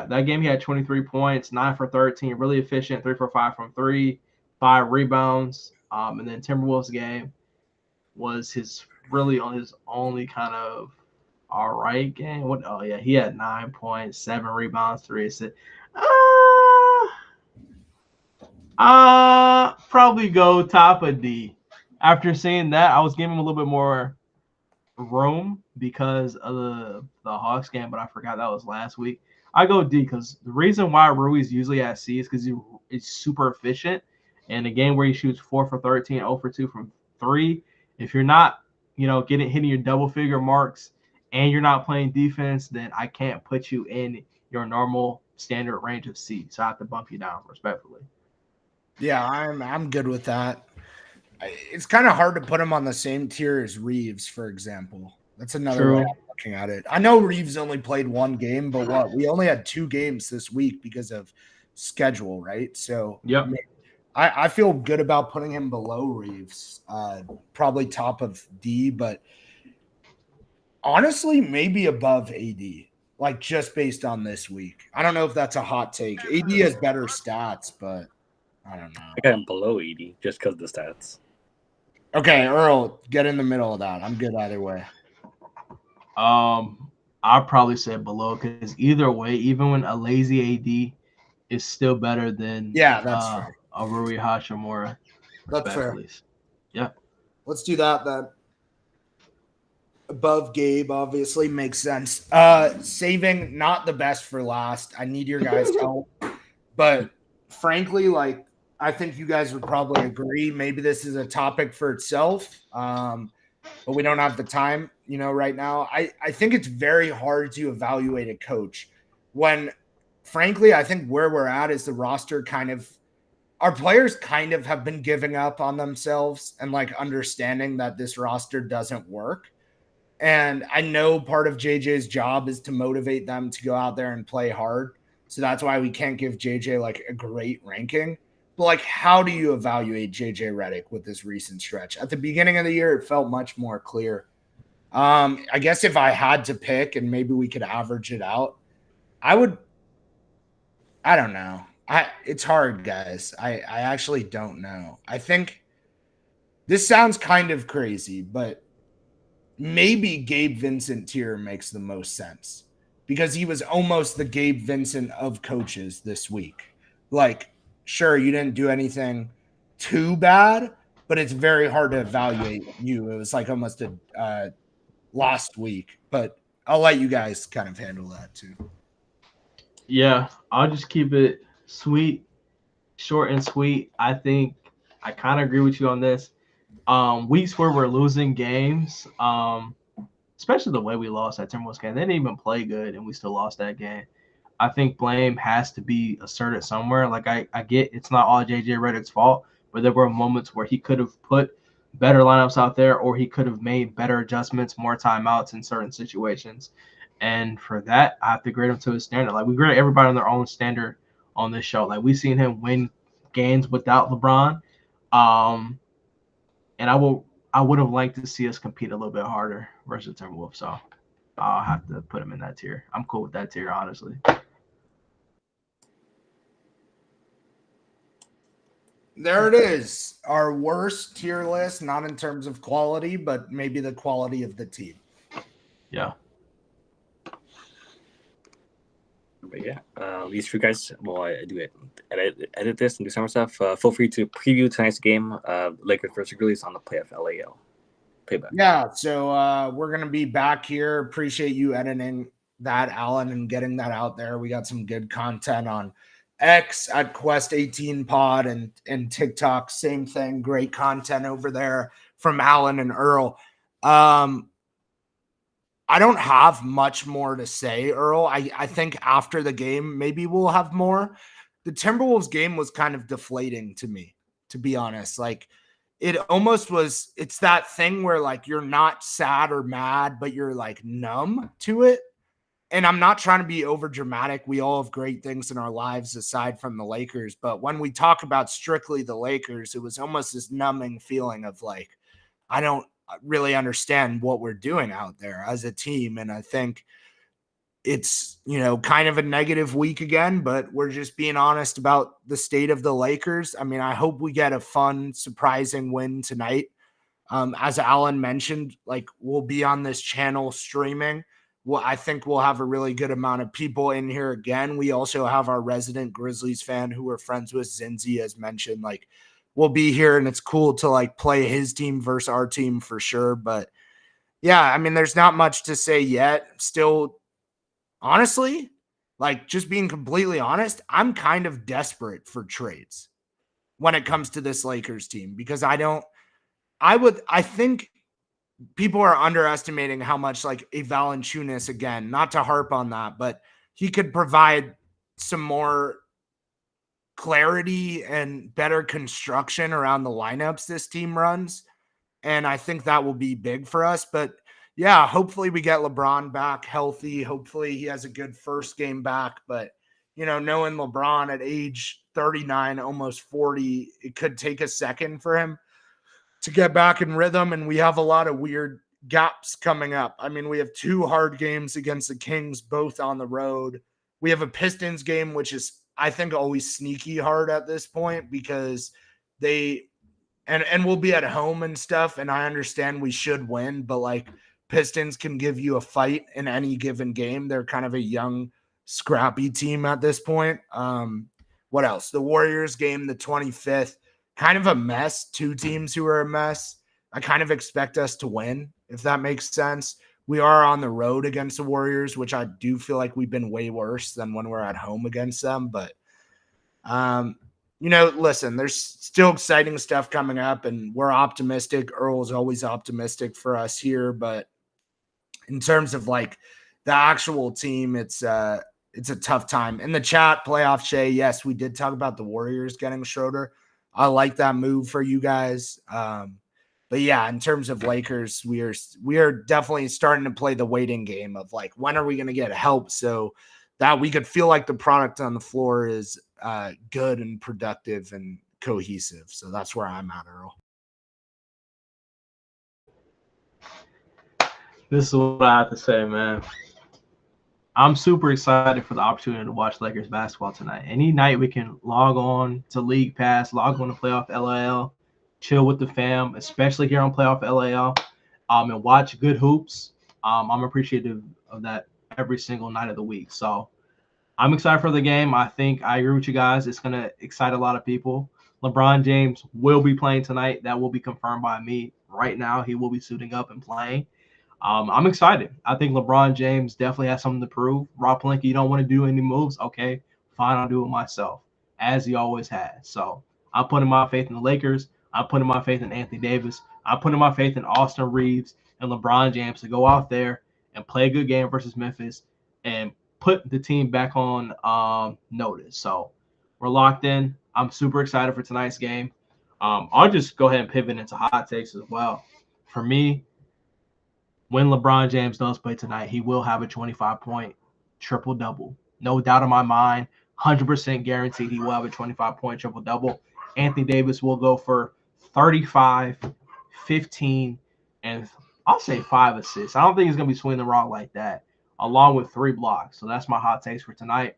that game he had 23 points, 9 for 13, really efficient, 3 for 5 from 3, 5 rebounds. And then Timberwolves game was his only kind of all right game. He had 9 points, 7 rebounds, 3 assists. Probably go top of D. After seeing that, I was giving him a little bit more room because of the Hawks game, but I forgot that was last week. I go D because the reason why Rui's usually at C is because he's super efficient. And a game where he shoots 4 for 13, 0 for 2 from 3, if you're not, hitting your double figure marks, and you're not playing defense, then I can't put you in your normal standard range of C. So I have to bump you down respectfully. Yeah, I'm good with that. It's kind of hard to put him on the same tier as Reeves, for example. That's another way I'm looking at it. I know Reeves only played one game, but we only had 2 games this week because of schedule, right? So yep. I feel good about putting him below Reeves, probably top of D, but honestly, maybe above AD, like just based on this week. I don't know if that's a hot take. AD has better stats, but I don't know. I got him below 80 just because of the stats. Okay, Earl, get in the middle of that. I'm good either way. I'll probably say below because either way, even when a lazy AD is still better than that's fair. A Rui Hachimura. That's fair. Yeah. Let's do that then. Above Gabe obviously makes sense. Saving not the best for last. I need your guys' help. But frankly, like I think you guys would probably agree. Maybe this is a topic for itself. But we don't have the time, right now. I think it's very hard to evaluate a coach when, frankly, I think where we're at is the roster our players kind of have been giving up on themselves and like understanding that this roster doesn't work. And I know part of JJ's job is to motivate them to go out there and play hard. So that's why we can't give JJ like a great ranking. But like, how do you evaluate JJ Redick with this recent stretch? At the beginning of the year, it felt much more clear. I guess if I had to pick and maybe we could average it out, I don't know. It's hard, guys. I actually don't know. I think this sounds kind of crazy, but maybe Gabe Vincent tier makes the most sense because he was almost the Gabe Vincent of coaches this week. Like, sure, you didn't do anything too bad, but it's very hard to evaluate you. It was like almost a last week, but I'll let you guys kind of handle that too. Yeah, I'll just keep it sweet, short and sweet. I think I kind of agree with you on this. Weeks where we're losing games, especially the way we lost that Timberwolves game. They didn't even play good, and we still lost that game. I think blame has to be asserted somewhere. Like I get it's not all JJ Redick's fault, but there were moments where he could have put better lineups out there, or he could have made better adjustments, more timeouts in certain situations. And for that, I have to grade him to his standard. Like we grade everybody on their own standard on this show. Like we've seen him win games without LeBron. And I would have liked to see us compete a little bit harder versus Timberwolves. So I'll have to put him in that tier. I'm cool with that tier, honestly. There it is. Our worst tier list, not in terms of quality, but maybe the quality of the team. Yeah. But yeah, these few guys, well, I do it, edit this and do some stuff. Feel free to preview tonight's game, Lakers versus Grizzlies on the PlayFLAO. Payback. Yeah, so we're going to be back here. Appreciate you editing that, Alan, and getting that out there. We got some good content on X at Quest 18 Pod and TikTok. Same thing. Great content over there from Alan and Earl. I don't have much more to say, Earl. I think after the game, maybe we'll have more. The Timberwolves game was kind of deflating to me, to be honest. Like it almost was, it's that thing where like you're not sad or mad, but you're like numb to it. And I'm not trying to be over dramatic. We all have great things in our lives aside from the Lakers. But when we talk about strictly the Lakers, it was almost this numbing feeling of like, I don't really understand what we're doing out there as a team. And I think it's, kind of a negative week again, but we're just being honest about the state of the Lakers. I mean, I hope we get a fun, surprising win tonight. As Alan mentioned, like we'll be on this channel streaming. Well, I think we'll have a really good amount of people in here again. We also have our resident Grizzlies fan who we're friends with, Zinzi, as mentioned. Like, we'll be here, and it's cool to like play his team versus our team for sure. But yeah, I mean, there's not much to say yet. Still, honestly, like just being completely honest, I'm kind of desperate for trades when it comes to this Lakers team because I think people are underestimating how much like a Valanciunas, again, not to harp on that, but he could provide some more clarity and better construction around the lineups this team runs. And I think that will be big for us. But yeah, hopefully we get LeBron back healthy. Hopefully he has a good first game back. But, knowing LeBron at age 39, almost 40, it could take a second for him to get back in rhythm. And we have a lot of weird gaps coming up. I mean, we have 2 hard games against the Kings, both on the road. We have a Pistons game, which is, I think, always sneaky hard at this point because and we'll be at home and stuff. And I understand we should win, but like Pistons can give you a fight in any given game. They're kind of a young, scrappy team at this point. What else? The Warriors game, the 25th, kind of a mess. 2 teams who are a mess. I kind of expect us to win, if that makes sense. We are on the road against the Warriors, which I do feel like we've been way worse than when we're at home against them. But, listen, there's still exciting stuff coming up, and we're optimistic. Earl's always optimistic for us here. But in terms of like the actual team, it's a tough time. In the chat, Playoff Shay, yes, we did talk about the Warriors getting Schroeder. I like that move for you guys. But yeah, in terms of Lakers, we are definitely starting to play the waiting game of like, when are we going to get help so that we could feel like the product on the floor is good and productive and cohesive. So that's where I'm at, Earl. This is what I have to say, man. I'm super excited for the opportunity to watch Lakers basketball tonight. Any night we can log on to League Pass, log on to Playoff LAL, chill with the fam, especially here on Playoff LAL, and watch good hoops. I'm appreciative of that every single night of the week. So I'm excited for the game. I think I agree with you guys. It's going to excite a lot of people. LeBron James will be playing tonight. That will be confirmed by me right now. He will be suiting up and playing. I'm excited. I think LeBron James definitely has something to prove. Rob Pelinka, you don't want to do any moves? Okay, fine, I'll do it myself, as he always has. So I'm putting my faith in the Lakers. I'm putting my faith in Anthony Davis. I'm putting my faith in Austin Reeves and LeBron James to go out there and play a good game versus Memphis and put the team back on notice. So we're locked in. I'm super excited for tonight's game. I'll just go ahead and pivot into hot takes as well. For me, when LeBron James does play tonight, he will have a 25-point triple-double. No doubt in my mind, 100% guaranteed he will have a 25-point triple-double. Anthony Davis will go for 35, 15, and I'll say 5 assists. I don't think he's going to be swinging the rock like that, along with 3 blocks. So that's my hot takes for tonight.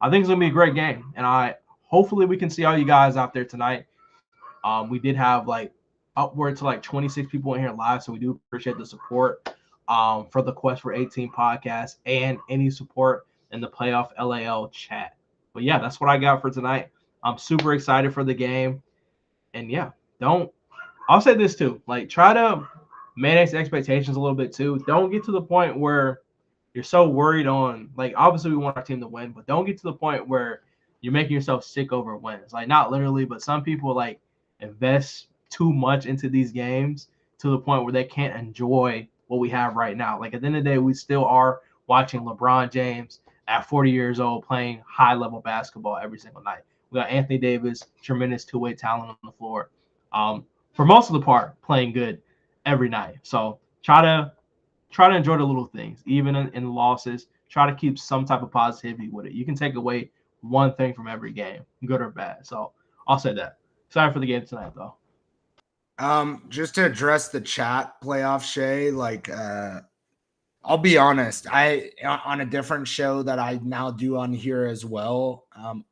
I think it's going to be a great game, and hopefully we can see all you guys out there tonight. We did have like upward to like 26 people in here live, so we do appreciate the support for the Quest for 18 podcast and any support in the Playoff LAL chat. But yeah, that's what I got for tonight. I'm super excited for the game. And yeah, I'll say this too, like try to manage expectations a little bit too. Don't get to the point where you're so worried on, like, obviously we want our team to win, but don't get to the point where you're making yourself sick over wins. Like, not literally, but some people like invest too much into these games to the point where they can't enjoy what we have right now. Like, at the end of the day, we still are watching LeBron James at 40 years old playing high-level basketball every single night. We got Anthony Davis, tremendous two-way talent on the floor. For most of the part, playing good every night. So try to enjoy the little things, even in losses. Try to keep some type of positivity with it. You can take away one thing from every game, good or bad. So I'll say that. Excited for the game tonight, though. Just to address the chat, Playoff Shay, like, I'll be honest, on a different show that I now do on here as well,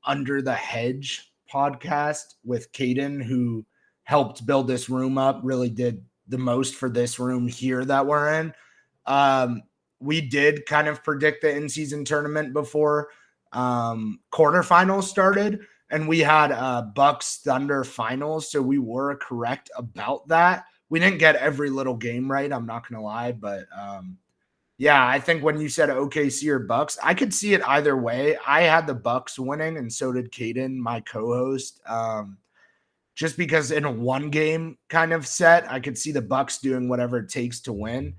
Under the Hedge podcast with Caden, who helped build this room up, really did the most for this room here that we're in. We did kind of predict the in-season tournament before quarterfinals started, and we had Bucks Thunder finals, so we were correct about that. We didn't get every little game right, I'm not going to lie, but yeah, I think when you said OKC or Bucks, I could see it either way. I had the Bucks winning, and so did Caden, my co-host. just because in a one game kind of set, I could see the Bucks doing whatever it takes to win.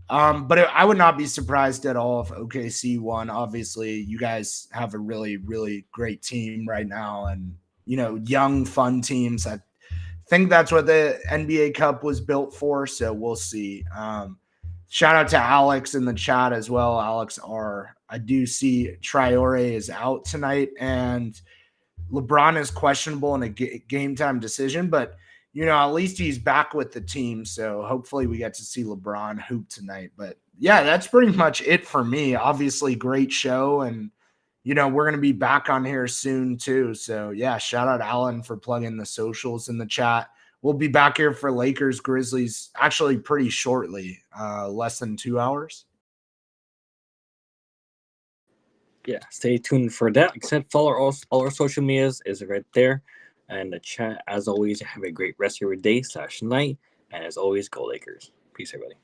But I would not be surprised at all if OKC won. Obviously, you guys have a really, really great team right now, and young, fun teams. I think that's what the NBA Cup was built for. So we'll see. Shout out to Alex in the chat as well. Alex R. I do see Traore is out tonight, and LeBron is questionable in a game time decision, but at least he's back with the team. So hopefully we get to see LeBron hoop tonight. But yeah, that's pretty much it for me. Obviously, great show. And, we're going to be back on here soon too. So yeah, shout out Alan for plugging the socials in the chat. We'll be back here for Lakers Grizzlies actually pretty shortly, less than 2 hours. Yeah, stay tuned for that. Like I said, follow all our social medias is right there. And the chat, as always, have a great rest of your day/night. And as always, go Lakers. Peace, everybody.